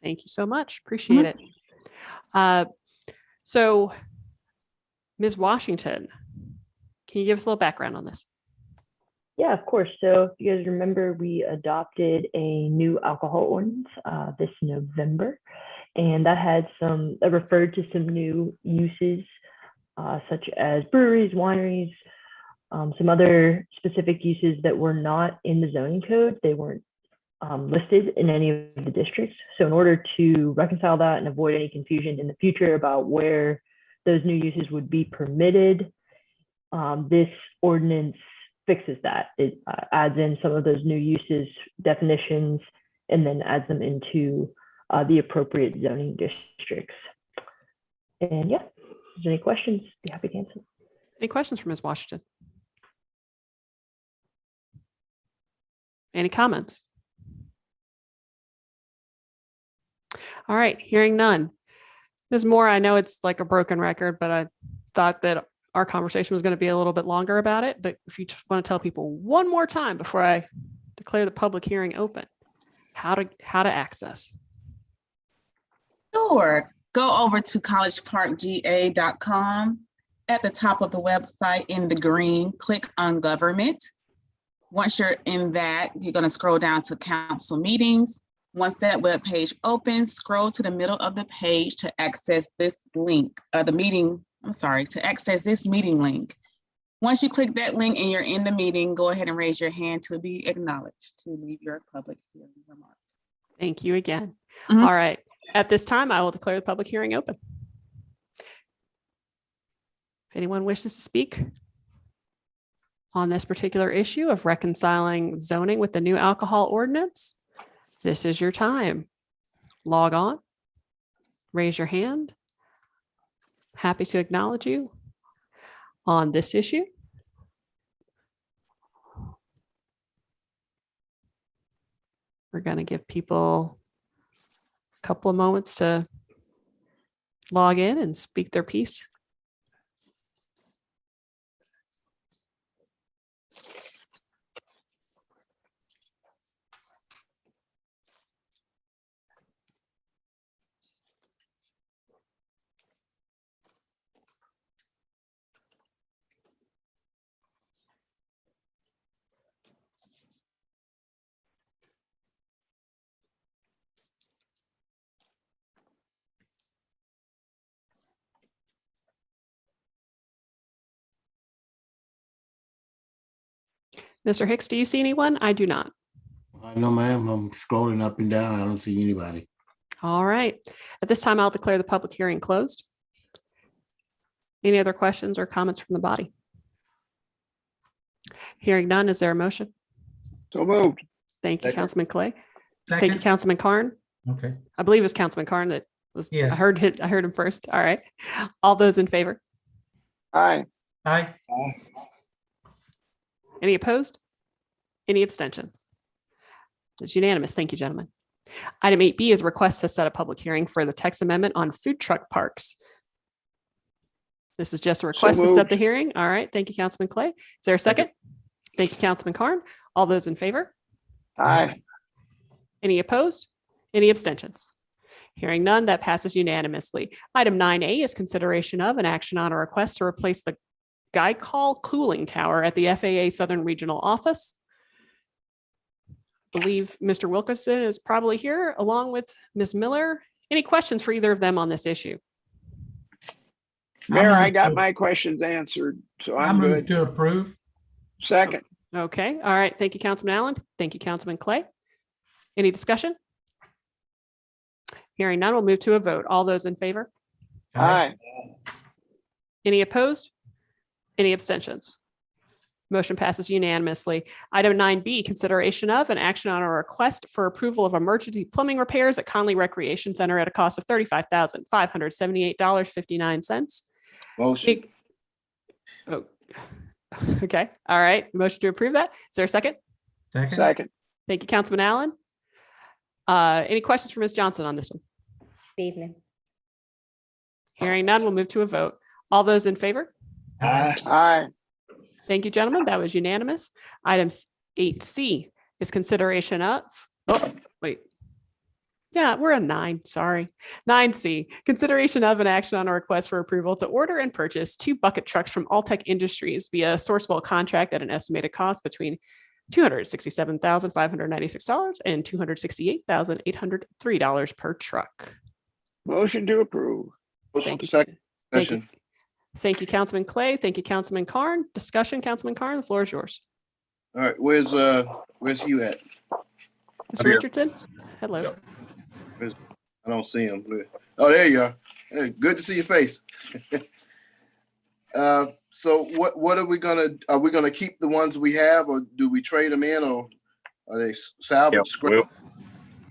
Thank you so much. Appreciate it. So, Ms. Washington, Can you give us a little background on this? Yeah, of course. So if you guys remember, we adopted a new alcohol ordinance this November, and that referred to some new uses such as breweries, wineries, some other specific uses that were not in the zoning code. They weren't listed in any of the districts. So in order to reconcile that and avoid any confusion in the future about where those new uses would be permitted, this ordinance fixes that. It adds in some of those new uses definitions and then adds them into the appropriate zoning districts. And yeah, if there's any questions, be happy to answer. Any questions from Ms. Washington? Any comments? All right, hearing none. Ms. Moore, I know it's like a broken record, but I thought that our conversation was going to be a little bit longer about it. But if you just want to tell people one more time before I declare the public hearing open, how to access. Sure. Go over to collegeparkga.com. At the top of the website in the green, click on government. Once you're in that, you're going to scroll down to council meetings. Once that web page opens, scroll to the middle of the page to access this link, to access this meeting link. Once you click that link and you're in the meeting, go ahead and raise your hand to be acknowledged to leave your public hearing remark. Thank you again. All right. At this time, I will declare the public hearing open. If anyone wishes to speak on this particular issue of reconciling zoning with the new alcohol ordinance, this is your time. Log on, raise your hand. Happy to acknowledge you on this issue. We're going to give people a couple of moments to log in and speak their piece. Mr. Hicks, do you see anyone? I do not. No, ma'am. I'm scrolling up and down. I don't see anybody. All right. At this time, I'll declare the public hearing closed. Any other questions or comments from the body? Hearing none, is there a motion? So moved. Thank you, Councilman Clay. Thank Second. you, Councilman Carn. Okay. I believe it was Councilman Carn that was, Yes. I heard him first. All right. All those in favor? Aye. Aye. Any opposed? Any abstentions? It's unanimous. Thank you, gentlemen. Item 8B is a request to set a public hearing for the text amendment on food truck parks. This is just a request to set moved. the hearing. All right. Thank you, Councilman Clay. Is there a second? Thank you, Councilman Carn. All those in favor? Aye. Any opposed? Any abstentions? Hearing none, that passes unanimously. Item 9A is consideration of an action on a request to replace the Guy Call cooling tower at the FAA Southern Regional Office. I believe Mr. Wilkerson is probably here along with Ms. Miller. Any questions for either of them on this issue? Mayor, I got my questions answered, so I I'm move good. to approve. Second. Okay. All right. Thank you, Councilman Allen. Thank you, Councilman Clay. Any discussion? Hearing none, we'll move to a vote. All those in favor? Aye. Any opposed? Any abstentions? Motion passes unanimously. Item 9B, consideration of an action on a request for approval of emergency plumbing repairs at Conley Recreation Center at a cost of $35,578.59. Motion. Oh, okay. All right. Motion to approve that. Is there a second? Second. Thank you, Councilman Allen. Any questions for Ms. Johnson on this one? Good evening. Hearing none, we'll move to a vote. All those in favor? Aye. Thank you, gentlemen. That was unanimous. Item 8C is consideration of, Yeah, we're on 9, sorry. 9C, consideration of an action on a request for approval to order and purchase 2 bucket trucks from Alltech Industries via Sourcewell contract at an estimated cost between $267,596 and $268,803 per truck. Motion to approve. Thank you. Second. Thank you. Discussion. Thank you, Councilman Clay. Thank you, Councilman Carn. Discussion, Councilman Carn, the floor is yours. All right, where's Hugh at? Mr. Richardson, hello. I don't see him. Oh, there you are. Hey, good to see your face. So what are we gonna keep the ones we have, or do we trade them in, or are they salvage? Yeah,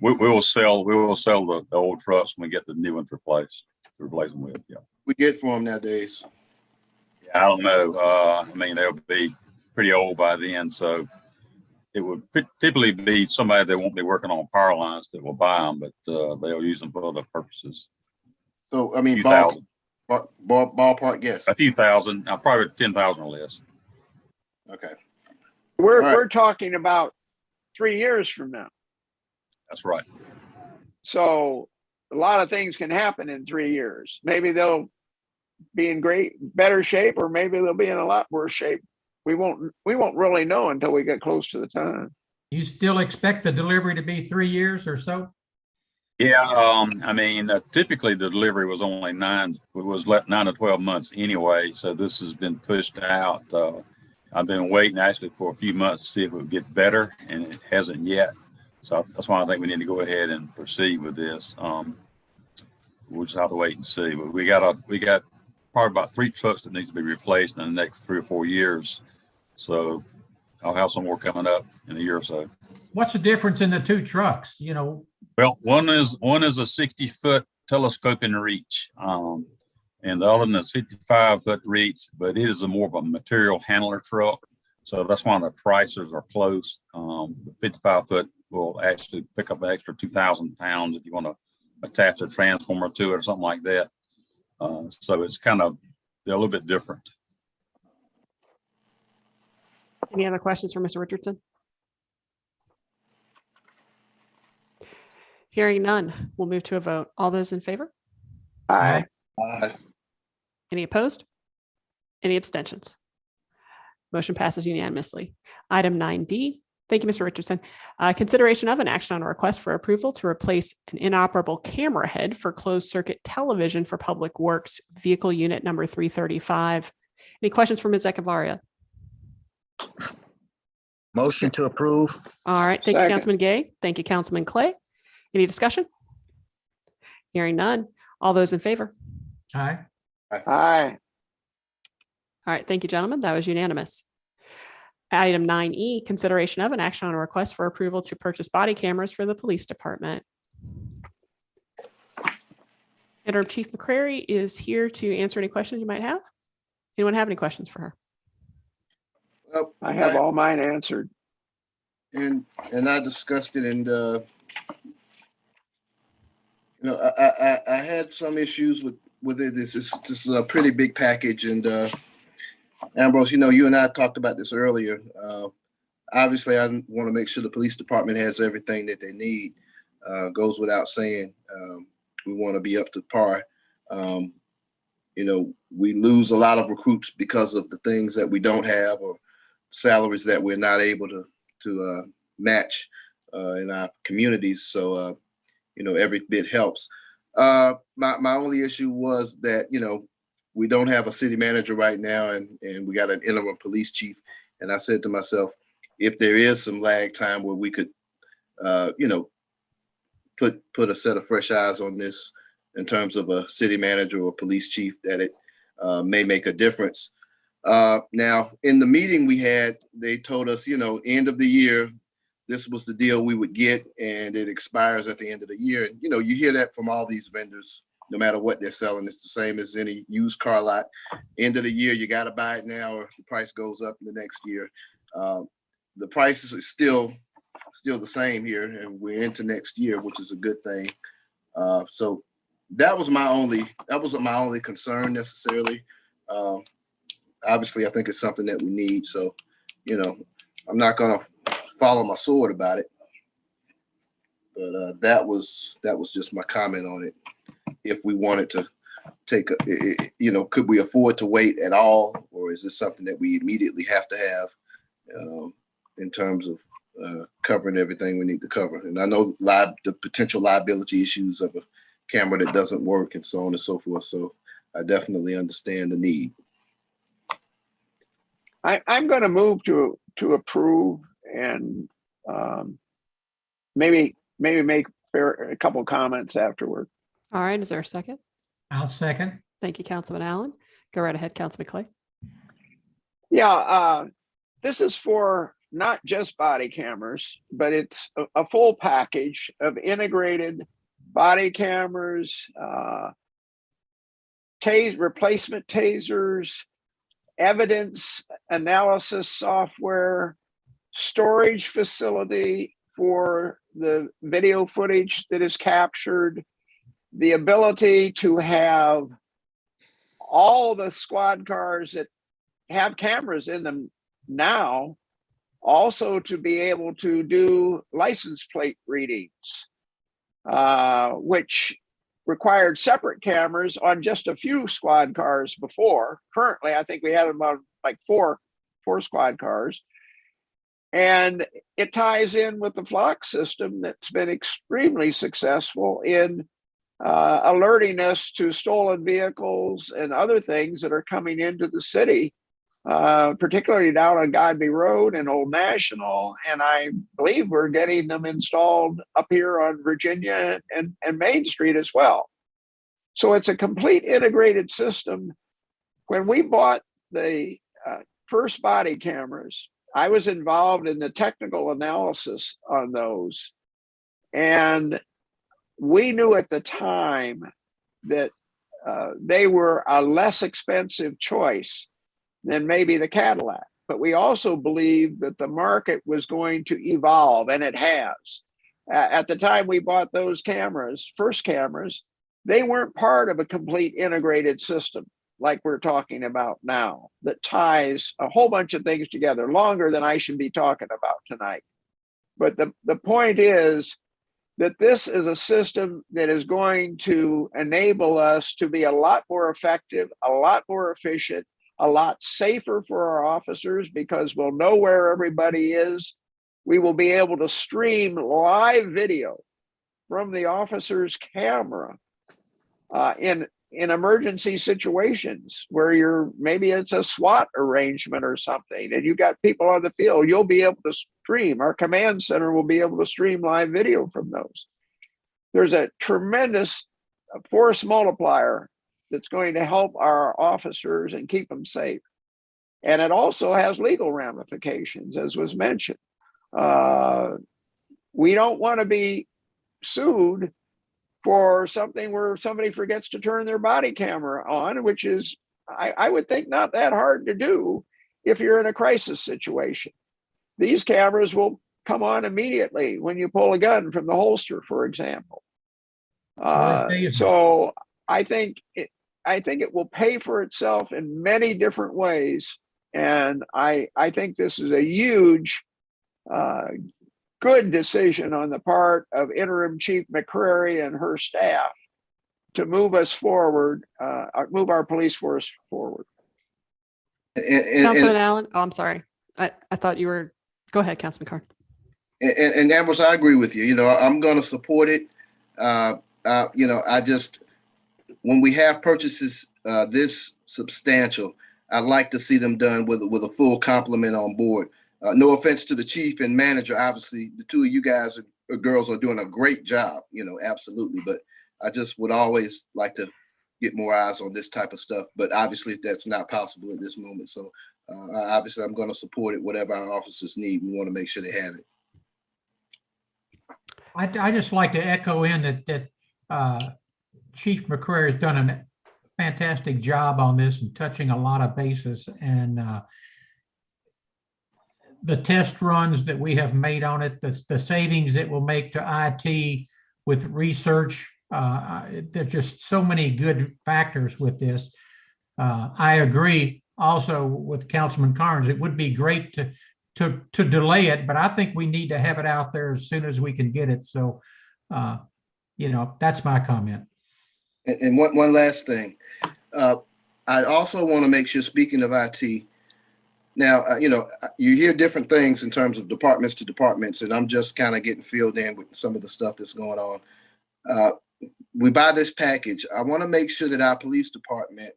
we will sell the old trucks when we get the new ones replaced. To replace them with. Yeah. We get for them nowadays. Yeah, I don't know. I mean, they'll be pretty old by then, so it would typically be somebody that won't be working on power lines that will buy them, but they'll use them for other purposes. So I mean, ballpark guess. A few thousand, probably 10,000 or less. Okay. We're talking about 3 years from now. That's right. So a lot of things can happen in 3 years. Maybe they'll be in better shape, or maybe they'll be in a lot worse shape. We won't really know until we get close to the time. You still expect the delivery to be 3 years or so? Yeah, I mean, typically the delivery was only 9 to 12 months anyway. So this has been pushed out. I've been waiting actually for a few months to see if it would get better, and it hasn't yet. So that's why I think we need to go ahead and proceed with this. We'll just have to wait and see. But we got probably about 3 trucks that needs to be replaced in the next 3 or 4 years. So I'll have some more coming up in a year or so. What's the difference in the 2 trucks? Well, one is a 60-foot telescoping reach, and the other one is 55-foot reach, but it is more of a material handler truck. So that's why the prices are close. The 55-foot will actually pick up an extra 2,000 pounds if you want to attach a transformer to it or something like that. So it's they're a little bit different. Any other questions for Mr. Richardson? Hearing none, we'll move to a vote. All those in favor? Aye. Any opposed? Any abstentions? Motion passes unanimously. Item 9D. Thank you, Mr. Richardson. Consideration of an action on a request for approval to replace an inoperable camera head for closed circuit television for Public Works vehicle unit number 335. Any questions for Ms. Echevarria? Motion to approve. All right. Thank you, Councilman Gay. Thank you, Councilman Clay. Any discussion? Hearing none. All those in favor? Aye. Aye. All right. Thank you, gentlemen. That was unanimous. Item 9E, consideration of an action on a request for approval to purchase body cameras for the police department. Interim Chief McCrary is here to answer any questions you might have. Anyone have any questions for her? Well, I have all mine answered. And I discussed it, and I had some issues with it. This is a pretty big package, and Ambrose, you and I talked about this earlier. Obviously, I want to make sure the police department has everything that they need. Goes without saying. We want to be up to par. We lose a lot of recruits because of the things that we don't have, or salaries that we're not able to match in our communities. So, every bit helps. My only issue was that, we don't have a city manager right now, and we got an interim police chief. And I said to myself, if there is some lag time where we could, put a set of fresh eyes on this in terms of a city manager or police chief, that it may make a difference. Now, in the meeting we had, they told us, end of the year, this was the deal we would get, and it expires at the end of the year. And, you hear that from all these vendors, no matter what they're selling. It's the same as any used car lot. End of the year, you got to buy it now, or the price goes up in the next year. The prices are still the same here, and we're into next year, which is a good thing. So that was my only concern necessarily. Obviously, I think it's something that we need. So, I'm not going to follow my sword about it. But that was just my comment on it. If we wanted to take could we afford to wait at all, or is this something that we immediately have to have in terms of covering everything we need to cover? And I know the potential liability issues of a camera that doesn't work and so on and so forth. So I definitely understand the need. I'm going to move to approve and maybe make a couple of comments afterward. All right, is there a second? I'll second. Thank you, Councilman Allen. Go right ahead, Councilman Clay. Yeah, this is for not just body cameras, but it's a full package of integrated body cameras, replacement tasers, evidence analysis software, storage facility for the video footage that is captured, the ability to have all the squad cars that have cameras in them now also to be able to do license plate readings, which required separate cameras on just a few squad cars before. Currently, I think we have about like four squad cars. And it ties in with the flock system that's been extremely successful in alerting us to stolen vehicles and other things that are coming into the city, particularly down on Godby Road and Old National. And I believe we're getting them installed up here on Virginia and Main Street as well. So it's a complete integrated system. When we bought the first body cameras, I was involved in the technical analysis on those. And we knew at the time that they were a less expensive choice than maybe the Cadillac. But we also believed that the market was going to evolve, and it has. At the time we bought those cameras, first cameras, they weren't part of a complete integrated system like we're talking about now that ties a whole bunch of things together, longer than I should be talking about tonight. But the point is that this is a system that is going to enable us to be a lot more effective, a lot more efficient, a lot safer for our officers, because we'll know where everybody is. We will be able to stream live video from the officer's camera in emergency situations where maybe it's a SWAT arrangement or something, and you got people on the field. You'll be able to stream. Our command center will be able to stream live video from those. There's a tremendous force multiplier that's going to help our officers and keep them safe. And it also has legal ramifications, as was mentioned. We don't want to be sued for something where somebody forgets to turn their body camera on, which is, I would think, not that hard to do if you're in a crisis situation. These cameras will come on immediately when you pull a gun from the holster, for example. So I think it will pay for itself in many different ways. And I think this is a huge, good decision on the part of Interim Chief McCrary and her staff to move us forward, move our police force forward. Councilman Allen, oh, I'm sorry. I thought you were, go ahead, Councilman Carr. And Ambrose, I agree with you. I'm going to support it. I just, when we have purchases this substantial, I'd like to see them done with a full complement on board. No offense to the chief and manager. Obviously, the two of you guys or girls are doing a great job, absolutely. But I just would always like to get more eyes on this type of stuff. But obviously, that's not possible at this moment. So obviously, I'm going to support it. Whatever our officers need, we want to make sure they have it. I just like to echo in that Chief McCrary has done a fantastic job on this and touching a lot of bases. And the test runs that we have made on it, the savings it will make to IT with research, there's just so many good factors with this. I agree also with Councilman Carnes. It would be great to delay it, but I think we need to have it out there as soon as we can get it. So That's my comment. And one last thing. I also want to make sure, speaking of IT, now, you hear different things in terms of departments to departments, and I'm just kind of getting filled in with some of the stuff that's going on. We buy this package. I want to make sure that our police department,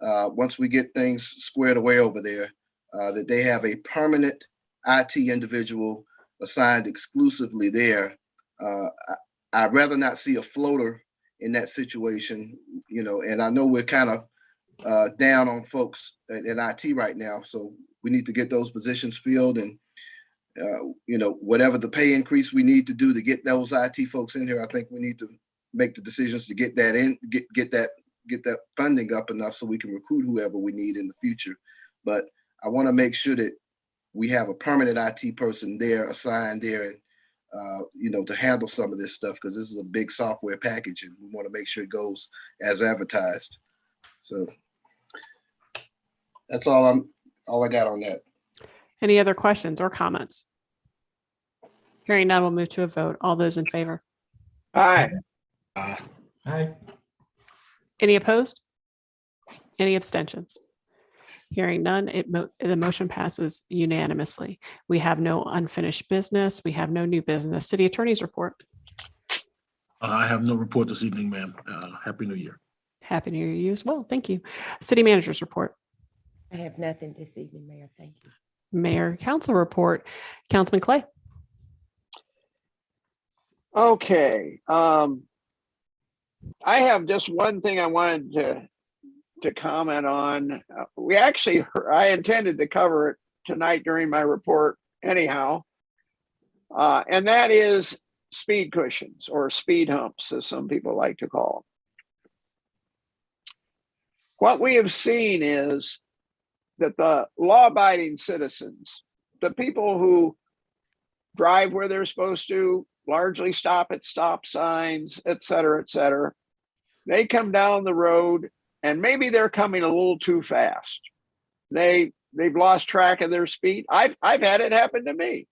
once we get things squared away over there, that they have a permanent IT individual assigned exclusively there. I'd rather not see a floater in that situation, and I know we're kind of down on folks in IT right now. So we need to get those positions filled, and whatever the pay increase we need to do to get those IT folks in here, I think we need to make the decisions to get that in, get that funding up enough so we can recruit whoever we need in the future. But I want to make sure that we have a permanent IT person there, assigned there, and to handle some of this stuff, because this is a big software package and we want to make sure it goes as advertised. So that's all I got on that. Any other questions or comments? Hearing none, we'll move to a vote. All those in favor? Aye. Aye. Any opposed? Any abstentions? Hearing none, the motion passes unanimously. We have no unfinished business. We have no new business. City Attorney's report. I have no report this evening, ma'am. Happy New Year. Happy New Year to you as well. Thank you. City Manager's report. I have nothing this evening, Mayor. Thank you. Mayor Council report. Councilman Clay. Okay. I have just one thing I wanted to comment on. I intended to cover it tonight during my report anyhow. And that is speed cushions, or speed humps, as some people like to call them. What we have seen is that the law-abiding citizens, the people who drive where they're supposed to, largely stop at stop signs, et cetera, they come down the road and maybe they're coming a little too fast. They've lost track of their speed. I've had it happen to me.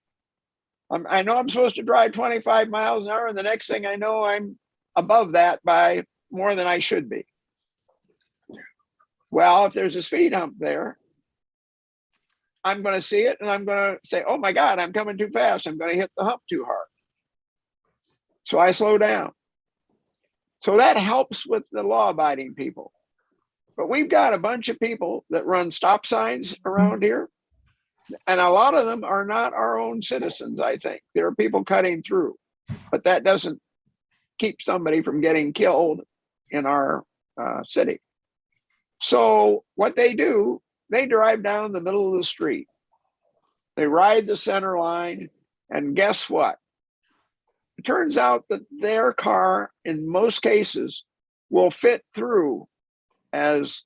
I know I'm supposed to drive 25 miles an hour, and the next thing I know, I'm above that by more than I should be. Well, if there's a speed hump there, I'm going to see it and I'm going to say, oh my God, I'm coming too fast. I'm going to hit the hump too hard. So I slow down. So that helps with the law-abiding people. But we've got a bunch of people that run stop signs around here, and a lot of them are not our own citizens, I think. There are people cutting through, but that doesn't keep somebody from getting killed in our city. So what they do, they drive down the middle of the street. They ride the center line, and guess what? It turns out that their car, in most cases, will fit through, as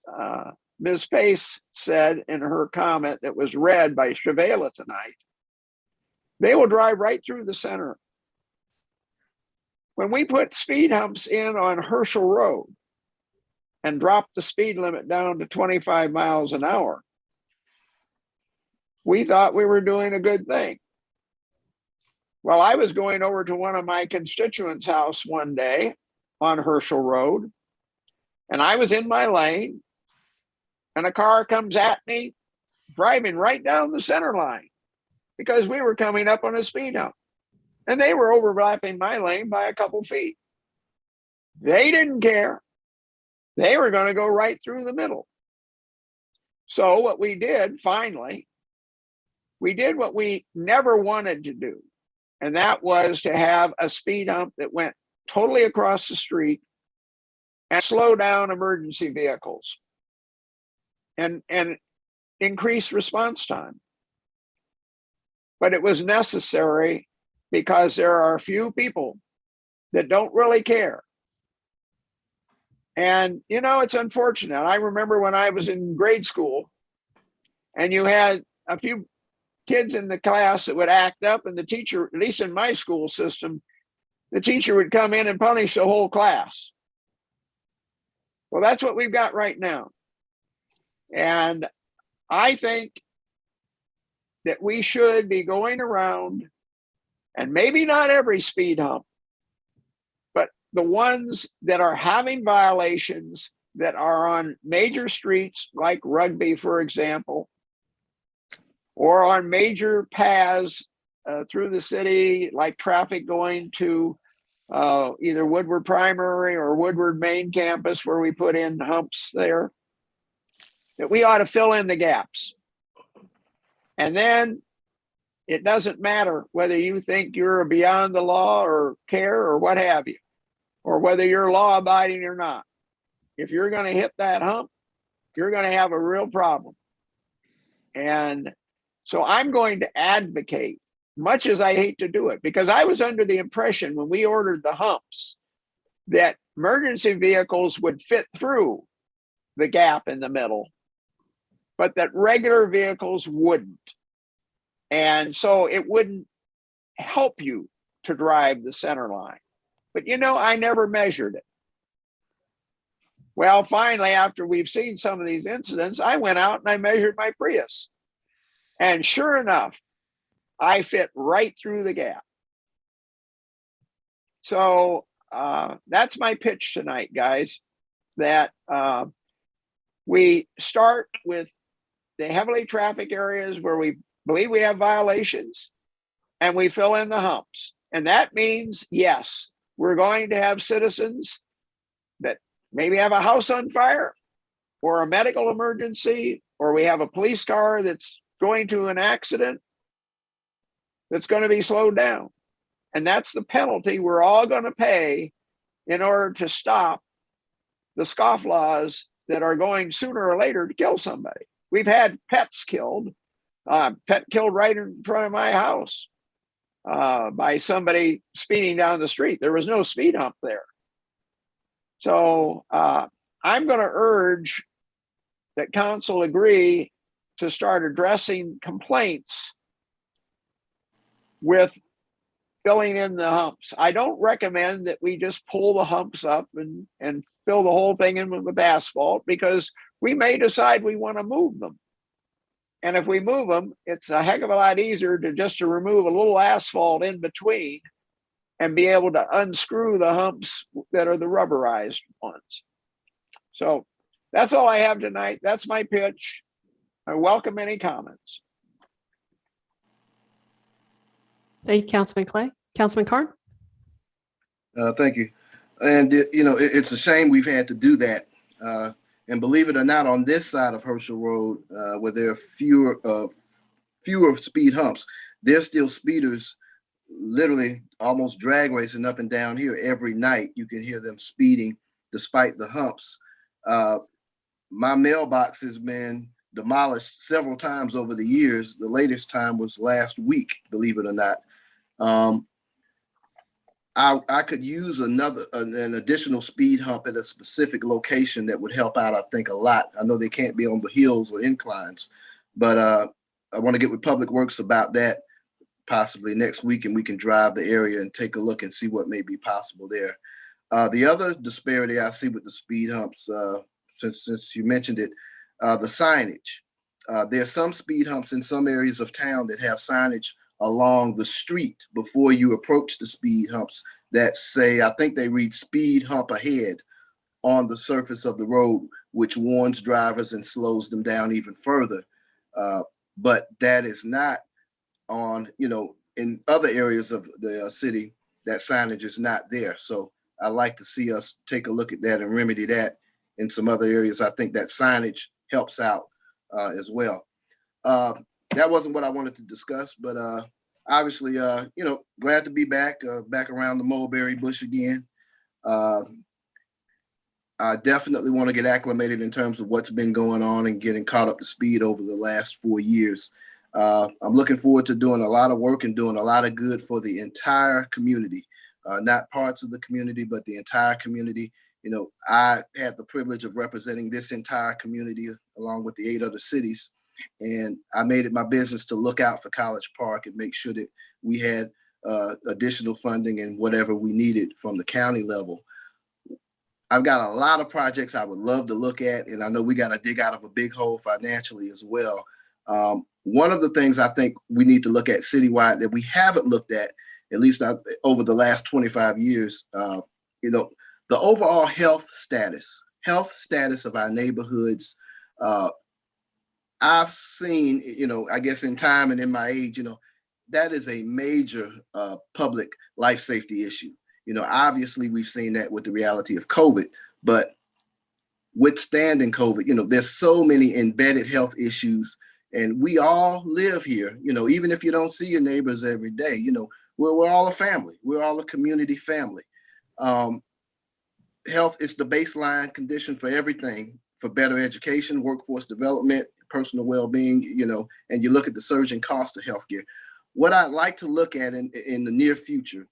Ms. Pace said in her comment that was read by Shavela tonight. They will drive right through the center. When we put speed humps in on Herschel Road and dropped the speed limit down to 25 miles an hour, we thought we were doing a good thing. Well, I was going over to one of my constituents' house one day on Herschel Road, and I was in my lane, and a car comes at me, driving right down the center line, because we were coming up on a speed hump, and they were overlapping my lane by a couple feet. They didn't care. They were going to go right through the middle. So what we did, finally, we did what we never wanted to do. And that was to have a speed hump that went totally across the street and slow down emergency vehicles and increase response time. But it was necessary because there are a few people that don't really care. And, it's unfortunate. I remember when I was in grade school and you had a few kids in the class that would act up, and the teacher, at least in my school system, the teacher would come in and punish the whole class. Well, that's what we've got right now. And I think that we should be going around, and maybe not every speed hump, the ones that are having violations that are on major streets like Rugby, for example, or on major paths through the city, like traffic going to either Woodward Primary or Woodward Main Campus, where we put in humps there, that we ought to fill in the gaps. And then it doesn't matter whether you think you're beyond the law or care or what have you, or whether you're law abiding or not. If you're going to hit that hump, you're going to have a real problem. And so I'm going to advocate, much as I hate to do it, because I was under the impression when we ordered the humps that emergency vehicles would fit through the gap in the middle, but that regular vehicles wouldn't. And so it wouldn't help you to drive the center line. But you know, I never measured it. Well, finally, after we've seen some of these incidents, I went out and I measured my Prius. And sure enough, I fit right through the gap. So that's my pitch tonight, guys, that we start with the heavily trafficked areas where we believe we have violations, and we fill in the humps. And that means, yes, we're going to have citizens that maybe have a house on fire or a medical emergency, or we have a police car that's going to an accident that's going to be slowed down. And that's the penalty we're all going to pay in order to stop the scofflaws that are going sooner or later to kill somebody. We've had pets killed, pet killed right in front of my house by somebody speeding down the street. There was no speed hump there. So I'm going to urge that council agree to start addressing complaints with filling in the humps. I don't recommend that we just pull the humps up and fill the whole thing in with asphalt, because we may decide we want to move them. And if we move them, it's a heck of a lot easier to just to remove a little asphalt in between and be able to unscrew the humps that are the rubberized ones. So that's all I have tonight. That's my pitch. I welcome any comments. Thank you, Councilman Clay. Councilman Carn? Thank you. And, you know, it's a shame we've had to do that. And believe it or not, on this side of Herschel Road, where there are fewer speed humps, there's still speeders literally almost drag racing up and down here every night. You can hear them speeding despite the humps. My mailbox has been demolished several times over the years. The latest time was last week, believe it or not. I could use an additional speed hump at a specific location that would help out, I think, a lot. I know they can't be on the hills or inclines, but I want to get with Public Works about that possibly next week, and we can drive the area and take a look and see what may be possible there. The other disparity I see with the speed humps, since you mentioned it, the signage. There are some speed humps in some areas of town that have signage along the street before you approach the speed humps that say, I think they read speed hump ahead on the surface of the road, which warns drivers and slows them down even further. But that is not on, you know, in other areas of the city, that signage is not there. So I like to see us take a look at that and remedy that in some other areas. I think that signage helps out as well. That wasn't what I wanted to discuss, but obviously, you know, glad to be back around the mulberry bush again. I definitely want to get acclimated in terms of what's been going on and getting caught up to speed over the last 4 years. I'm looking forward to doing a lot of work and doing a lot of good for the entire community, not parts of the community, but the entire community. You know, I had the privilege of representing this entire community along with the 8 other cities. And I made it my business to look out for College Park and make sure that we had additional funding and whatever we needed from the county level. I've got a lot of projects I would love to look at, and I know we got to dig out of a big hole financially as well. One of the things I think we need to look at citywide that we haven't looked at least not over the last 25 years, the overall health status of our neighborhoods. I've seen, I guess in time and in my age, that is a major public life safety issue. Obviously we've seen that with the reality of COVID, but withstanding COVID, there's so many embedded health issues, and we all live here, even if you don't see your neighbors every day, we're all a family. We're all a community family. Health is the baseline condition for everything, for better education, workforce development, personal well-being, and you look at the surging cost of healthcare. What I'd like to look at in the near future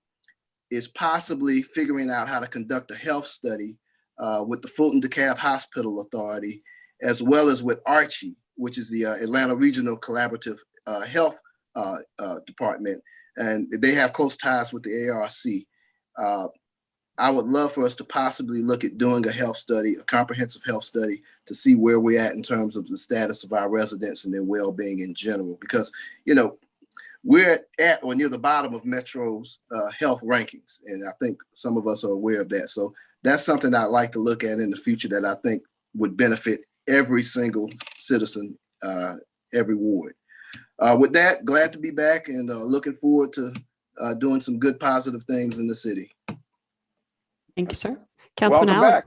is possibly figuring out how to conduct a health study with the Fulton DeKalb Hospital Authority, as well as with Archie, which is the Atlanta Regional Collaborative Health Department, and they have close ties with the ARC. I would love for us to possibly look at doing a health study, a comprehensive health study, to see where we're at in terms of the status of our residents and their well-being in general, because, we're at or near the bottom of Metro's health rankings. And I think some of us are aware of that. So that's something I'd like to look at in the future that I think would benefit every single citizen, every ward. With that, glad to be back and looking forward to doing some good, positive things in the city. Thank you, sir. Councilman Welcome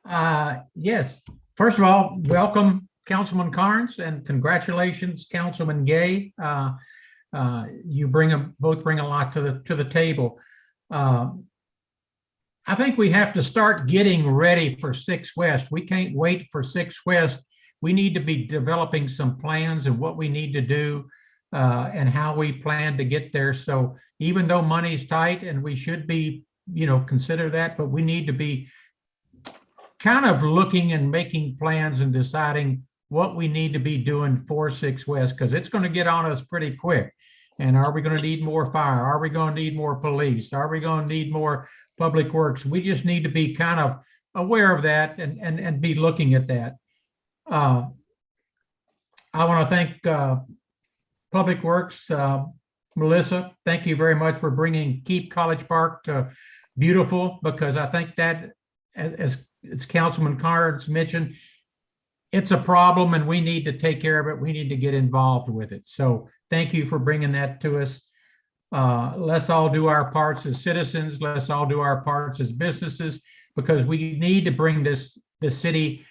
Allen. Yes. First of all, welcome, Councilman Carnes, and congratulations, Councilman Gay. You both bring a lot to the table. I think we have to start getting ready for 6 West. We can't wait for 6 West. We need to be developing some plans of what we need to do and how we plan to get there. So even though money's tight and we should be, consider that, but we need to be kind of looking and making plans and deciding what we need to be doing for 6 West, because it's going to get on us pretty quick. And are we going to need more fire? Are we going to need more police? Are we going to need more public works? We just need to be kind of aware of that and be looking at that. I want to thank Public Works, Melissa. Thank you very much for bringing Keep College Park to beautiful, because I think that, as Councilman Carnes mentioned, it's a problem and we need to take care of it. We need to get involved with it. So thank you for bringing that to us. Let's all do our parts as citizens. Let's all do our parts as businesses, because we need to bring the city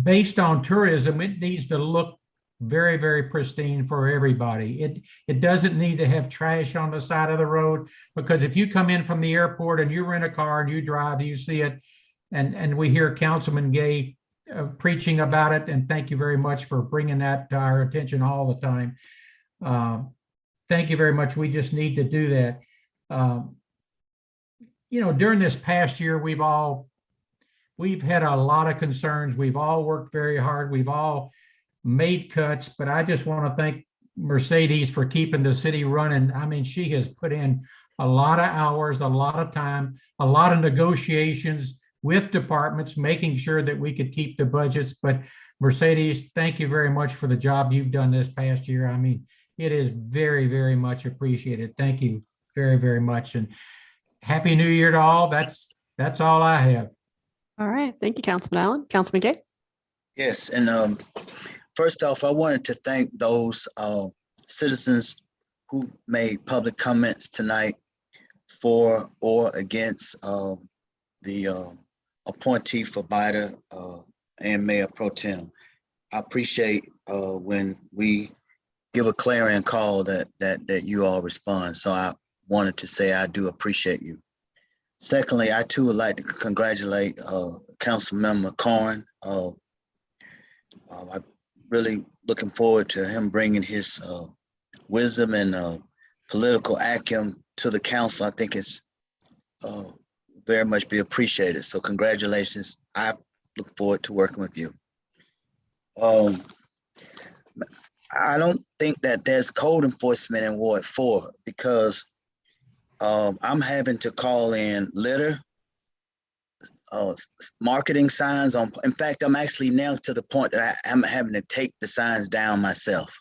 based on tourism. It needs to look very, very pristine for everybody. It doesn't need to have trash on the side of the road, because if you come in from the airport and you rent a car and you drive, you see it. And we hear Councilman Gay preaching about it. And thank you very much for bringing that to our attention all the time. Thank you very much. We just need to do that. During this past year, we've had a lot of concerns. We've all worked very hard. We've all made cuts, but I just want to thank Mercedes for keeping the city running. I mean, she has put in a lot of hours, a lot of time, a lot of negotiations with departments, making sure that we could keep the budgets. But Mercedes, thank you very much for the job you've done this past year. I mean, it is very, very much appreciated. Thank you very, very much. And Happy New Year to all. That's all I have. All right. Thank you, Councilman Allen. Councilman Gay. Yes, and first off, I wanted to thank those citizens who made public comments tonight for or against the appointee for Bida and Mayor Pro Tem. I appreciate when we give a clarion call that you all respond. So I wanted to say I do appreciate you. Secondly, I too would like to congratulate Councilmember Corn. I'm really looking forward to him bringing his wisdom and political acumen to the council. I think it's very much be appreciated. So congratulations. I look forward to working with you. I don't think that there's code enforcement in Ward 4 because I'm having to call in litter, marketing signs on. In fact, I'm actually now to the point that I'm having to take the signs down myself.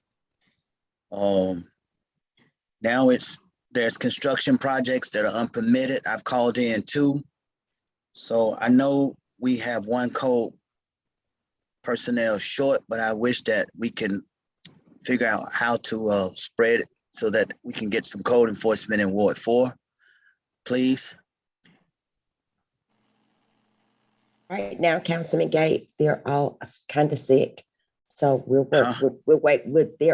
Now it's there's construction projects that are unpermitted. I've called in 2. So I know we have 1 code personnel short, but I wish that we can figure out how to spread it so that we can get some code enforcement in Ward 4, please. Right now, Councilman Gate, they're all kind of sick. So they're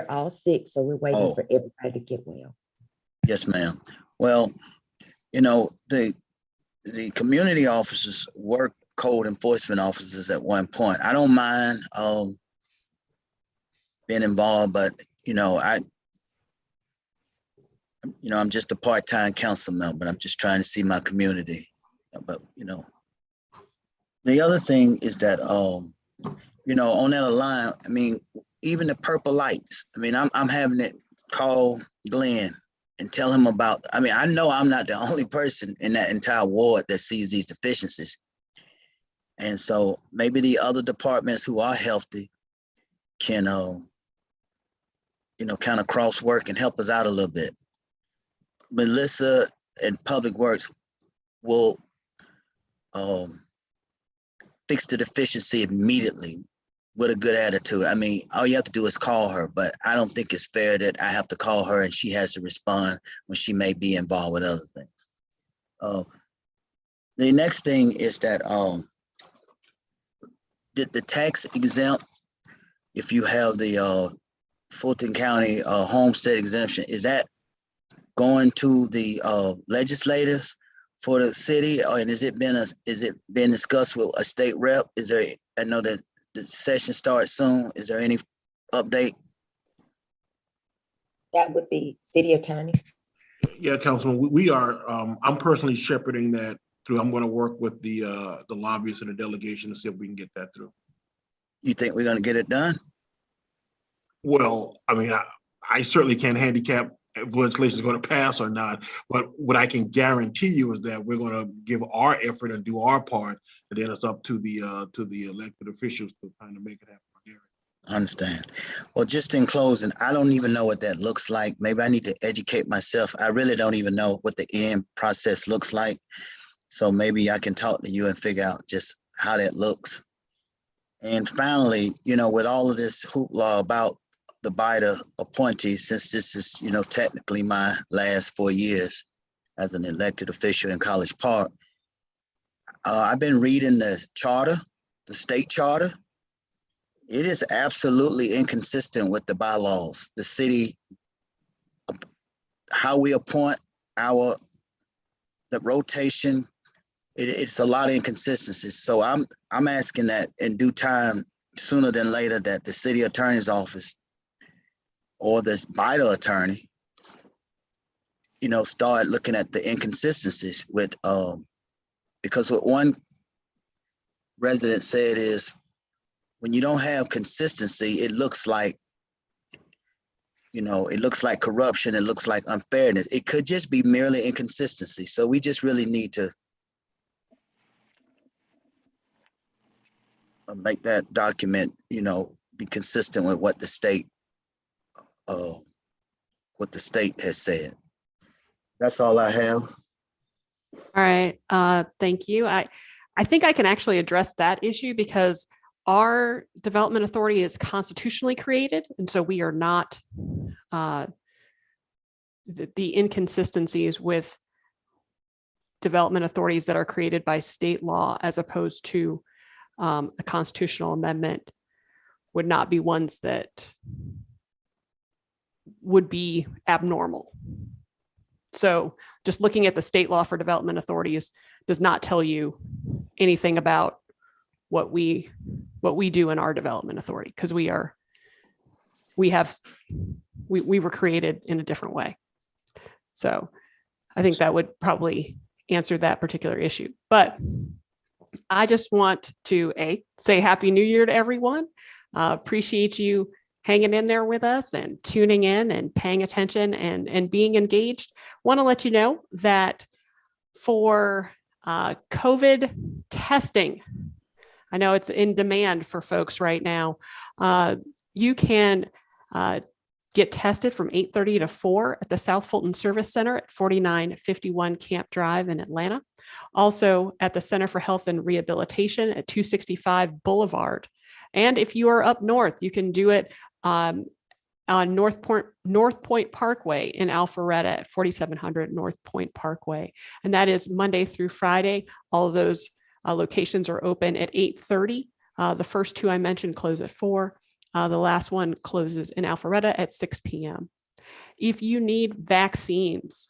all sick, so we're waiting for everybody to get well. Yes, ma'am. Well, you know, the community officers were code enforcement officers at one point. I don't mind being involved, but you know, I'm just a part-time council member. I'm just trying to see my community. But you know, the other thing is that you know, on that line, I mean, even the purple lights. I mean, I'm having to call Glenn and tell him about. I mean, I know I'm not the only person in that entire ward that sees these deficiencies, and so maybe the other departments who are healthy can, you know, kind of cross work and help us out a little bit. Melissa and Public Works will fix the deficiency immediately with a good attitude. I mean, all you have to do is call her, but I don't think it's fair that I have to call her and she has to respond when she may be involved with other things. The next thing is that did the tax exempt, if you have the Fulton County homestead exemption, is that going to the legislators for the city, and is it been discussed with a state rep? Is there? I know that the session starts soon. Is there any update? That would be city attorney. Yeah, Councilman, we are. I'm personally shepherding that through. I'm going to work with the lobbyists and the delegation to see if we can get that through. You think we're going to get it done? Well, I mean, I certainly can't handicap if legislation is going to pass or not. But what I can guarantee you is that we're going to give our effort and do our part, and then it's up to the elected officials to kind of make it happen. I understand. Well, just in closing, I don't even know what that looks like. Maybe I need to educate myself. I really don't even know what the end process looks like. So maybe I can talk to you and figure out just how that looks. And finally, you know, with all of this hoopla about the Biden appointee, since this is, you know, technically my last 4 years as an elected official in College Park, I've been reading the charter, the state charter. It is absolutely inconsistent with the bylaws. The city, how we appoint the rotation, it's a lot of inconsistencies. So I'm asking that in due time, sooner than later, that the city attorney's office or this Biden attorney, you know, start looking at the inconsistencies with, because what one resident said is, when you don't have consistency, it looks like, you know, it looks like corruption, it looks like unfairness. It could just be merely inconsistency. So we just really need to make that document, you know, be consistent with what the state has said. That's all I have. All right. Thank you. I think I can actually address that issue because our development authority is constitutionally created. And so we are not the inconsistencies with development authorities that are created by state law as opposed to a constitutional amendment would not be ones that would be abnormal. So just looking at the state law for development authorities does not tell you anything about what we do in our development authority, because we were created in a different way. So I think that would probably answer that particular issue. But I just want to say Happy New Year to everyone. Appreciate you hanging in there with us and tuning in and paying attention and being engaged. Want to let you know that for COVID testing, I know it's in demand for folks right now. You can get tested from 8:30 to 4 at the South Fulton Service Center at 4951 Camp Drive in Atlanta. Also at the Center for Health and Rehabilitation at 265 Boulevard. And if you are up north, you can do it on North Point Parkway in Alpharetta at 4700 North Point Parkway. And that is Monday through Friday. All of those locations are open at 8:30. The first two I mentioned close at 4. The last one closes in Alpharetta at 6 p.m. If you need vaccines,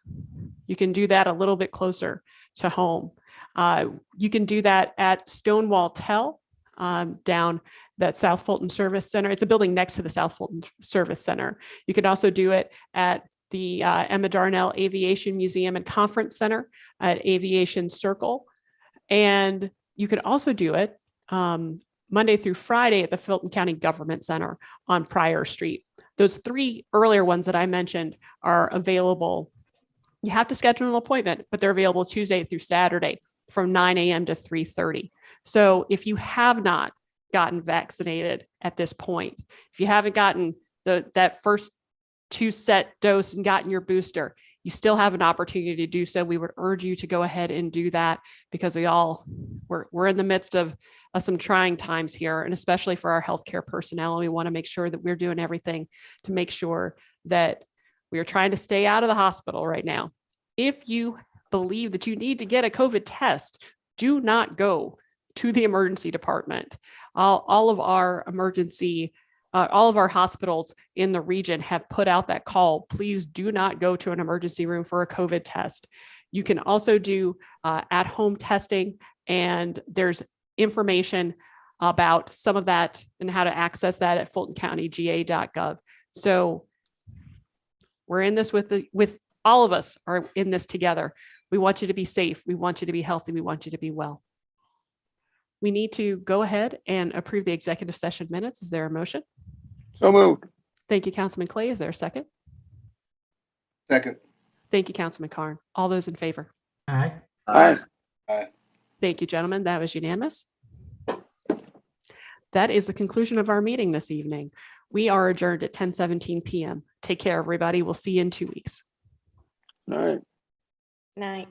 you can do that a little bit closer to home. You can do that at Stonewall Tell down that South Fulton Service Center. It's a building next to the South Fulton Service Center. You can also do it at the Emma Darnell Aviation Museum and Conference Center at Aviation Circle. And you can also do it Monday through Friday at the Fulton County Government Center on Pryor Street. Those 3 earlier ones that I mentioned are available. You have to schedule an appointment, but they're available Tuesday through Saturday from 9 a.m. to 3:30. So if you have not gotten vaccinated at this point, if you haven't gotten that first 2-set dose and gotten your booster, you still have an opportunity to do so. We would urge you to go ahead and do that because we're in the midst of some trying times here, and especially for our healthcare personnel. And we want to make sure that we're doing everything to make sure that we are trying to stay out of the hospital right now. If you believe that you need to get a COVID test, do not go to the emergency department. All of our hospitals in the region have put out that call. Please do not go to an emergency room for a COVID test. You can also do at-home testing, and there's information about some of that and how to access that at fultoncountyga.gov. So we're in this with all of us are in this together. We want you to be safe. We want you to be healthy. We want you to be well. We need to go ahead and approve the executive session minutes. Is there a motion? So moved. Thank you, Councilman Clay. Is there a second? Second. Thank you, Councilman Carn. All those in favor? Aye. Aye. Thank you, gentlemen. That was unanimous. That is the conclusion of our meeting this evening. We are adjourned at 10:17 p.m. Take care, everybody. We'll see you in 2 weeks. All right. Night.